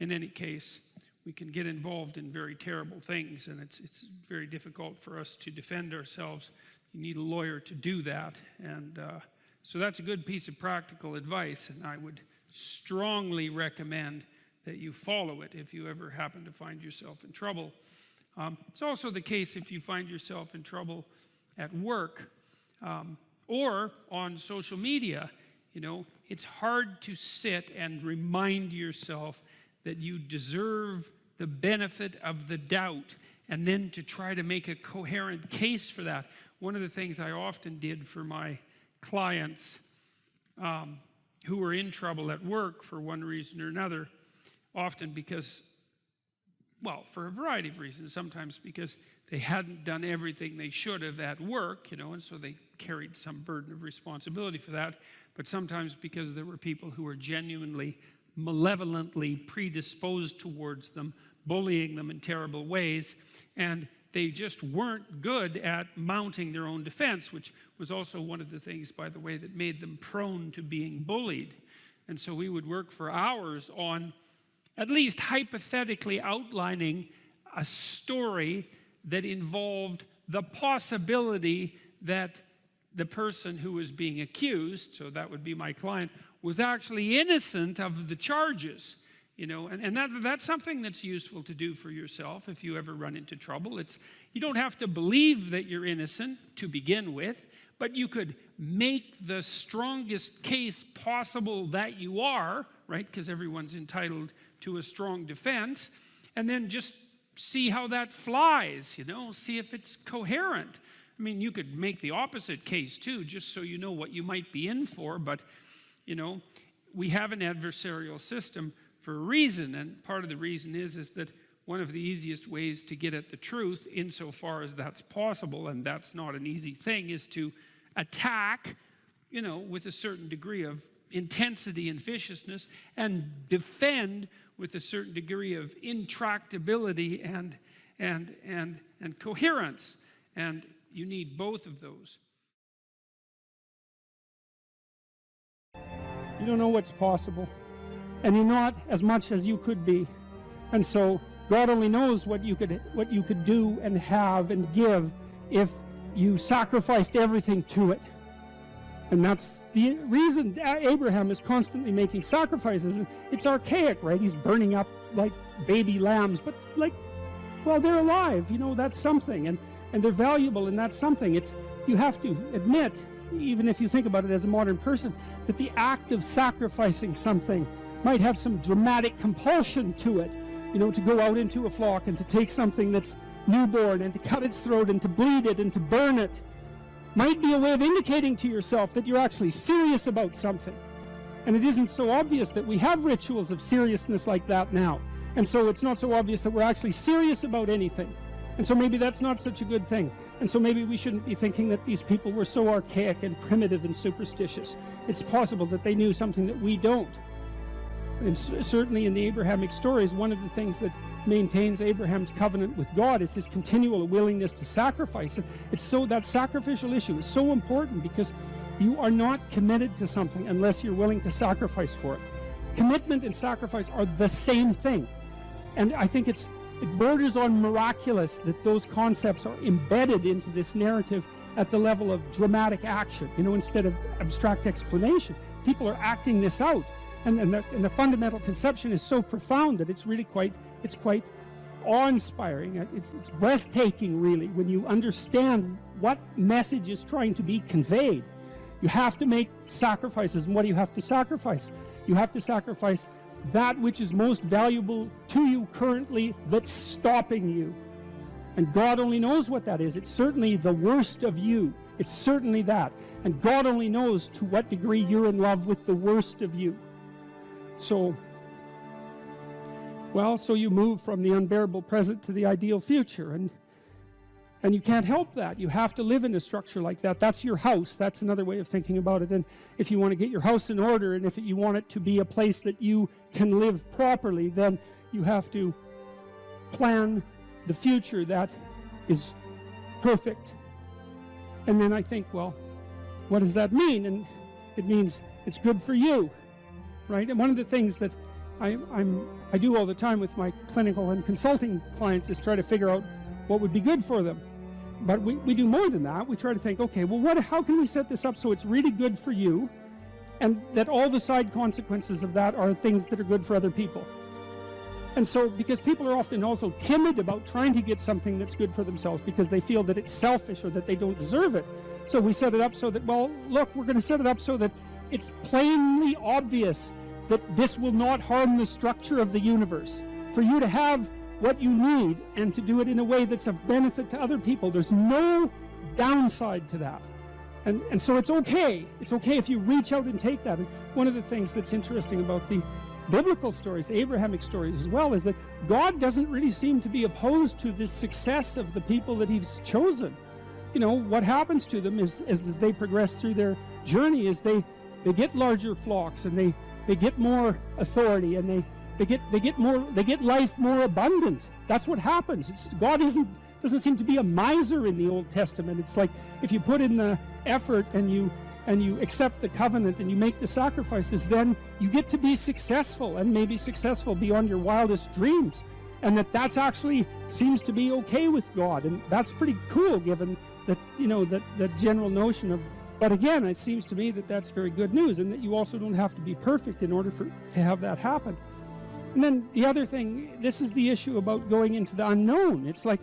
in any case, we can get involved in very terrible things, and it's very difficult for us to defend ourselves. You need a lawyer to do that, and so that's a good piece of practical advice, and I would strongly recommend that you follow it if you ever happen to find yourself in trouble. It's also the case if you find yourself in trouble at work or on social media. You know, it's hard to sit and remind yourself that you deserve the benefit of the doubt and then to try to make a coherent case for that. One of the things I often did for my clients who were in trouble at work for one reason or another, often because, well, for a variety of reasons, sometimes because they hadn't done everything they should have at work, you know, and so they carried some burden of responsibility for that, but sometimes because there were people who were genuinely, malevolently predisposed towards them, bullying them in terrible ways, and they just weren't good at mounting their own defense, which was also one of the things, by the way, that made them prone to being bullied. And so we would work for hours on at least hypothetically outlining a story that involved the possibility that the person who was being accused, so that would be my client, was actually innocent of the charges. You know, and that's something that's useful to do for yourself if you ever run into trouble. You don't have to believe that you're innocent to begin with, but you could make the strongest case possible that you are, right? Because everyone's entitled to a strong defense, and then just see how that flies, you know, see if it's coherent. I mean, you could make the opposite case too, just so you know what you might be in for, but, you know, we have an adversarial system for a reason, and part of the reason is that one of the easiest ways to get at the truth, insofar as that's possible, and that's not an easy thing, is to attack, you know, with a certain degree of intensity and viciousness, and defend with a certain degree of intractability and coherence, and you need both of those. You don't know what's possible, and you're not as much as you could be, and so God only knows what you could do and have and give if you sacrificed everything to it. And that's the reason Abraham is constantly making sacrifices. And it's archaic, right? He's burning up like baby lambs, but like, well, they're alive, you know, that's something, and they're valuable, and that's something. You have to admit, even if you think about it as a modern person, that the act of sacrificing something might have some dramatic compulsion to it, you know, to go out into a flock and to take something that's newborn and to cut its throat and to bleed it and to burn it. Might be a way of indicating to yourself that you're actually serious about something. And it isn't so obvious that we have rituals of seriousness like that now. And so it's not so obvious that we're actually serious about anything. And so maybe that's not such a good thing. And so maybe we shouldn't be thinking that these people were so archaic and primitive and superstitious. It's possible that they knew something that we don't. And certainly in the Abrahamic stories, one of the things that maintains Abraham's covenant with God is his continual willingness to sacrifice. And it's so that sacrificial issue is so important because you are not committed to something unless you're willing to sacrifice for it. Commitment and sacrifice are the same thing. And I think it borders on miraculous that those concepts are embedded into this narrative at the level of dramatic action, instead of abstract explanation. People are acting this out. And the fundamental conception is so profound that it's really quite awe-inspiring. It's breathtaking, really, when you understand what message is trying to be conveyed. You have to make sacrifices. And what do you have to sacrifice? You have to sacrifice that which is most valuable to you currently that's stopping you. And God only knows what that is. It's certainly the worst of you. It's certainly that. And God only knows to what degree you're in love with the worst of you. So you move from the unbearable present to the ideal future. And you can't help that. You have to live in a structure like that. That's your house. That's another way of thinking about it. And if you want to get your house in order, and if you want it to be a place that you can live properly, then you have to plan the future that is perfect. And then I think, well, what does that mean? And it means it's good for you, right? And one of the things that I do all the time with my clinical and consulting clients is try to figure out what would be good for them. But we do more than that. We try to think, okay, well, how can we set this up so it's really good for you, and that all the side consequences of that are things that are good for other people. And so, because people are often also timid about trying to get something that's good for themselves because they feel that it's selfish or that they don't deserve it. So we set it up so that, well, look, we're going to set it up so that it's plainly obvious that this will not harm the structure of the universe. For you to have what you need and to do it in a way that's of benefit to other people. There's no downside to that. And so it's okay. It's okay if you reach out and take that. And one of the things that's interesting about the biblical stories, the Abrahamic stories as well, is that God doesn't really seem to be opposed to the success of the people that he's chosen. What happens to them is as they progress through their journey is they get larger flocks, and they get more authority, and they get life more abundant. That's what happens. God doesn't seem to be a miser in the Old Testament. It's like if you put in the effort and you accept the covenant and you make the sacrifices, then you get to be successful, and maybe successful beyond your wildest dreams. And that's actually seems to be okay with God, and that's pretty cool given that that general notion of. But again, it seems to me that that's very good news, and that you also don't have to be perfect in order to have that happen. And then the other thing, this is the issue about going into the unknown. It's like,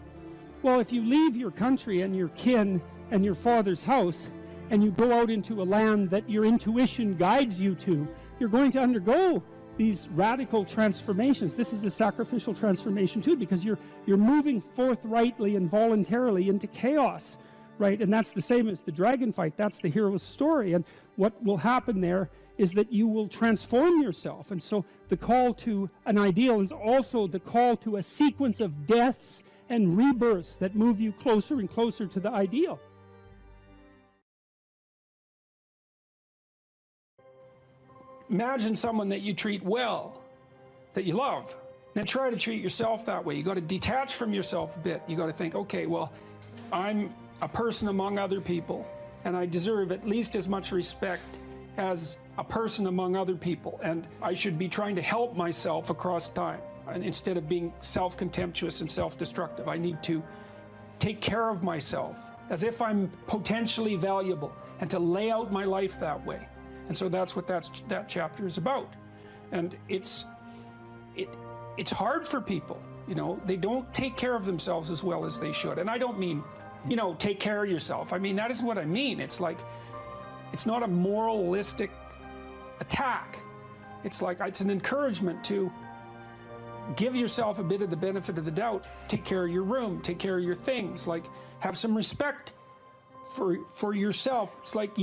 well, if you leave your country and your kin and your father's house, and you go out into a land that your intuition guides you to, you're going to undergo these radical transformations. This is a sacrificial transformation too, because you're moving forthrightly and voluntarily into chaos, right? And that's the same as the dragon fight. That's the hero's story. And what will happen there is that you will transform yourself. And so the call to an ideal is also the call to a sequence of deaths and rebirths that move you closer and closer to the ideal. Imagine someone that you treat well, that you love. Then try to treat yourself that way. You got to detach from yourself a bit. You got to think, okay, well, I'm a person among other people, and I deserve at least as much respect as a person among other people, and I should be trying to help myself across time. And instead of being self-contemptuous and self-destructive, I need to take care of myself as if I'm potentially valuable, and to lay out my life that way. And so that's what that chapter is about. And it's hard for people, they don't take care of themselves as well as they should. And I don't mean, take care of yourself. I mean, that isn't what I mean. It's like, it's not a moralistic attack. It's like, it's an encouragement to give yourself a bit of the benefit of the doubt. Take care of your room, take care of your things, like have some respect for yourself. It's like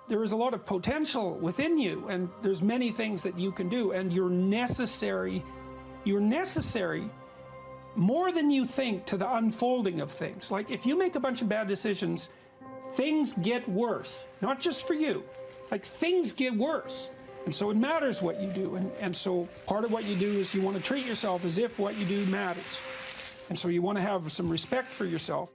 there is a lot of potential within you, and there's many things that you can do, and you're necessary more than you think to the unfolding of things. Like if you make a bunch of bad decisions, things get worse, not just for you, like things get worse. And so it matters what you do. And so part of what you do is you want to treat yourself as if what you do matters. And so you want to have some respect for yourself.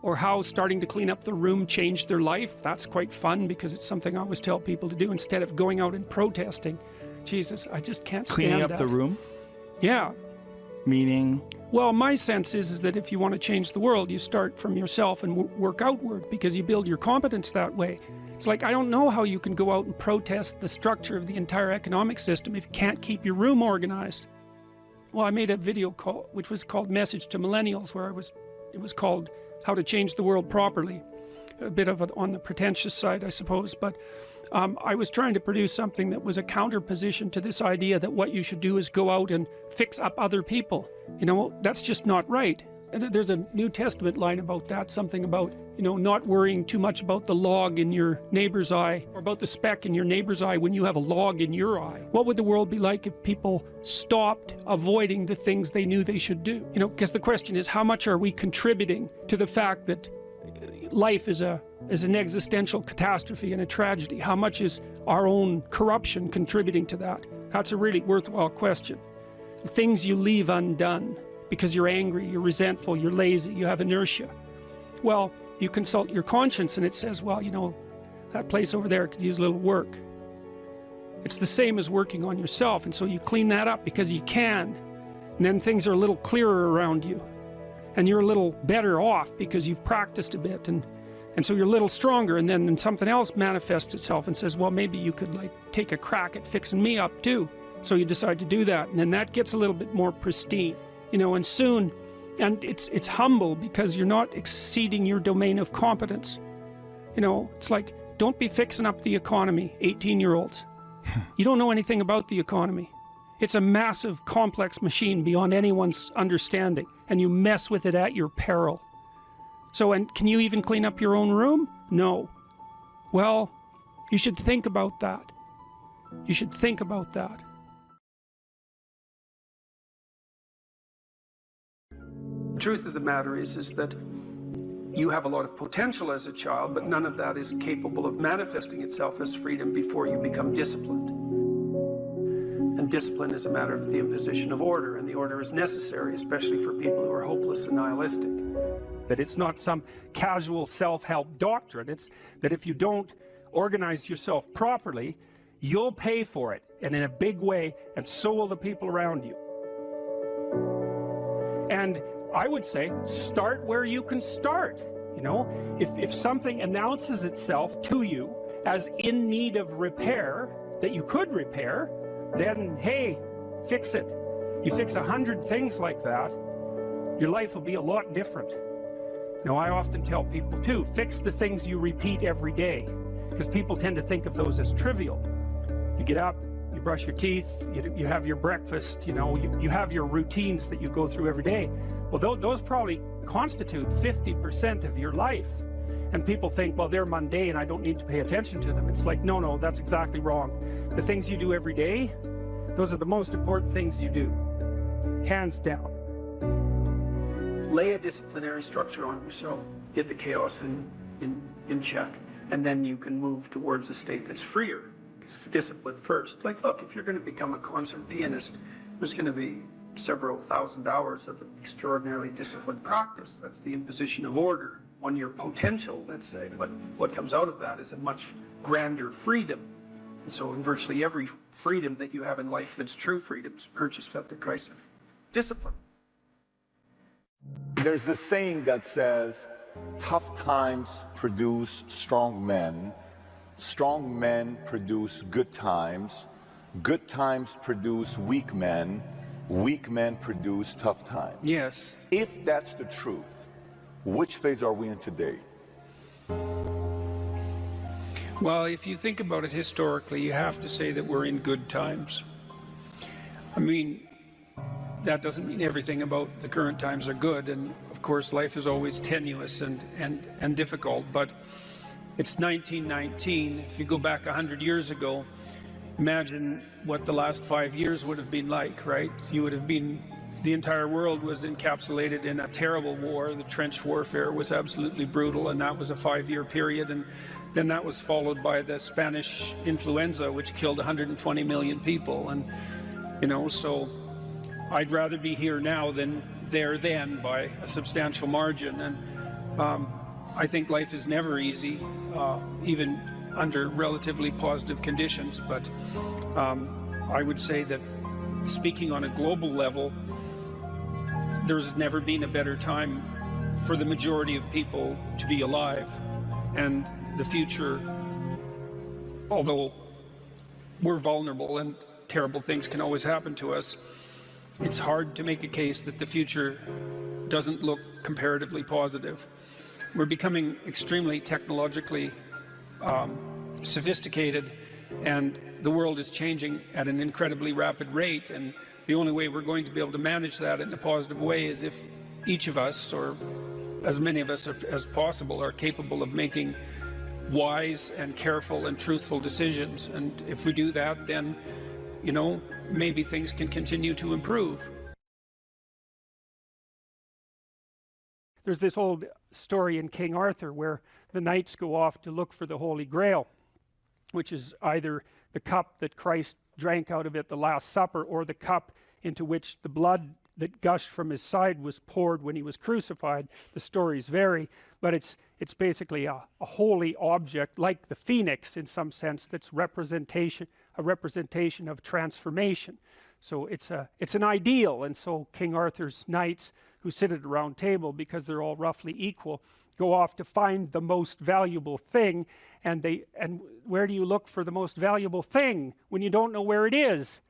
Or how starting to clean up the room changed their life. That's quite fun, because it's something I always tell people to do instead of going out and protesting. Jesus, I just can't stand Cleaning up that. the room? Yeah. Meaning? Well, my sense is that if you want to change the world, you start from yourself and work outward, because you build your competence that way. It's like, I don't know how you can go out and protest the structure of the entire economic system if you can't keep your room organized. Well, I made a video call, which was called Message to Millennials, where it was called How to Change the World Properly. A bit of on the pretentious side, I suppose, but I was trying to produce something that was a counterposition to this idea that what you should do is go out and fix up other people. You know, that's just not right. And there's a New Testament line about that, something about, you know, not worrying too much about the log in your neighbor's eye, or about the speck in your neighbor's eye when you have a log in your eye. What would the world be like if people stopped avoiding the things they knew they should do? You know, because the question is, how much are we contributing to the fact that life is an existential catastrophe and a tragedy? How much is our own corruption contributing to that? That's a really worthwhile question. The things you leave undone because you're angry, you're resentful, you're lazy, you have inertia. Well, you consult your conscience and it says, well, you know, that place over there could use a little work. It's the same as working on yourself, and so you clean that up because you can, and then things are a little clearer around you, and you're a little better off because you've practiced a bit, and so you're a little stronger, and then something else manifests itself and says, well, maybe you could like take a crack at fixing me up too. So you decide to do that, and then that gets a little bit more pristine, you know, and soon, and it's humble because you're not exceeding your domain of competence. You know, it's like, don't be fixing up the economy, 18-year-olds. You don't know anything about the economy. It's a massive, complex machine beyond anyone's understanding, and you mess with it at your peril. So, and can you even clean up your own room? No. Well, you should think about that. You should think about that. The truth of the matter is that you have a lot of potential as a child, but none of that is capable of manifesting itself as freedom before you become disciplined. And discipline is a matter of the imposition of order, and the order is necessary, especially for people who are hopeless and nihilistic. That it's not some casual self-help doctrine. It's that if you don't organize yourself properly, you'll pay for it, and in a big way, and so will the people around you. And I would say, start where you can start. You know, if something announces itself to you as in need of repair, that you could repair, then hey, fix it. You fix 100 things like that, your life will be a lot different. Now, I often tell people too, fix the things you repeat every day, because people tend to think of those as trivial. You get up, you brush your teeth, you have your breakfast, you know, you have your routines that you go through every day. Well, those probably constitute 50% of your life. And people think, well, they're mundane, I don't need to pay attention to them. It's like, no, that's exactly wrong. The things you do every day, those are the most important things you do, hands down. Lay a disciplinary structure on yourself, get the chaos in check, and then you can move towards a state that's freer. It's discipline first. Like, look, if you're going to become a concert pianist, there's going to be several thousand hours of extraordinarily disciplined practice. That's the imposition of order on your potential, let's say. But what comes out of that is a much grander freedom. And so virtually every freedom that you have in life that's true freedom is purchased at the price of discipline. There's this saying that says, tough times produce strong men produce good times produce weak men produce tough times. Yes. If that's the truth, which phase are we in today? Well, if you think about it historically, you have to say that we're in good times. I mean, that doesn't mean everything about the current times are good, and of course life is always tenuous and difficult, but it's 1919. If you go back 100 years ago, imagine what the last 5 years would have been like, right? You would have been, the entire world was encapsulated in a terrible war. The trench warfare was absolutely brutal, and that was a 5-year period, and then that was followed by the Spanish influenza, which killed 120 million people. And you know, so I'd rather be here now than there then by a substantial margin. And I think life is never easy, even under relatively positive conditions. But I would say that speaking on a global level, there's never been a better time for the majority of people to be alive. And the future, although we're vulnerable and terrible things can always happen to us, it's hard to make a case that the future doesn't look comparatively positive. We're becoming extremely technologically sophisticated, and the world is changing at an incredibly rapid rate, and the only way we're going to be able to manage that in a positive way is if each of us, or as many of us as possible, are capable of making wise and careful and truthful decisions. And if we do that, then, you know, maybe things can continue to improve. There's this old story in King Arthur where the knights go off to look for the Holy Grail, which is either the cup that Christ drank out of at the Last Supper, or the cup into which the blood that gushed from his side was poured when he was crucified. The stories vary, but it's basically a holy object, like the phoenix in some sense, that's a representation of transformation. So it's an ideal, and so King Arthur's knights, who sit at a round table because they're all roughly equal, go off to find the most valuable thing. And where do you look for the most valuable thing when you don't know where it is?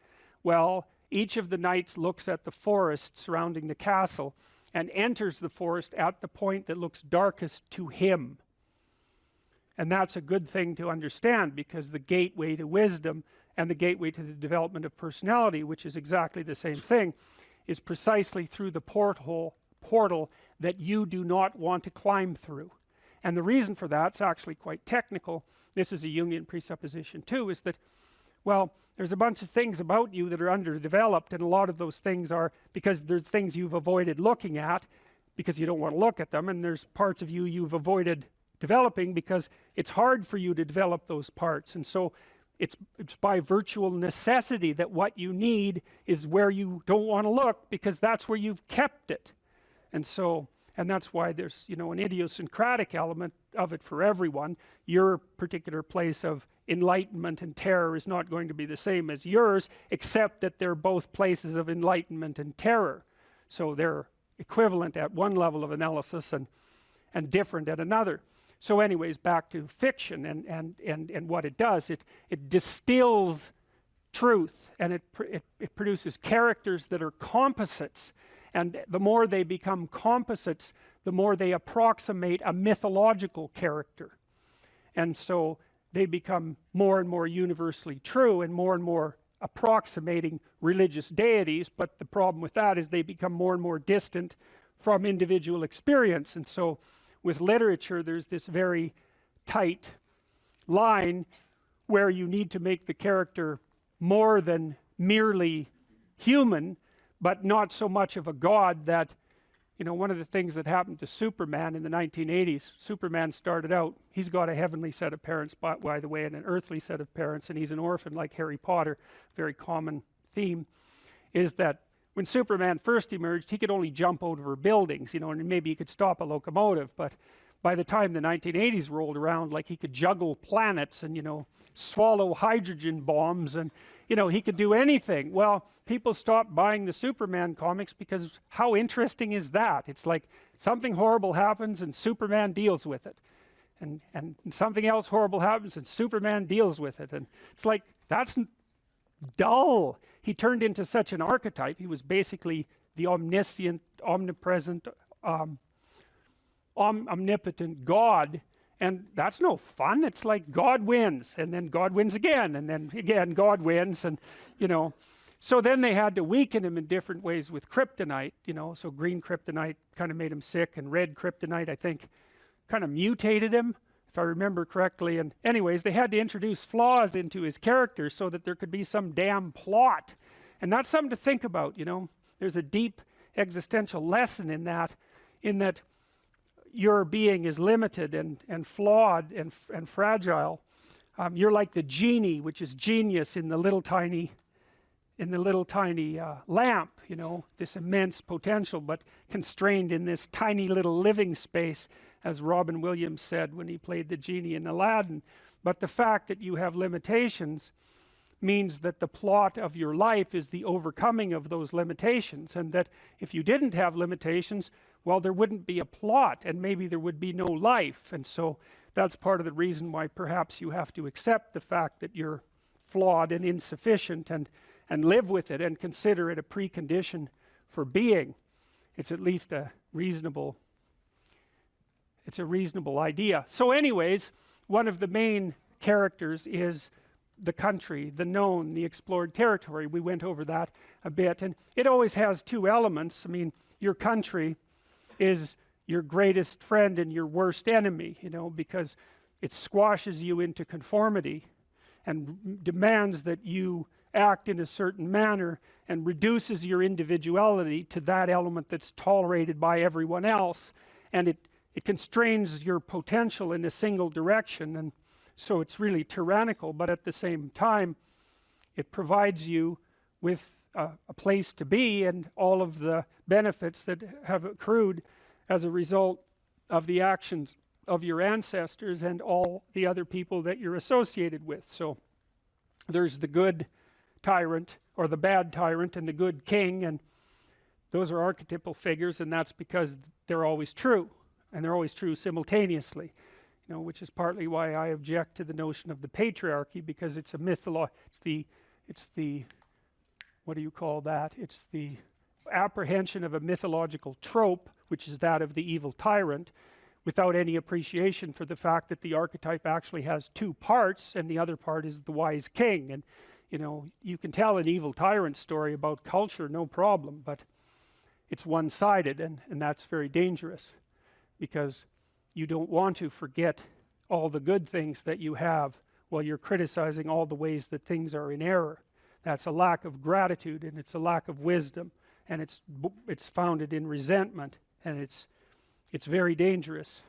Well, each of the knights looks at the forest surrounding the castle and enters the forest at the point that looks darkest to him. And that's a good thing to understand, because the gateway to wisdom and the gateway to the development of personality, which is exactly the same thing, is precisely through the portal that you do not want to climb through. And the reason for that's actually quite technical. This is a Jungian presupposition too, is that, well, there's a bunch of things about you that are underdeveloped, and a lot of those things are because there's things you've avoided looking at because you don't want to look at them, and there's parts of you you've avoided developing because it's hard for you to develop those parts. And so it's by virtual necessity that what you need is where you don't want to look, because that's where you've kept it. And so, and that's why there's, you know, an idiosyncratic element of it for everyone. Your particular place of enlightenment and terror is not going to be the same as yours, except that they're both places of enlightenment and terror. So they're equivalent at one level of analysis and different at another. So anyways, back to fiction and what it does. It distills truth, and it produces characters that are composites. And the more they become composites, the more they approximate a mythological character. And so they become more and more universally true and more approximating religious deities. But the problem with that is they become more and more distant from individual experience. And so with literature, there's this very tight line where you need to make the character more than merely human, but not so much of a god that, you know, one of the things that happened to Superman in the 1980s, Superman started out, he's got a heavenly set of parents, by the way, and an earthly set of parents, and he's an orphan like Harry Potter. Very common theme is that when Superman first emerged, he could only jump over buildings, you know, and maybe he could stop a locomotive. But by the time the 1980s rolled around, like, he could juggle planets and, you know, swallow hydrogen bombs, and, you know, he could do anything. Well, people stopped buying the Superman comics because how interesting is that? It's like something horrible happens and Superman deals with it. And something else horrible happens and Superman deals with it. And it's like, that's dull. He turned into such an archetype. He was basically the omniscient, omnipresent, omnipotent God, and that's no fun. It's like God wins, and then God wins again, and then again God wins, and, you know. So then they had to weaken him in different ways with kryptonite, you know. So green kryptonite kind of made him sick, and red kryptonite, I think, kind of mutated him, if I remember correctly. And anyways, they had to introduce flaws into his character so that there could be some damn plot. And that's something to think about, you know. There's a deep existential lesson in that your being is limited and flawed and fragile. You're like the genie, which is genius in the little tiny lamp, you know, this immense potential, but constrained in this tiny little living space, as Robin Williams said when he played the genie in Aladdin. But the fact that you have limitations means that the plot of your life is the overcoming of those limitations, and that if you didn't have limitations, well, there wouldn't be a plot, and maybe there would be no life. And so that's part of the reason why perhaps you have to accept the fact that you're flawed and insufficient, and live with it and consider it a precondition for being. It's at least a reasonable idea. So anyways, one of the main characters is the country, the known, the explored territory. We went over that a bit, and it always has two elements. I mean, your country is your greatest friend and your worst enemy, you know, because it squashes you into conformity and demands that you act in a certain manner, and reduces your individuality to that element that's tolerated by everyone else, and it constrains your potential in a single direction. And so it's really tyrannical, but at the same time it provides you with a place to be and all of the benefits that have accrued as a result of the actions of your ancestors and all the other people that you're associated with. So there's the good tyrant, or the bad tyrant, and the good king, and those are archetypal figures, and that's because they're always true, and they're always true simultaneously, you know, which is partly why I object to the notion of the patriarchy, because it's a it's the what do you call that? It's the apprehension of a mythological trope, which is that of the evil tyrant, without any appreciation for the fact that the archetype actually has two parts, and the other part is the wise king. And you know, you can tell an evil tyrant story about culture, no problem, but it's one-sided, and that's very dangerous, because you don't want to forget all the good things that you have while you're criticizing all the ways that things are in error. That's a lack of gratitude, and it's a lack of wisdom, and it's founded in resentment, and it's very dangerous,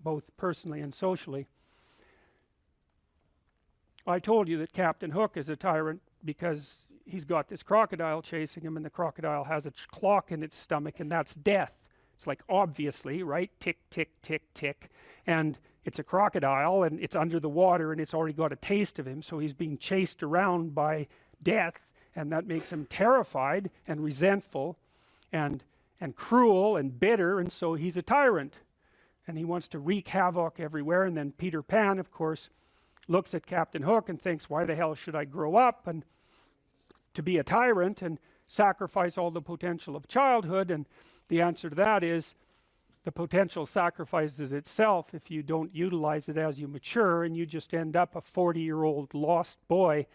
both personally and socially. I told you that Captain Hook is a tyrant because he's got this crocodile chasing him, and the crocodile has a clock in its stomach, and that's death. It's like, obviously, right? Tick, tick, tick, tick. And it's a crocodile, and it's under the water, and it's already got a taste of him, so he's being chased around by death, and that makes him terrified and resentful and cruel and bitter, and so he's a tyrant. And he wants to wreak havoc everywhere. And then Peter Pan, of course, looks at Captain Hook and thinks, why the hell should I grow up and to be a tyrant and sacrifice all the potential of childhood? And the answer to that is, the potential sacrifices itself if you don't utilize it as you mature, and you just end up a 40-year-old lost boy,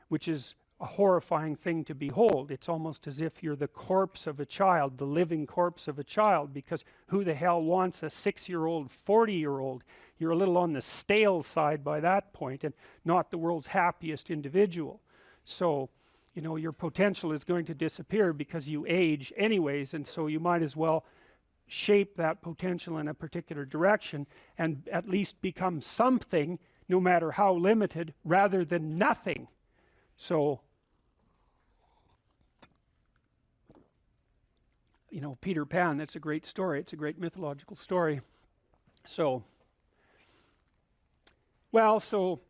which is a horrifying thing to behold. It's almost as if you're the corpse of a child, the living corpse of a child, because who the hell wants a 6-year-old, 40-year-old? You're a little on the stale side by that point, and not the world's happiest individual. So, you know, your potential is going to disappear because you age anyways, and so you might as well shape that potential in a particular direction and at least become something, no matter how limited, rather than nothing. So, you know, Peter Pan, that's a great story. It's a great mythological story. So, well, so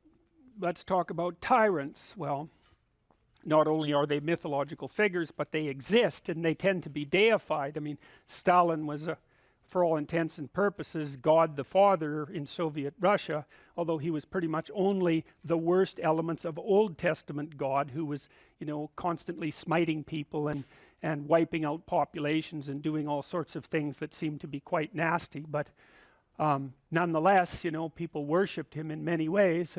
let's talk about tyrants. Well, not only are they mythological figures, but they exist, and they tend to be deified. I mean, Stalin was, for all intents and purposes, God the Father in Soviet Russia, although he was pretty much only the worst elements of Old Testament God, who was, you know, constantly smiting people and wiping out populations and doing all sorts of things that seemed to be quite nasty. But nonetheless, you know, people worshipped him in many ways,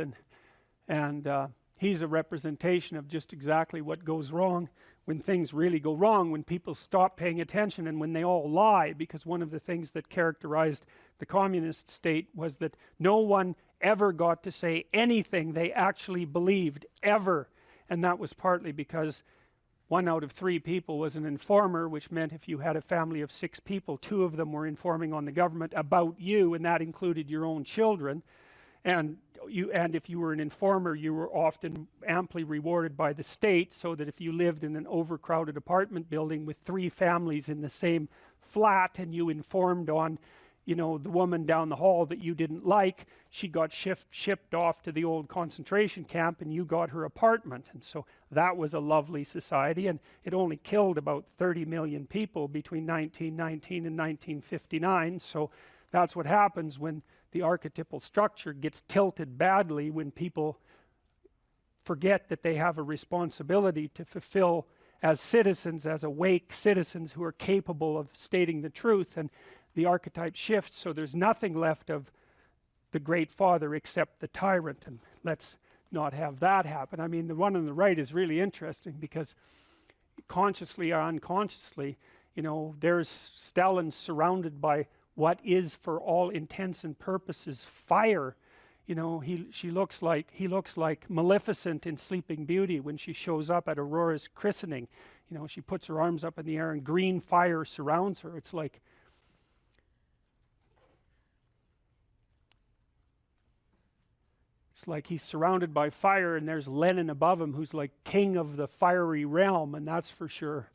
and he's a representation of just exactly what goes wrong when things really go wrong, when people stop paying attention, and when they all lie. Because one of the things that characterized the communist state was that no one ever got to say anything they actually believed, ever. And that was partly because 1 out of 3 people was an informer, which meant if you had a family of 6 people, 2 of them were informing on the government about you, and that included your own children. And if you were an informer, you were often amply rewarded by the state, so that if you lived in an overcrowded apartment building with 3 families in the same flat, and you informed on you know, the woman down the hall that you didn't like, she got shipped off to the old concentration camp and you got her apartment. And so that was a lovely society, and it only killed about 30 million people between 1919 and 1959. So that's what happens when the archetypal structure gets tilted badly, when people forget that they have a responsibility to fulfill as citizens, as awake citizens who are capable of stating the truth, and the archetype shifts, so there's nothing left of the great father except the tyrant. And let's not have that happen. I mean, the one on the right is really interesting, because consciously or unconsciously, you know, there's Stellan surrounded by what is, for all intents and purposes, fire. You know, he looks like Maleficent in Sleeping Beauty when she shows up at Aurora's christening. You know, she puts her arms up in the air and green fire surrounds her. It's like he's surrounded by fire, and there's Lenin above him who's like king of the fiery realm, and that's for sure.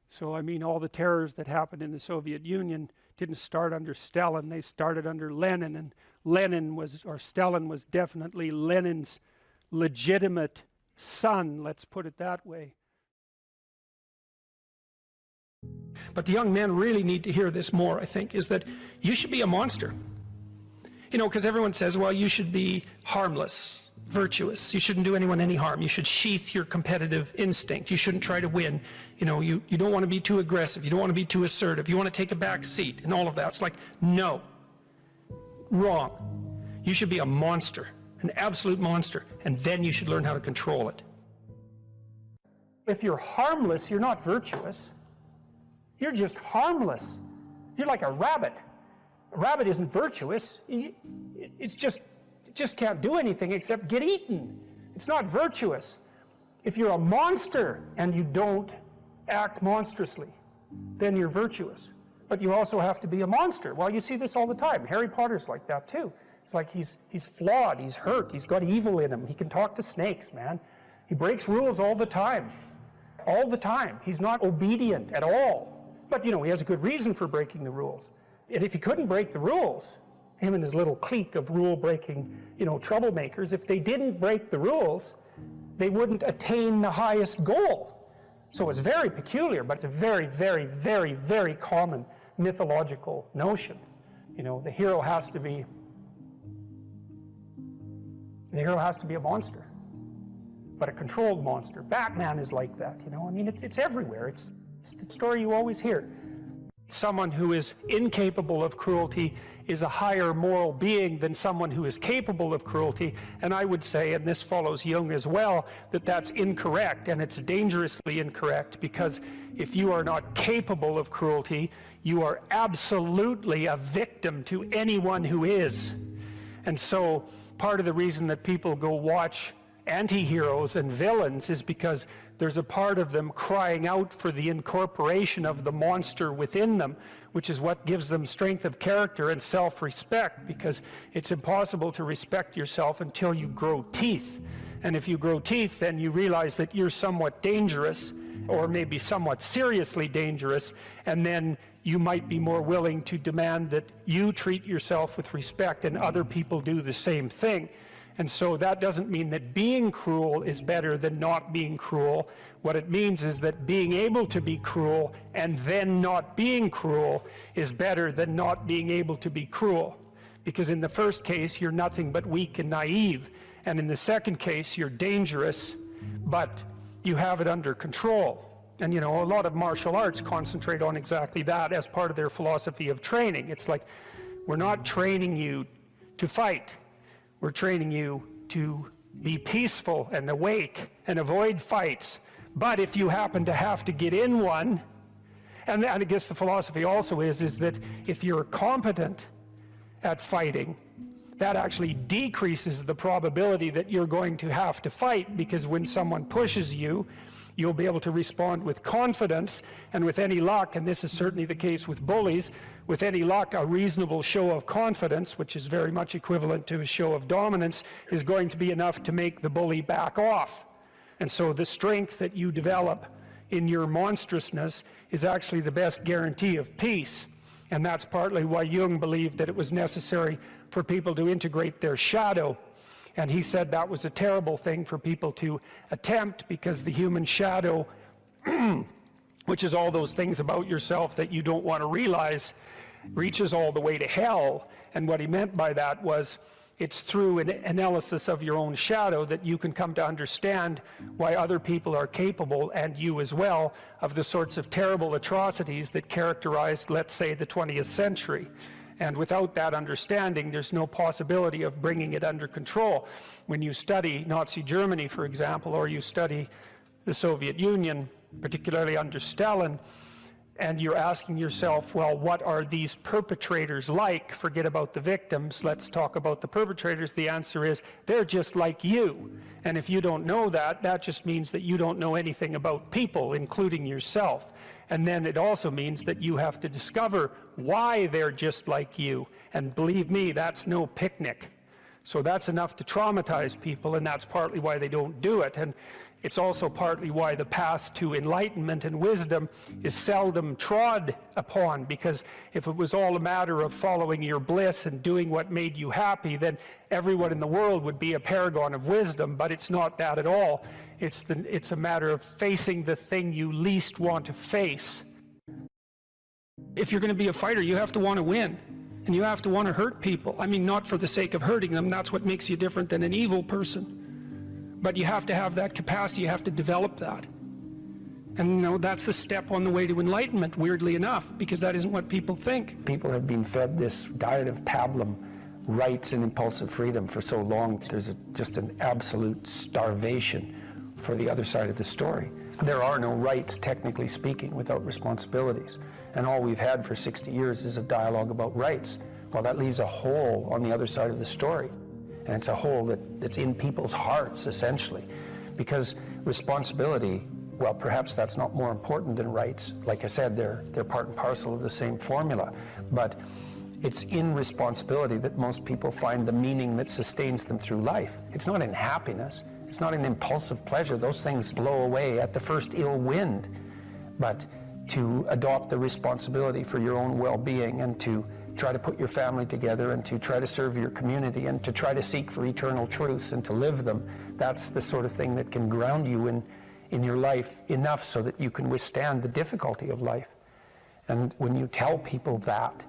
So I mean, all the terrors that happened in the Soviet Union didn't start under Stalin, they started under Lenin, and Stalin was definitely Lenin's legitimate son, let's put it that way. But the young men really need to hear this more, I think, is that you should be a monster. You know, because everyone says, well, you should be harmless, virtuous. You shouldn't do anyone any harm. You should sheath your competitive instinct. You shouldn't try to win. You know, you don't want to be too aggressive. You don't want to be too assertive. You want to take a back seat and all of that. It's like, no. Wrong. You should be a monster, an absolute monster, and then you should learn how to control it. If you're harmless, you're not virtuous. You're just harmless. You're like a rabbit. A rabbit isn't virtuous. It just can't do anything except get eaten. It's not virtuous. If you're a monster and you don't act monstrously, then you're virtuous. But you also have to be a monster. Well, you see this all the time. Harry Potter's like that too. It's like he's flawed, he's hurt, he's got evil in him. He can talk to snakes, man. He breaks rules all the time. All the time. He's not obedient at all. But, you know, he has a good reason for breaking the rules. And if he couldn't break the rules, him and his little clique of rule-breaking, you know, troublemakers, if they didn't break the rules, they wouldn't attain the highest goal. So it's very peculiar, but it's a very, very, very, very common mythological notion. You know, the hero has to be a monster, but a controlled monster. Batman is like that, you know. I mean, it's everywhere. It's the story you always hear. Someone who is incapable of cruelty is a higher moral being than someone who is capable of cruelty. And I would say, and this follows Jung as well, that that's incorrect, and it's dangerously incorrect, because if you are not capable of cruelty, you are absolutely a victim to anyone who is. And so part of the reason that people go watch anti-heroes and villains is because there's a part of them crying out for the incorporation of the monster within them, which is what gives them strength of character and self-respect, because it's impossible to respect yourself until you grow teeth. And if you grow teeth, then you realize that you're somewhat dangerous, or maybe somewhat seriously dangerous, and then you might be more willing to demand that you treat yourself with respect and other people do the same thing. And so that doesn't mean that being cruel is better than not being cruel. What it means is that being able to be cruel and then not being cruel is better than not being able to be cruel. Because in the first case, you're nothing but weak and naive. And in the second case, you're dangerous, but you have it under control. And, you know, a lot of martial arts concentrate on exactly that as part of their philosophy of training. It's like, we're not training you to fight. We're training you to be peaceful and awake and avoid fights. But if you happen to have to get in one, and I guess the philosophy also is that if you're competent at fighting, that actually decreases the probability that you're going to have to fight, because when someone pushes you, you'll be able to respond with confidence, and with any luck, and this is certainly the case with bullies, with any luck, a reasonable show of confidence, which is very much equivalent to a show of dominance, is going to be enough to make the bully back off. And so the strength that you develop in your monstrousness is actually the best guarantee of peace. And that's partly why Jung believed that it was necessary for people to integrate their shadow. And he said that was a terrible thing for people to attempt, because the human shadow, which is all those things about yourself that you don't want to realize, reaches all the way to hell. And what he meant by that was, it's through an analysis of your own shadow that you can come to understand why other people are capable, and you as well, of the sorts of terrible atrocities that characterized, let's say, the 20th century. And without that understanding, there's no possibility of bringing it under control. When you study Nazi Germany, for example, or you study the Soviet Union, particularly under Stalin, and you're asking yourself, well, what are these perpetrators like? Forget about the victims, let's talk about the perpetrators. The answer is, they're just like you. And if you don't know that, that just means that you don't know anything about people, including yourself. And then it also means that you have to discover why they're just like you. And believe me, that's no picnic. So that's enough to traumatize people, and that's partly why they don't do it. And it's also partly why the path to enlightenment and wisdom is seldom trod upon, because if it was all a matter of following your bliss and doing what made you happy, then everyone in the world would be a paragon of wisdom. But it's not that at all. It's a matter of facing the thing you least want to face. If you're going to be a fighter, you have to want to win. And you have to want to hurt people. I mean, not for the sake of hurting them. That's what makes you different than an evil person. But you have to have that capacity. You have to develop that. And you know, that's the step on the way to enlightenment, weirdly enough, because that isn't what people think. People have been fed this diet of pablum, rights and impulsive freedom, for so long. There's just an absolute starvation for the other side of the story. There are no rights, technically speaking, without responsibilities. And all we've had for 60 years is a dialogue about rights. Well, that leaves a hole on the other side of the story. And it's a hole that's in people's hearts, essentially. Because responsibility, well, perhaps that's not more important than rights. Like I said, they're part and parcel of the same formula. But it's in responsibility that most people find the meaning that sustains them through life. It's not in happiness. It's not in impulsive pleasure. Those things blow away at the first ill wind. But to adopt the responsibility for your own well-being, and to try to put your family together, and to try to serve your community, and to try to seek for eternal truths and to live them, that's the sort of thing that can ground you in your life enough so that you can withstand the difficulty of life. And when you tell people that,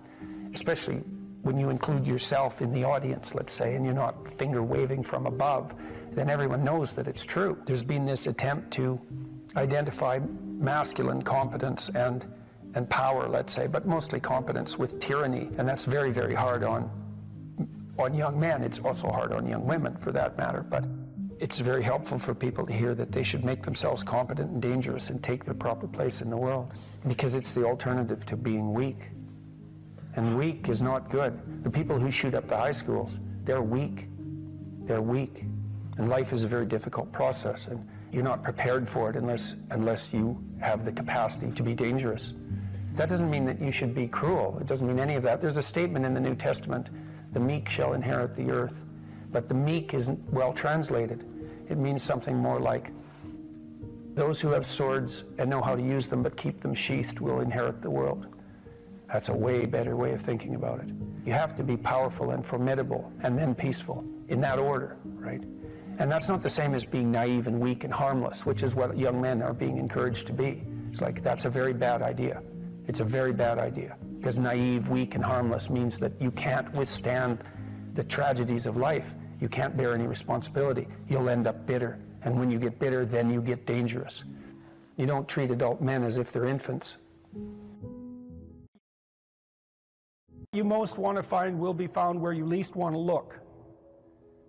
especially when you include yourself in the audience, let's say, and you're not finger waving from above, then everyone knows that it's true. There's been this attempt to identify masculine competence and power, let's say, but mostly competence with tyranny, and that's very, very hard on young men. It's also hard on young women, for that matter, but it's very helpful for people to hear that they should make themselves competent and dangerous and take their proper place in the world, because it's the alternative to being weak. And weak is not good. The people who shoot up the high schools, they're weak. They're weak. And life is a very difficult process, and you're not prepared for it unless you have the capacity to be dangerous. That doesn't mean that you should be cruel. It doesn't mean any of that. There's a statement in the New Testament, the meek shall inherit the earth. But the meek isn't well translated. It means something more like, those who have swords and know how to use them but keep them sheathed will inherit the world. That's a way better way of thinking about it. You have to be powerful and formidable and then peaceful, in that order, right? And that's not the same as being naive and weak and harmless, which is what young men are being encouraged to be. It's like, that's a very bad idea. It's a very bad idea, because naive, weak, and harmless means that you can't withstand the tragedies of life. You can't bear any responsibility. You'll end up bitter. And when you get bitter, then you get dangerous. You don't treat adult men as if they're infants. You most want to find will be found where you least want to look.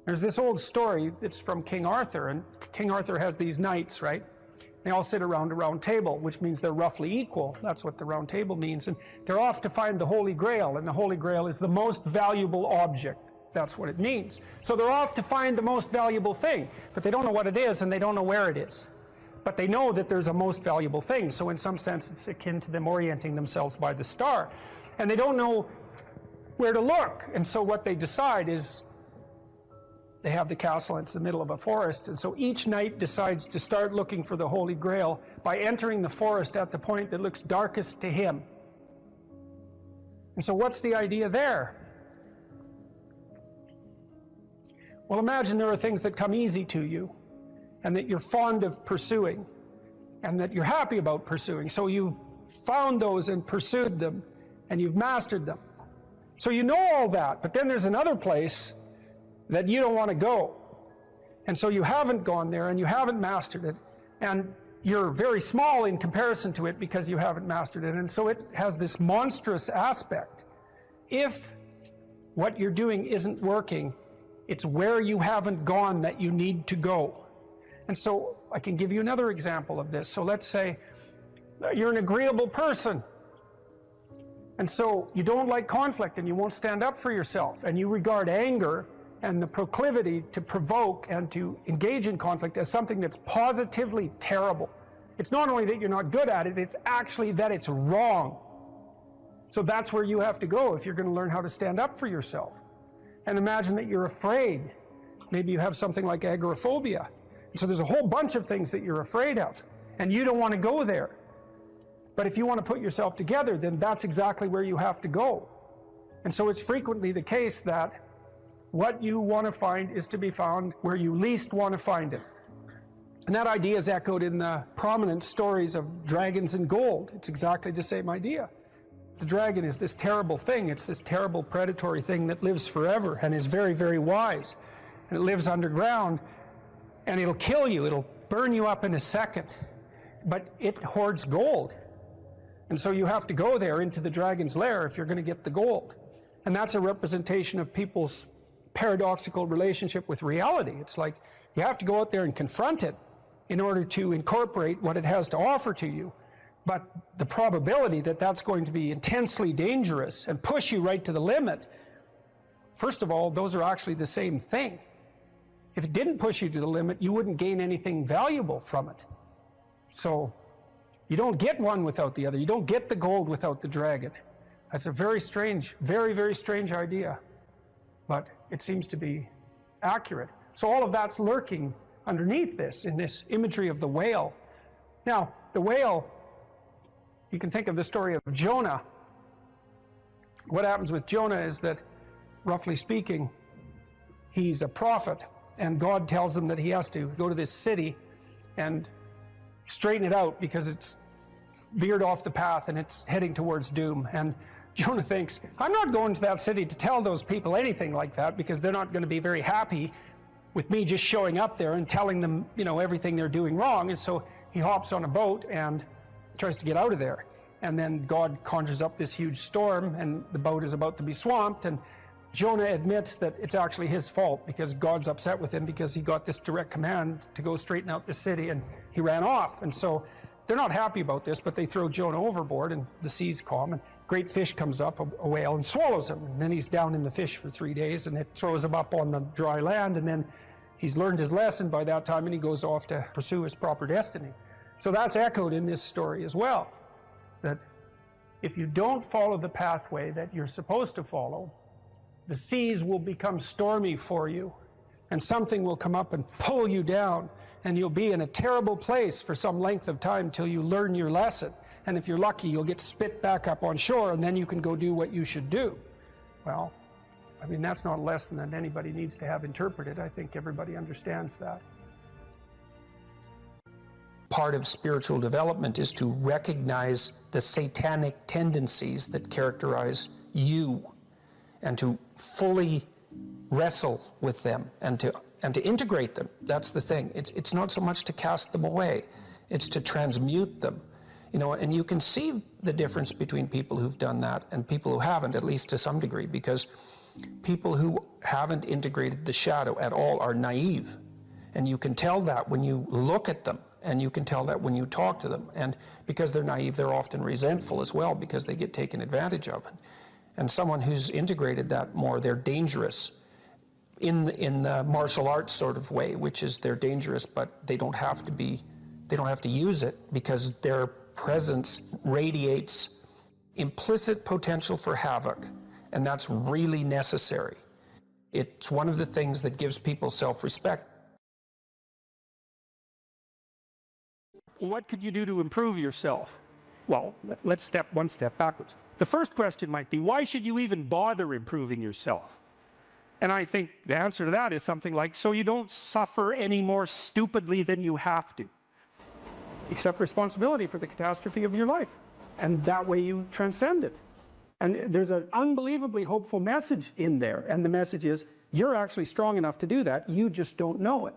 There's this old story that's from King Arthur, and King Arthur has these knights, right? They all sit around a round table, which means they're roughly equal. That's what the round table means. And they're off to find the Holy Grail, and the Holy Grail is the most valuable object. That's what it means. So they're off to find the most valuable thing, but they don't know what it is, and they don't know where it is. But they know that there's a most valuable thing, so in some sense it's akin to them orienting themselves by the star. And they don't know where to look, and so what they decide is, they have the castle, it's the middle of a forest, and so each knight decides to start looking for the Holy Grail by entering the forest at the point that looks darkest to him. And so what's the idea there? Well, imagine there are things that come easy to you and that you're fond of pursuing and that you're happy about pursuing. So you've found those and pursued them and you've mastered them. So you know all that, but then there's another place that you don't want to go. And so you haven't gone there and you haven't mastered it. And you're very small in comparison to it because you haven't mastered it. And so it has this monstrous aspect. If what you're doing isn't working, it's where you haven't gone that you need to go. And so I can give you another example of this. So let's say you're an agreeable person. And so you don't like conflict and you won't stand up for yourself. And you regard anger and the proclivity to provoke and to engage in conflict as something that's positively terrible. It's not only that you're not good at it, it's actually that it's wrong. So that's where you have to go if you're going to learn how to stand up for yourself. And imagine that you're afraid. Maybe you have something like agoraphobia. And so there's a whole bunch of things that you're afraid of, and you don't want to go there. But if you want to put yourself together, then that's exactly where you have to go. And so it's frequently the case that what you want to find is to be found where you least want to find it. And that idea is echoed in the prominent stories of dragons and gold. It's exactly the same idea. The dragon is this terrible thing. It's this terrible predatory thing that lives forever and is very, very wise. And it lives underground, and it'll kill you. It'll burn you up in a second. But it hoards gold. And so you have to go there into the dragon's lair if you're going to get the gold. And that's a representation of people's paradoxical relationship with reality. It's like you have to go out there and confront it in order to incorporate what it has to offer to you. But the probability that that's going to be intensely dangerous and push you right to the limit, first of all, those are actually the same thing. If it didn't push you to the limit, you wouldn't gain anything valuable from it. So you don't get one without the other. You don't get the gold without the dragon. That's a very strange, very, very strange idea. But it seems to be accurate. So all of that's lurking underneath this, in this imagery of the whale. Now, the whale, you can think of the story of Jonah. What happens with Jonah is that, roughly speaking, he's a prophet, and God tells him that he has to go to this city and straighten it out because it's veered off the path and it's heading towards doom. And Jonah thinks, I'm not going to that city to tell those people anything like that because they're not going to be very happy with me just showing up there and telling them, you know, everything they're doing wrong. And so he hops on a boat and tries to get out of there. And then God conjures up this huge storm and the boat is about to be swamped. And Jonah admits that it's actually his fault because God's upset with him because he got this direct command to go straighten out the city and he ran off. And so they're not happy about this, but they throw Jonah overboard and the seas calm and great fish comes up, a whale, and swallows him. And then he's down in the fish for 3 days and it throws him up on the dry land. And then he's learned his lesson by that time and he goes off to pursue his proper destiny. So that's echoed in this story as well, that if you don't follow the pathway that you're supposed to follow, the seas will become stormy for you and something will come up and pull you down and you'll be in a terrible place for some length of time till you learn your lesson. And if you're lucky, you'll get spit back up on shore and then you can go do what you should do. Well, I mean, that's not a lesson that anybody needs to have interpreted. I think everybody understands that. Part of spiritual development is to recognize the satanic tendencies that characterize you and to fully wrestle with them and to integrate them. That's the thing. It's not so much to cast them away, it's to transmute them. You know, and you can see the difference between people who've done that and people who haven't, at least to some degree, because people who haven't integrated the shadow at all are naive. And you can tell that when you look at them, and you can tell that when you talk to them. And because they're naive, they're often resentful as well because they get taken advantage of. And someone who's integrated that more, they're dangerous in the martial arts sort of way, which is they're dangerous, but they don't have to use it because their presence radiates implicit potential for havoc, and that's really necessary. It's one of the things that gives people self-respect. What could you do to improve yourself? Well, let's step one step backwards. The first question might be, why should you even bother improving yourself? And I think the answer to that is something like, so you don't suffer any more stupidly than you have to. Accept responsibility for the catastrophe of your life. And that way you transcend it. And there's an unbelievably hopeful message in there. And the message is, you're actually strong enough to do that. You just don't know it.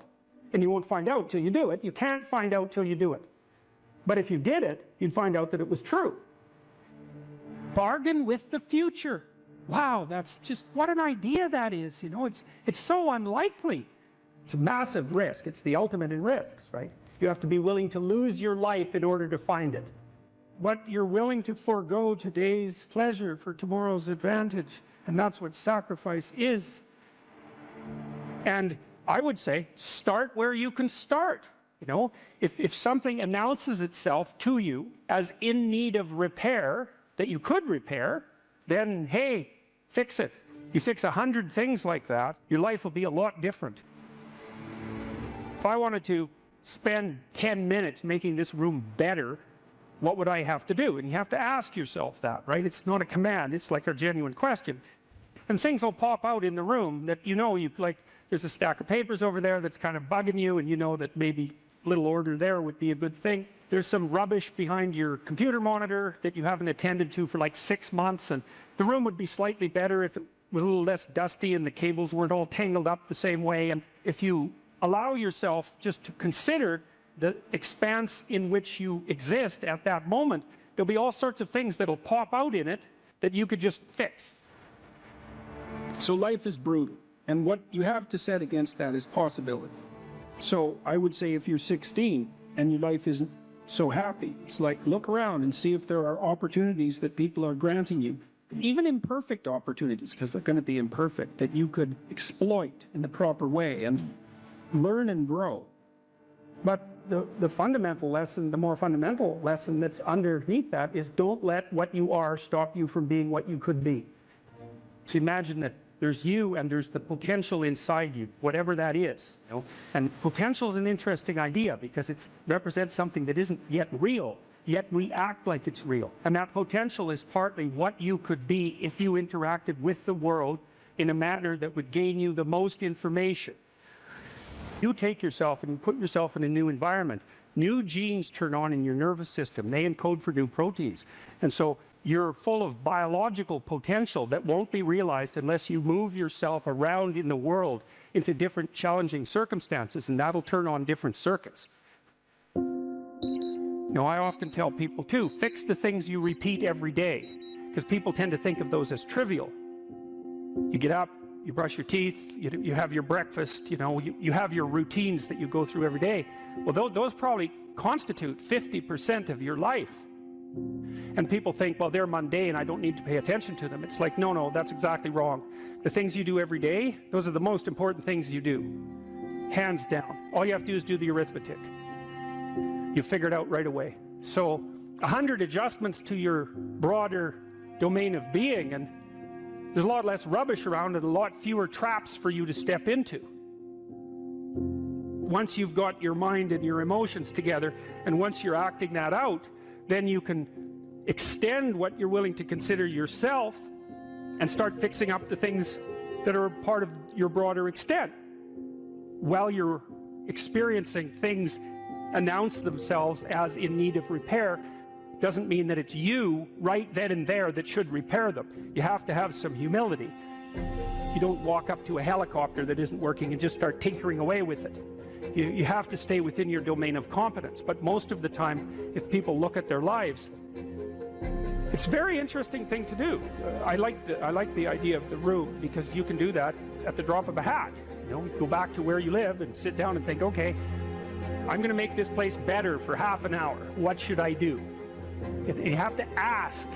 And you won't find out till you do it. You can't find out till you do it. But if you did it, you'd find out that it was true. Bargain with the future. Wow, that's just, what an idea that is. You know, it's so unlikely. It's a massive risk. It's the ultimate in risks, right? You have to be willing to lose your life in order to find it. What you're willing to forego today's pleasure for tomorrow's advantage. And that's what sacrifice is. And I would say, start where you can start. You know, if something announces itself to you as in need of repair, that you could repair, then, hey, fix it. You fix 100 things like that, your life will be a lot different. If I wanted to spend 10 minutes making this room better, what would I have to do? And you have to ask yourself that, right? It's not a command, it's like a genuine question. And things will pop out in the room that you know, like, there's a stack of papers over there that's kind of bugging you, and you know that maybe a little order there would be a good thing. There's some rubbish behind your computer monitor that you haven't attended to for like 6 months, and the room would be slightly better if it was a little less dusty and the cables weren't all tangled up the same way. And if you allow yourself just to consider the expanse in which you exist at that moment, there'll be all sorts of things that'll pop out in it that you could just fix. So life is brutal, and what you have to set against that is possibility. So I would say if you're 16 and your life isn't so happy, it's like, look around and see if there are opportunities that people are granting you, even imperfect opportunities, because they're going to be imperfect, that you could exploit in the proper way and learn and grow. But the fundamental lesson, the more fundamental lesson that's underneath that is, don't let what you are stop you from being what you could be. So imagine that there's you and there's the potential inside you, whatever that is. You know? And potential is an interesting idea because it represents something that isn't yet real, yet we act like it's real. And that potential is partly what you could be if you interacted with the world in a manner that would gain you the most information. You take yourself and you put yourself in a new environment. New genes turn on in your nervous system. They encode for new proteins. And so you're full of biological potential that won't be realized unless you move yourself around in the world into different challenging circumstances, and that'll turn on different circuits. You know, I often tell people too, fix the things you repeat every day, because people tend to think of those as trivial. You get up, you brush your teeth, you have your breakfast, you know, you have your routines that you go through every day. Well, those probably constitute 50% of your life. And people think, well, they're mundane, I don't need to pay attention to them. It's like, no, that's exactly wrong. The things you do every day, those are the most important things you do. Hands down. All you have to do is do the arithmetic. You figure it out right away. So 100 adjustments to your broader domain of being, and there's a lot less rubbish around and a lot fewer traps for you to step into. Once you've got your mind and your emotions together, and once you're acting that out, then you can extend what you're willing to consider yourself and start fixing up the things that are part of your broader extent. While you're experiencing things announce themselves as in need of repair, doesn't mean that it's you right then and there that should repair them. You have to have some humility. You don't walk up to a helicopter that isn't working and just start tinkering away with it. You have to stay within your domain of competence. But most of the time, if people look at their lives, it's a very interesting thing to do. I like the idea of the room, because you can do that at the drop of a hat. You know, go back to where you live and sit down and think, okay, I'm going to make this place better for half an hour. What should I do? And you have to ask,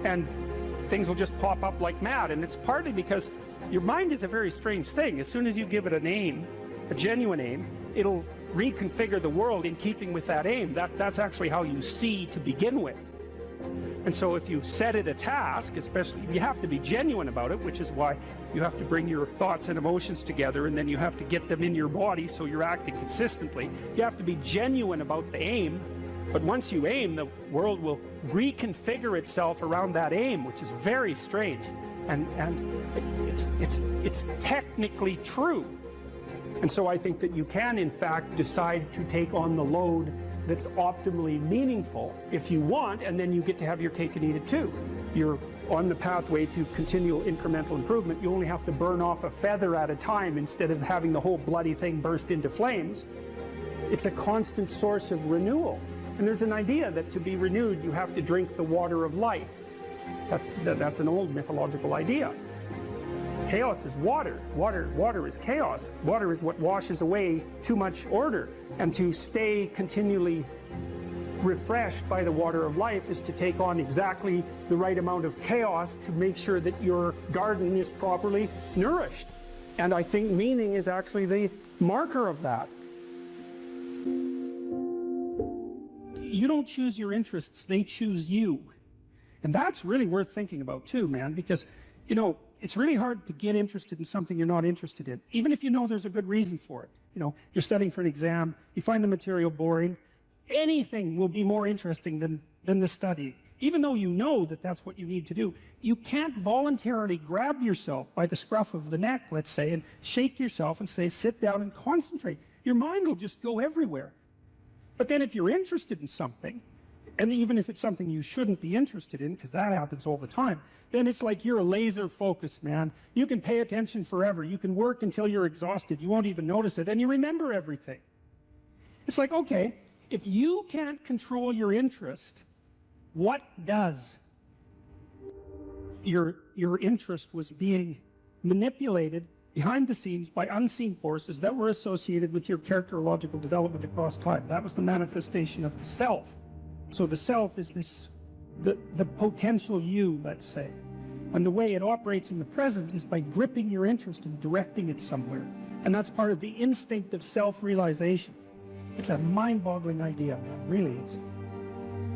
and things will just pop up like mad. And it's partly because your mind is a very strange thing. As soon as you give it an aim, a genuine aim, it'll reconfigure the world in keeping with that aim. That's actually how you see to begin with. And so if you set it a task, especially, you have to be genuine about it, which is why you have to bring your thoughts and emotions together, and then you have to get them in your body so you're acting consistently. You have to be genuine about the aim, But once you aim, the world will reconfigure itself around that aim, which is very strange. And it's technically true. And so I think that you can, in fact, decide to take on the load that's optimally meaningful if you want, and then you get to have your cake and eat it too. You're on the pathway to continual incremental improvement. You only have to burn off a feather at a time instead of having the whole bloody thing burst into flames. It's a constant source of renewal. And there's an idea that to be renewed, you have to drink the water of life. That's an old mythological idea. Chaos is water. Water is chaos. Water is what washes away too much order. And to stay continually refreshed by the water of life is to take on exactly the right amount of chaos to make sure that your garden is properly nourished. And I think meaning is actually the marker of that. You don't choose your interests, they choose you. And that's really worth thinking about too, man, because, you know, it's really hard to get interested in something you're not interested in, even if you know there's a good reason for it. You know, you're studying for an exam, you find the material boring, anything will be more interesting than the study. Even though you know that that's what you need to do, you can't voluntarily grab yourself by the scruff of the neck, let's say, and shake yourself and say, sit down and concentrate. Your mind will just go everywhere. But then if you're interested in something, and even if it's something you shouldn't be interested in, because that happens all the time, then it's like you're a laser focused, man. You can pay attention forever. You can work until you're exhausted. You won't even notice it, and you remember everything. It's like, okay, if you can't control your interest, what does? Your interest was being manipulated behind the scenes by unseen forces that were associated with your characterological development across time. That was the manifestation of the self. So the self is this, the potential you, let's say. And the way it operates in the present is by gripping your interest and directing it somewhere. And that's part of the instinct of self-realization. It's a mind-boggling idea, really. It's,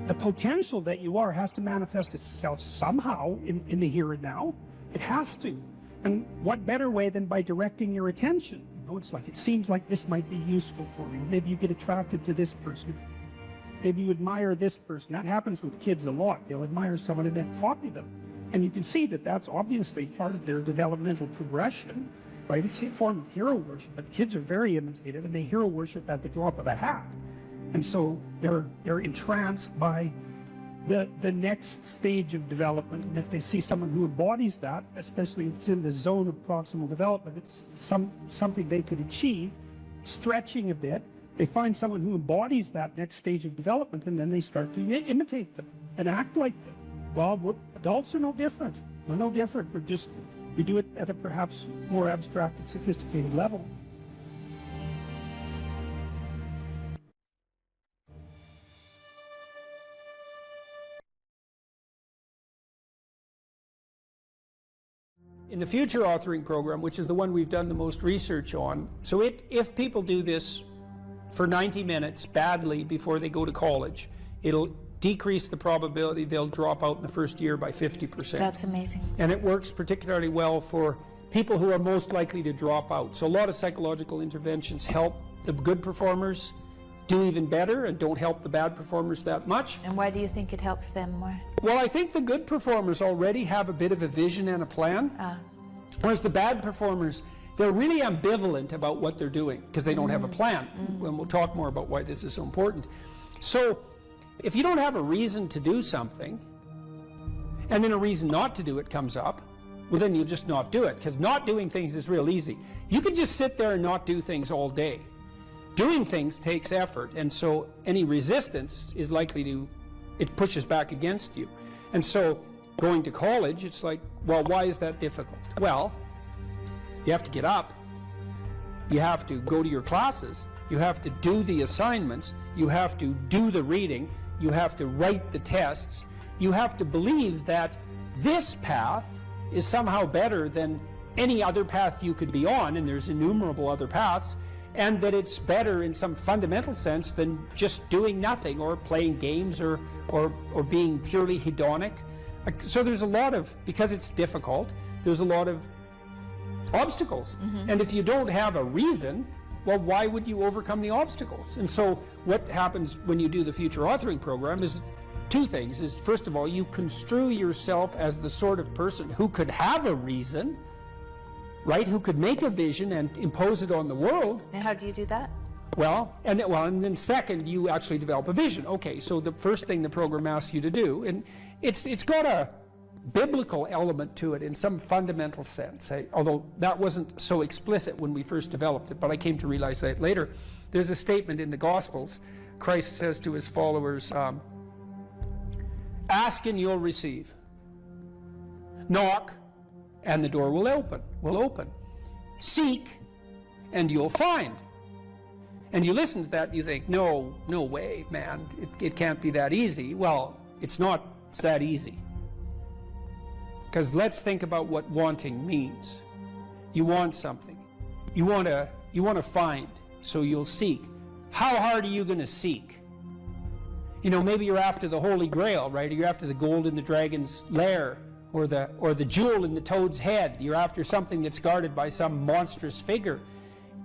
the potential that you are has to manifest itself somehow in the here and now. It has to. And what better way than by directing your attention? You know, it's like, it seems like this might be useful for you. Maybe you get attracted to this person. Maybe you admire this person. That happens with kids a lot. They'll admire someone and then copy them. And you can see that that's obviously part of their developmental progression, right? It's a form of hero worship, but kids are very imitative and they hero worship at the drop of a hat. And so they're entranced by the next stage of development. And if they see someone who embodies that, especially if it's in the zone of proximal development, it's something they could achieve, stretching a bit. They find someone who embodies that next stage of development, and then they start to imitate them and act like them. Well, adults are no different. We're no different. We do it at a perhaps more abstract and sophisticated level. In the future authoring program, which is the one we've done the most research on, so if people do this for 90 minutes badly before they go to college, it'll decrease the probability they'll drop out in the first year by 50%. That's amazing. And it works particularly well for people who are most likely to drop out. So a lot of psychological interventions help the good performers do even better and don't help the bad performers that much. And why do you think it helps them more? Well, I think the good performers already have a bit of a vision and a plan, whereas the bad performers, they're really ambivalent about what they're doing because they don't have a plan. And we'll talk more about why this is so important. So if you don't have a reason to do something, and then a reason not to do it comes up, well, then you just not do it, because not doing things is real easy. You can just sit there and not do things all day. Doing things takes effort, and so any resistance is likely to, it pushes back against you. And so going to college, it's like, well, why is that difficult? Well, you have to get up, you have to go to your classes, you have to do the assignments, you have to do the reading, you have to write the tests, you have to believe that this path is somehow better than any other path you could be on, and there's innumerable other paths, and that it's better in some fundamental sense than just doing nothing or playing games or being purely hedonic. So there's a lot of, because it's difficult, there's a lot of obstacles. And if you don't have a reason, well, why would you overcome the obstacles? And so what happens when you do the future authoring program is two things. Is first of all, you construe yourself as the sort of person who could have a reason, right? Who could make a vision and impose it on the world. And how do you do that? And then second, you actually develop a vision. Okay, so the first thing the program asks you to do, and it's got a biblical element to it in some fundamental sense, although that wasn't so explicit when we first developed it, but I came to realize that later. There's a statement in the Gospels. Christ says to his followers, ask and you'll receive. Knock and the door will open. Seek and you'll find. And you listen to that and you think, no way, man, it can't be that easy. Well, it's that easy. Because let's think about what wanting means. You want something. You want to find, so you'll seek. How hard are you going to seek? You know, maybe you're after the Holy Grail, right? Or you're after the gold in the dragon's lair, or the jewel in the toad's head. You're after something that's guarded by some monstrous figure.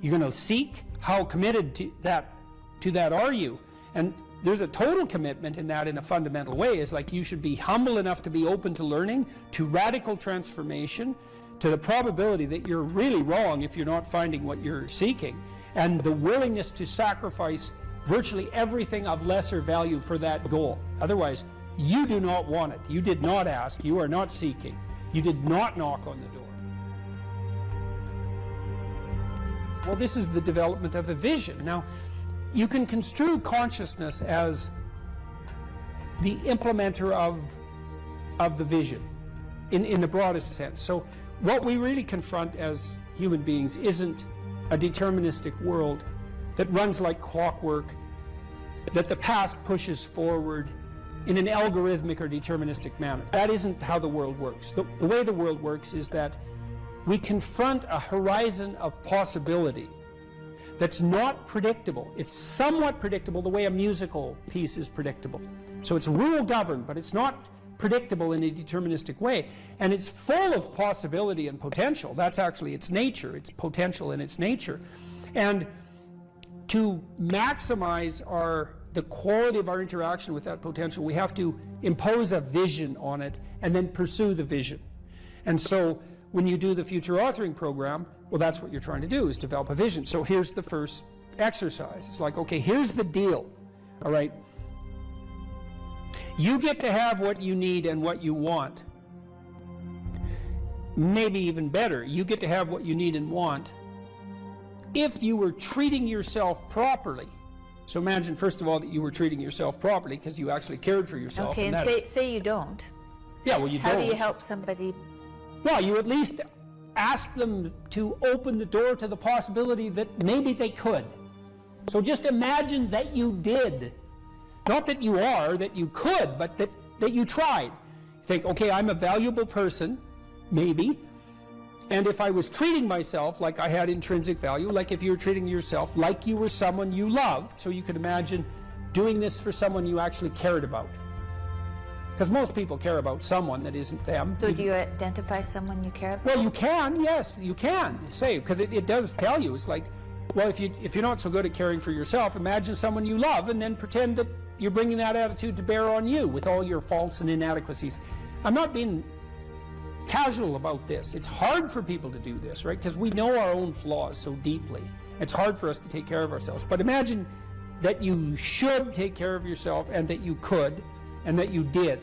You're going to seek? How committed to that are you? And there's a total commitment in that in a fundamental way. It's like you should be humble enough to be open to learning, to radical transformation, to the probability that you're really wrong if you're not finding what you're seeking, and the willingness to sacrifice virtually everything of lesser value for that goal. Otherwise, you do not want it. You did not ask. You are not seeking. You did not knock on the door. Well, this is the development of a vision. Now, you can construe consciousness as the implementer of the vision in the broadest sense. So what we really confront as human beings isn't a deterministic world that runs like clockwork, that the past pushes forward in an algorithmic or deterministic manner. That isn't how the world works. The way the world works is that we confront a horizon of possibility that's not predictable. It's somewhat predictable the way a musical piece is predictable. So it's rule governed, but it's not predictable in a deterministic way. And it's full of possibility and potential. That's actually its nature. It's potential in its nature. And to maximize the quality of our interaction with that potential, we have to impose a vision on it and then pursue the vision. And so when you do the future authoring program, well, that's what you're trying to do, is develop a vision. So here's the first exercise. It's like, okay, here's the deal, all right? You get to have what you need and what you want. Maybe even better, you get to have what you need and want if you were treating yourself properly. So imagine, first of all, that you were treating yourself properly because you actually cared for yourself. Okay, and say you don't. Yeah, well, you don't. How do you help somebody? Well, you at least ask them to open the door to the possibility that maybe they could. So just imagine that you did. Not that you are, that you could, but that you tried. Think, okay, I'm a valuable person, maybe, and if I was treating myself like I had intrinsic value, like if you were treating yourself like you were someone you loved, so you could imagine doing this for someone you actually cared about. Because most people care about someone that isn't them. So do you identify someone you care about? Well, you can, yes, you can say, because it does tell you. It's like, well, if you're not so good at caring for yourself, imagine someone you love and then pretend that you're bringing that attitude to bear on you with all your faults and inadequacies. I'm not being casual about this. It's hard for people to do this, right? Because we know our own flaws so deeply. It's hard for us to take care of ourselves. But imagine that you should take care of yourself and that you could and that you did.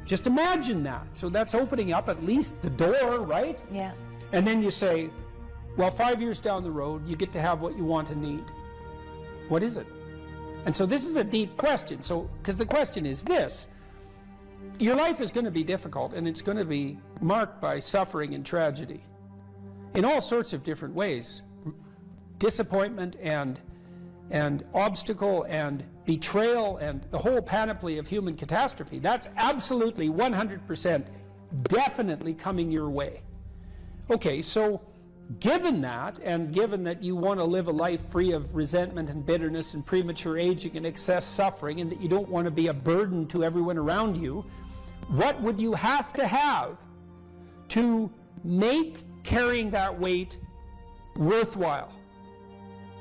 Just imagine that. So that's opening up at least the door, right? Yeah. And then you say, well, 5 years down the road, you get to have what you want and need. What is it? And so this is a deep question. So, because the question is this: your life is going to be difficult, and it's going to be marked by suffering and tragedy in all sorts of different ways. Disappointment and obstacle and betrayal and the whole panoply of human catastrophe. That's absolutely 100% definitely coming your way. Okay, so given that, and given that you want to live a life free of resentment and bitterness and premature aging and excess suffering, and that you don't want to be a burden to everyone around you, what would you have to make carrying that weight worthwhile?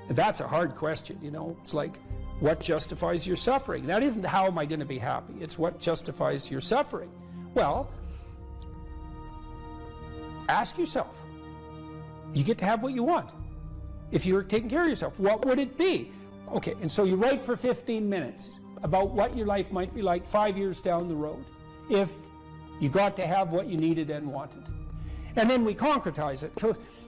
That's a hard question, you know. It's like, what justifies your suffering? That isn't how am I going to be happy. It's what justifies your suffering. Well, ask yourself. You get to have what you want. If you're taking care of yourself, what would it be? Okay, and so you write for 15 minutes about what your life might be like 5 years down the road if you got to have what you needed and wanted. And then we concretize it.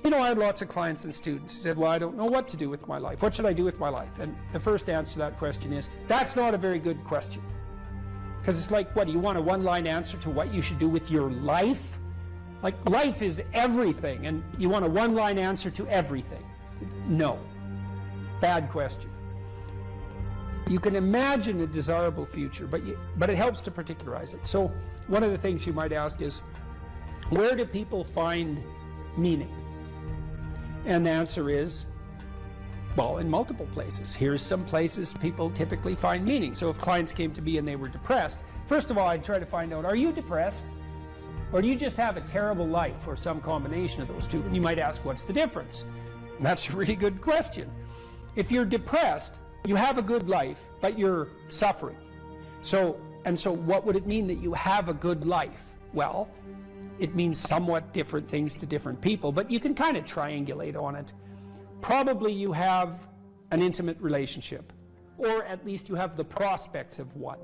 You know, I had lots of clients and students who said, well, I don't know what to do with my life. What should I do with my life? And the first answer to that question is, that's not a very good question. Because it's like, what, do you want a one-line answer to what you should do with your life? Like, life is everything, and you want a one-line answer to everything. No. Bad question. You can imagine a desirable future, but it helps to particularize it. So one of the things you might ask is, where do people find meaning? And the answer is, well, in multiple places. Here's some places people typically find meaning. So if clients came to me and they were depressed, first of all, I'd try to find out, are you depressed? Or do you just have a terrible life, or some combination of those two? And you might ask, what's the difference? And that's a really good question. If you're depressed, you have a good life, but you're suffering. So what would it mean that you have a good life? Well, it means somewhat different things to different people, but you can kind of triangulate on it. Probably you have an intimate relationship, or at least you have the prospects of one.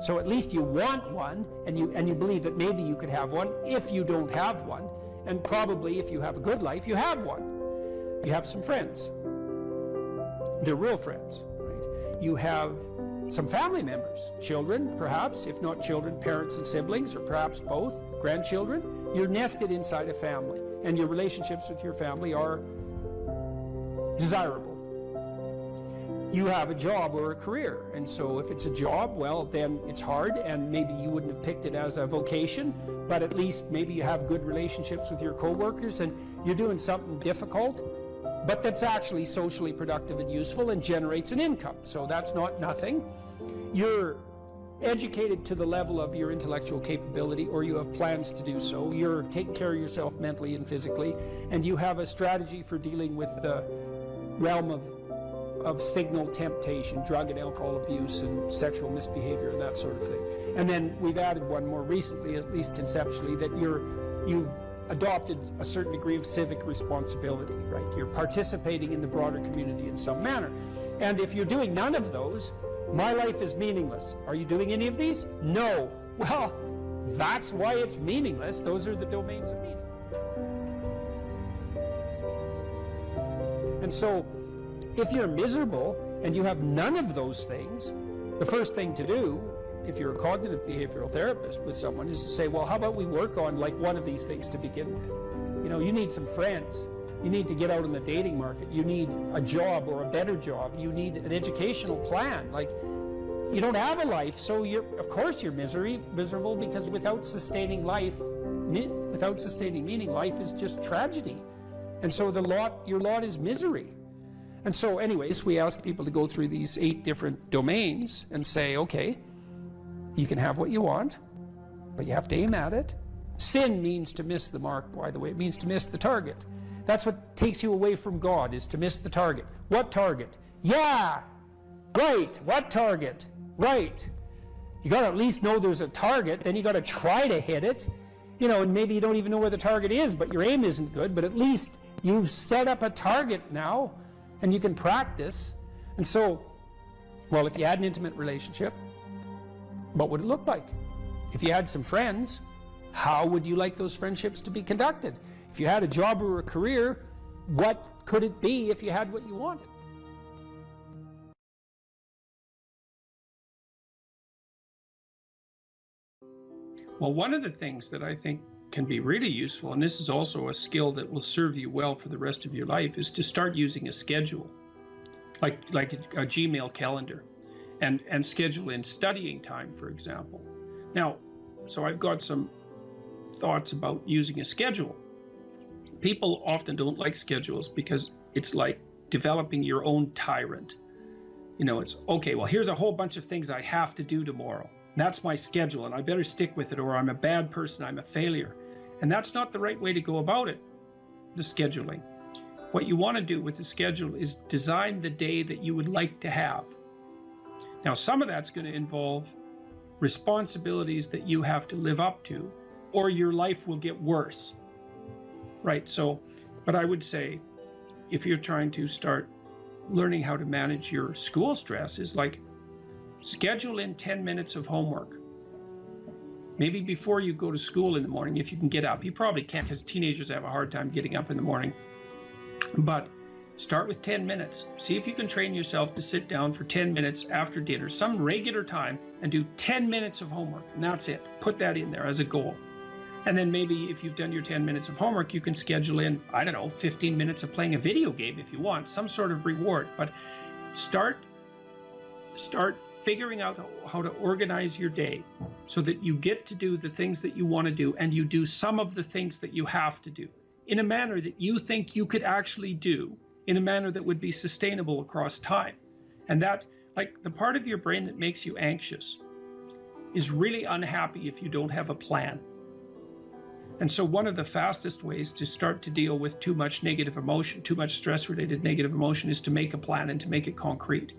So at least you want one, and you believe that maybe you could have one if you don't have one, and probably if you have a good life, you have one. You have some friends. They're real friends, right? You have some family members, children, perhaps, if not children, parents and siblings, or perhaps both, grandchildren. You're nested inside a family, and your relationships with your family are desirable. You have a job or a career, and so if it's a job, well, then it's hard, and maybe you wouldn't have picked it as a vocation, but at least maybe you have good relationships with your coworkers, and you're doing something difficult, but that's actually socially productive and useful and generates an income. So that's not nothing. You're educated to the level of your intellectual capability, or you have plans to do so. You're taking care of yourself mentally and physically, and you have a strategy for dealing with the realm of signal temptation, drug and alcohol abuse and sexual misbehavior and that sort of thing. And then we've added one more recently, at least conceptually, that you've adopted a certain degree of civic responsibility, right? You're participating in the broader community in some manner. And if you're doing none of those, my life is meaningless. Are you doing any of these? No. Well, that's why it's meaningless. Those are the domains of meaning. And so, if you're miserable and you have none of those things, the first thing to do, if you're a cognitive behavioral therapist with someone, is to say, well, how about we work on like one of these things to begin with? You know, you need some friends. You need to get out in the dating market. You need a job or a better job. You need an educational plan. Like, you don't have a life, so of course you're miserable, because without sustaining meaning, life is just tragedy. And so your lot is misery. And so anyways, we ask people to go through these 8 different domains and say, okay, you can have what you want, but you have to aim at it. Sin means to miss the mark, by the way. It means to miss the target. That's what takes you away from God, is to miss the target. What target? Yeah, right. What target? Right. You got to at least know there's a target, then you got to try to hit it. You know, and maybe you don't even know where the target is, but your aim isn't good, but at least you've set up a target now, and you can practice. And so, well, if you had an intimate relationship, what would it look like? If you had some friends, how would you like those friendships to be conducted? If you had a job or a career, what could it be if you had what you wanted? Well, one of the things that I think can be really useful, and this is also a skill that will serve you well for the rest of your life, is to start using a schedule, like a Gmail calendar, and schedule in studying time, for example. Now, so I've got some thoughts about using a schedule. People often don't like schedules because it's like developing your own tyrant. You know, it's, okay, well, here's a whole bunch of things I have to do tomorrow. That's my schedule, and I better stick with it, or I'm a bad person, I'm a failure. And that's not the right way to go about it, the scheduling. what you want to do with the schedule is design the day that you would like to have. Now, some of that's going to involve responsibilities that you have to live up to, or your life will get worse, right? So, but I would say, if you're trying to start learning how to manage your school stress, is like schedule in 10 minutes of homework. Maybe before you go to school in the morning, if you can get up. You probably can't, because teenagers have a hard time getting up in the morning. But start with 10 minutes. See if you can train yourself to sit down for 10 minutes after dinner, some regular time, and do 10 minutes of homework. And that's it. Put that in there as a goal. And then maybe if you've done your 10 minutes of homework, you can schedule in, I don't know, 15 minutes of playing a video game if you want, some sort of reward. But start figuring out how to organize your day so that you get to do the things that you want to do, and you do some of the things that you have to do in a manner that you think you could actually do, in a manner that would be sustainable across time. And that, like, the part of your brain that makes you anxious is really unhappy if you don't have a plan. And so one of the fastest ways to start to deal with too much negative emotion, too much stress-related negative emotion, is to make a plan and to make it concrete.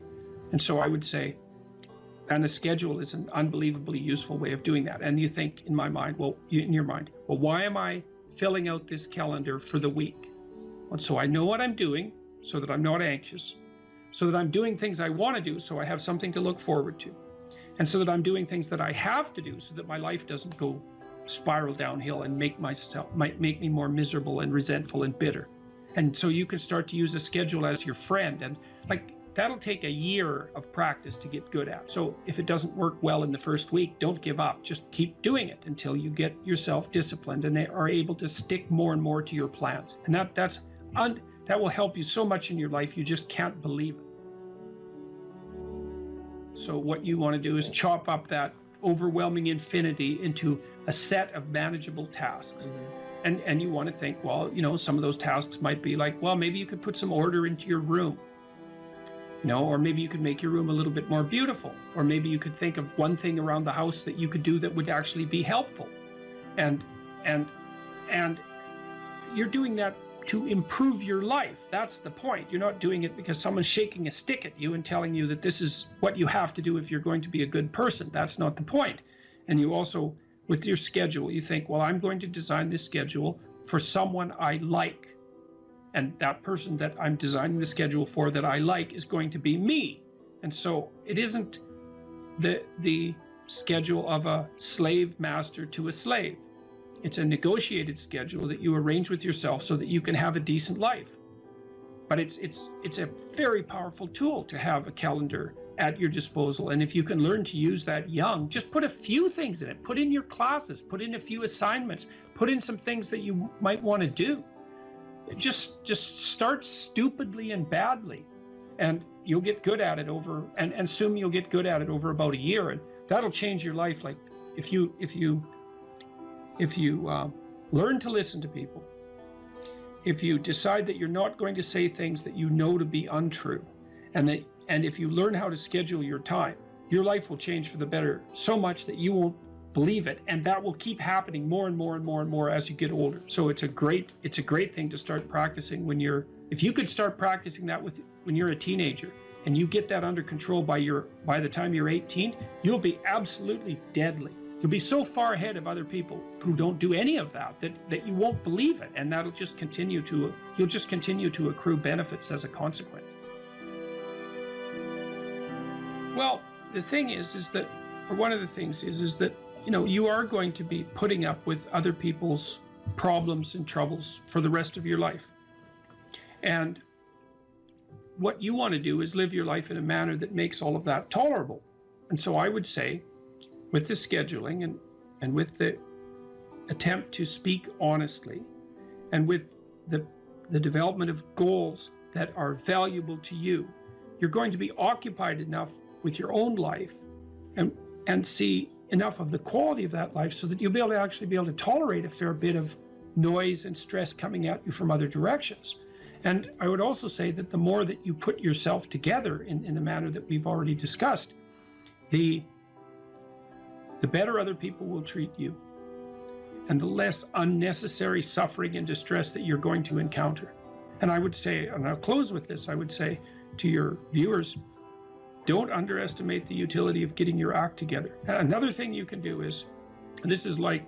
And so I would say, and a schedule is an unbelievably useful way of doing that. And you think, in my mind, in your mind, why am I filling out this calendar for the week? Well, so I know what I'm doing, so that I'm not anxious, so that I'm doing things I want to do, so I have something to look forward to, and so that I'm doing things that I have to do, so that my life doesn't go spiral downhill and might make me more miserable and resentful and bitter. And so you can start to use a schedule as your friend, and like, that'll take a year of practice to get good at. So if it doesn't work well in the first week, don't give up. Just keep doing it until you get yourself disciplined and are able to stick more and more to your plans. And that will help you so much in your life, you just can't believe it. So what you want to do is chop up that overwhelming infinity into a set of manageable tasks. And you want to think, well, some of those tasks might be like, well, maybe you could put some order into your room. Or maybe you could make your room a little bit more beautiful, or maybe you could think of one thing around the house that you could do that would actually be helpful. And you're doing that to improve your life. That's the point. You're not doing it because someone's shaking a stick at you and telling you that this is what you have to do if you're going to be a good person. That's not the point. And you also, with your schedule, you think, well, I'm going to design this schedule for someone I like. And that person that I'm designing the schedule for that I like is going to be me. And so it isn't the schedule of a slave master to a slave. It's a negotiated schedule that you arrange with yourself so that you can have a decent life. But it's a very powerful tool to have a calendar at your disposal. And if you can learn to use that young, just put a few things in it. Put in your classes, put in a few assignments, put in some things that you might want to do. Just start stupidly and badly, and you'll get good at it and assume you'll get good at it over about a year, and that'll change your life. Like if you learn to listen to people, if you decide that you're not going to say things that you know to be untrue, and if you learn how to schedule your time, your life will change for the better so much that you won't believe it, and that will keep happening more and more and more and more as you get older. So it's a great thing to start practicing if you could start practicing that when you're a teenager, and you get that under control by the time you're 18, you'll be absolutely deadly. You'll be so far ahead of other people who don't do any of that you won't believe it, and you'll just continue to accrue benefits as a consequence. Well, the thing is that, or one of the things is that you are going to be putting up with other people's problems and troubles for the rest of your life. And what you want to do is live your life in a manner that makes all of that tolerable. And so I would say, with the scheduling and with the attempt to speak honestly, and with the development of goals that are valuable to you, you're going to be occupied enough with your own life and see enough of the quality of that life so that you'll be able to tolerate a fair bit of noise and stress coming at you from other directions. And I would also say that the more that you put yourself together in the manner that we've already discussed, the better other people will treat you, and the less unnecessary suffering and distress that you're going to encounter. And I would say, and I'll close with this, I would say to your viewers, don't underestimate the utility of getting your act together. Another thing you can do is, and this is like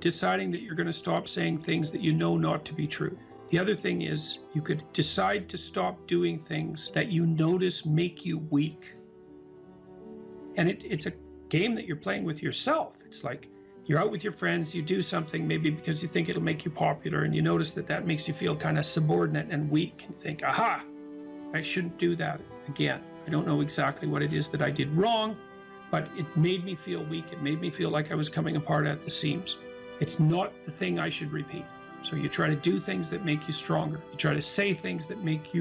deciding that you're going to stop saying things that you know not to be true. The other thing is you could decide to stop doing things that you notice make you weak. And it's a game that you're playing with yourself. It's like you're out with your friends, you do something maybe because you think it'll make you popular, and you notice that that makes you feel kind of subordinate and weak and think, aha, I shouldn't do that again. I don't know exactly what it is that I did wrong, but it made me feel weak. It made me feel like I was coming apart at the seams. It's not the thing I should repeat. So you try to do things that make you stronger. You try to say things that make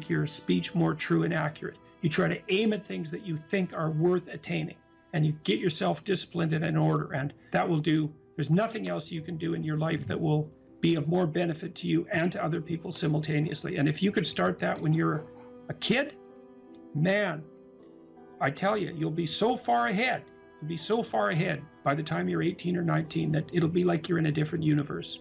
your speech more true and accurate. You try to aim at things that you think are worth attaining, and you get yourself disciplined and in order, and that will do. There's nothing else you can do in your life that will be of more benefit to you and to other people simultaneously. And if you could start that when you're a kid, man, I tell you, you'll be so far ahead. You'll be so far ahead by the time you're 18 or 19 that it'll be like you're in a different universe.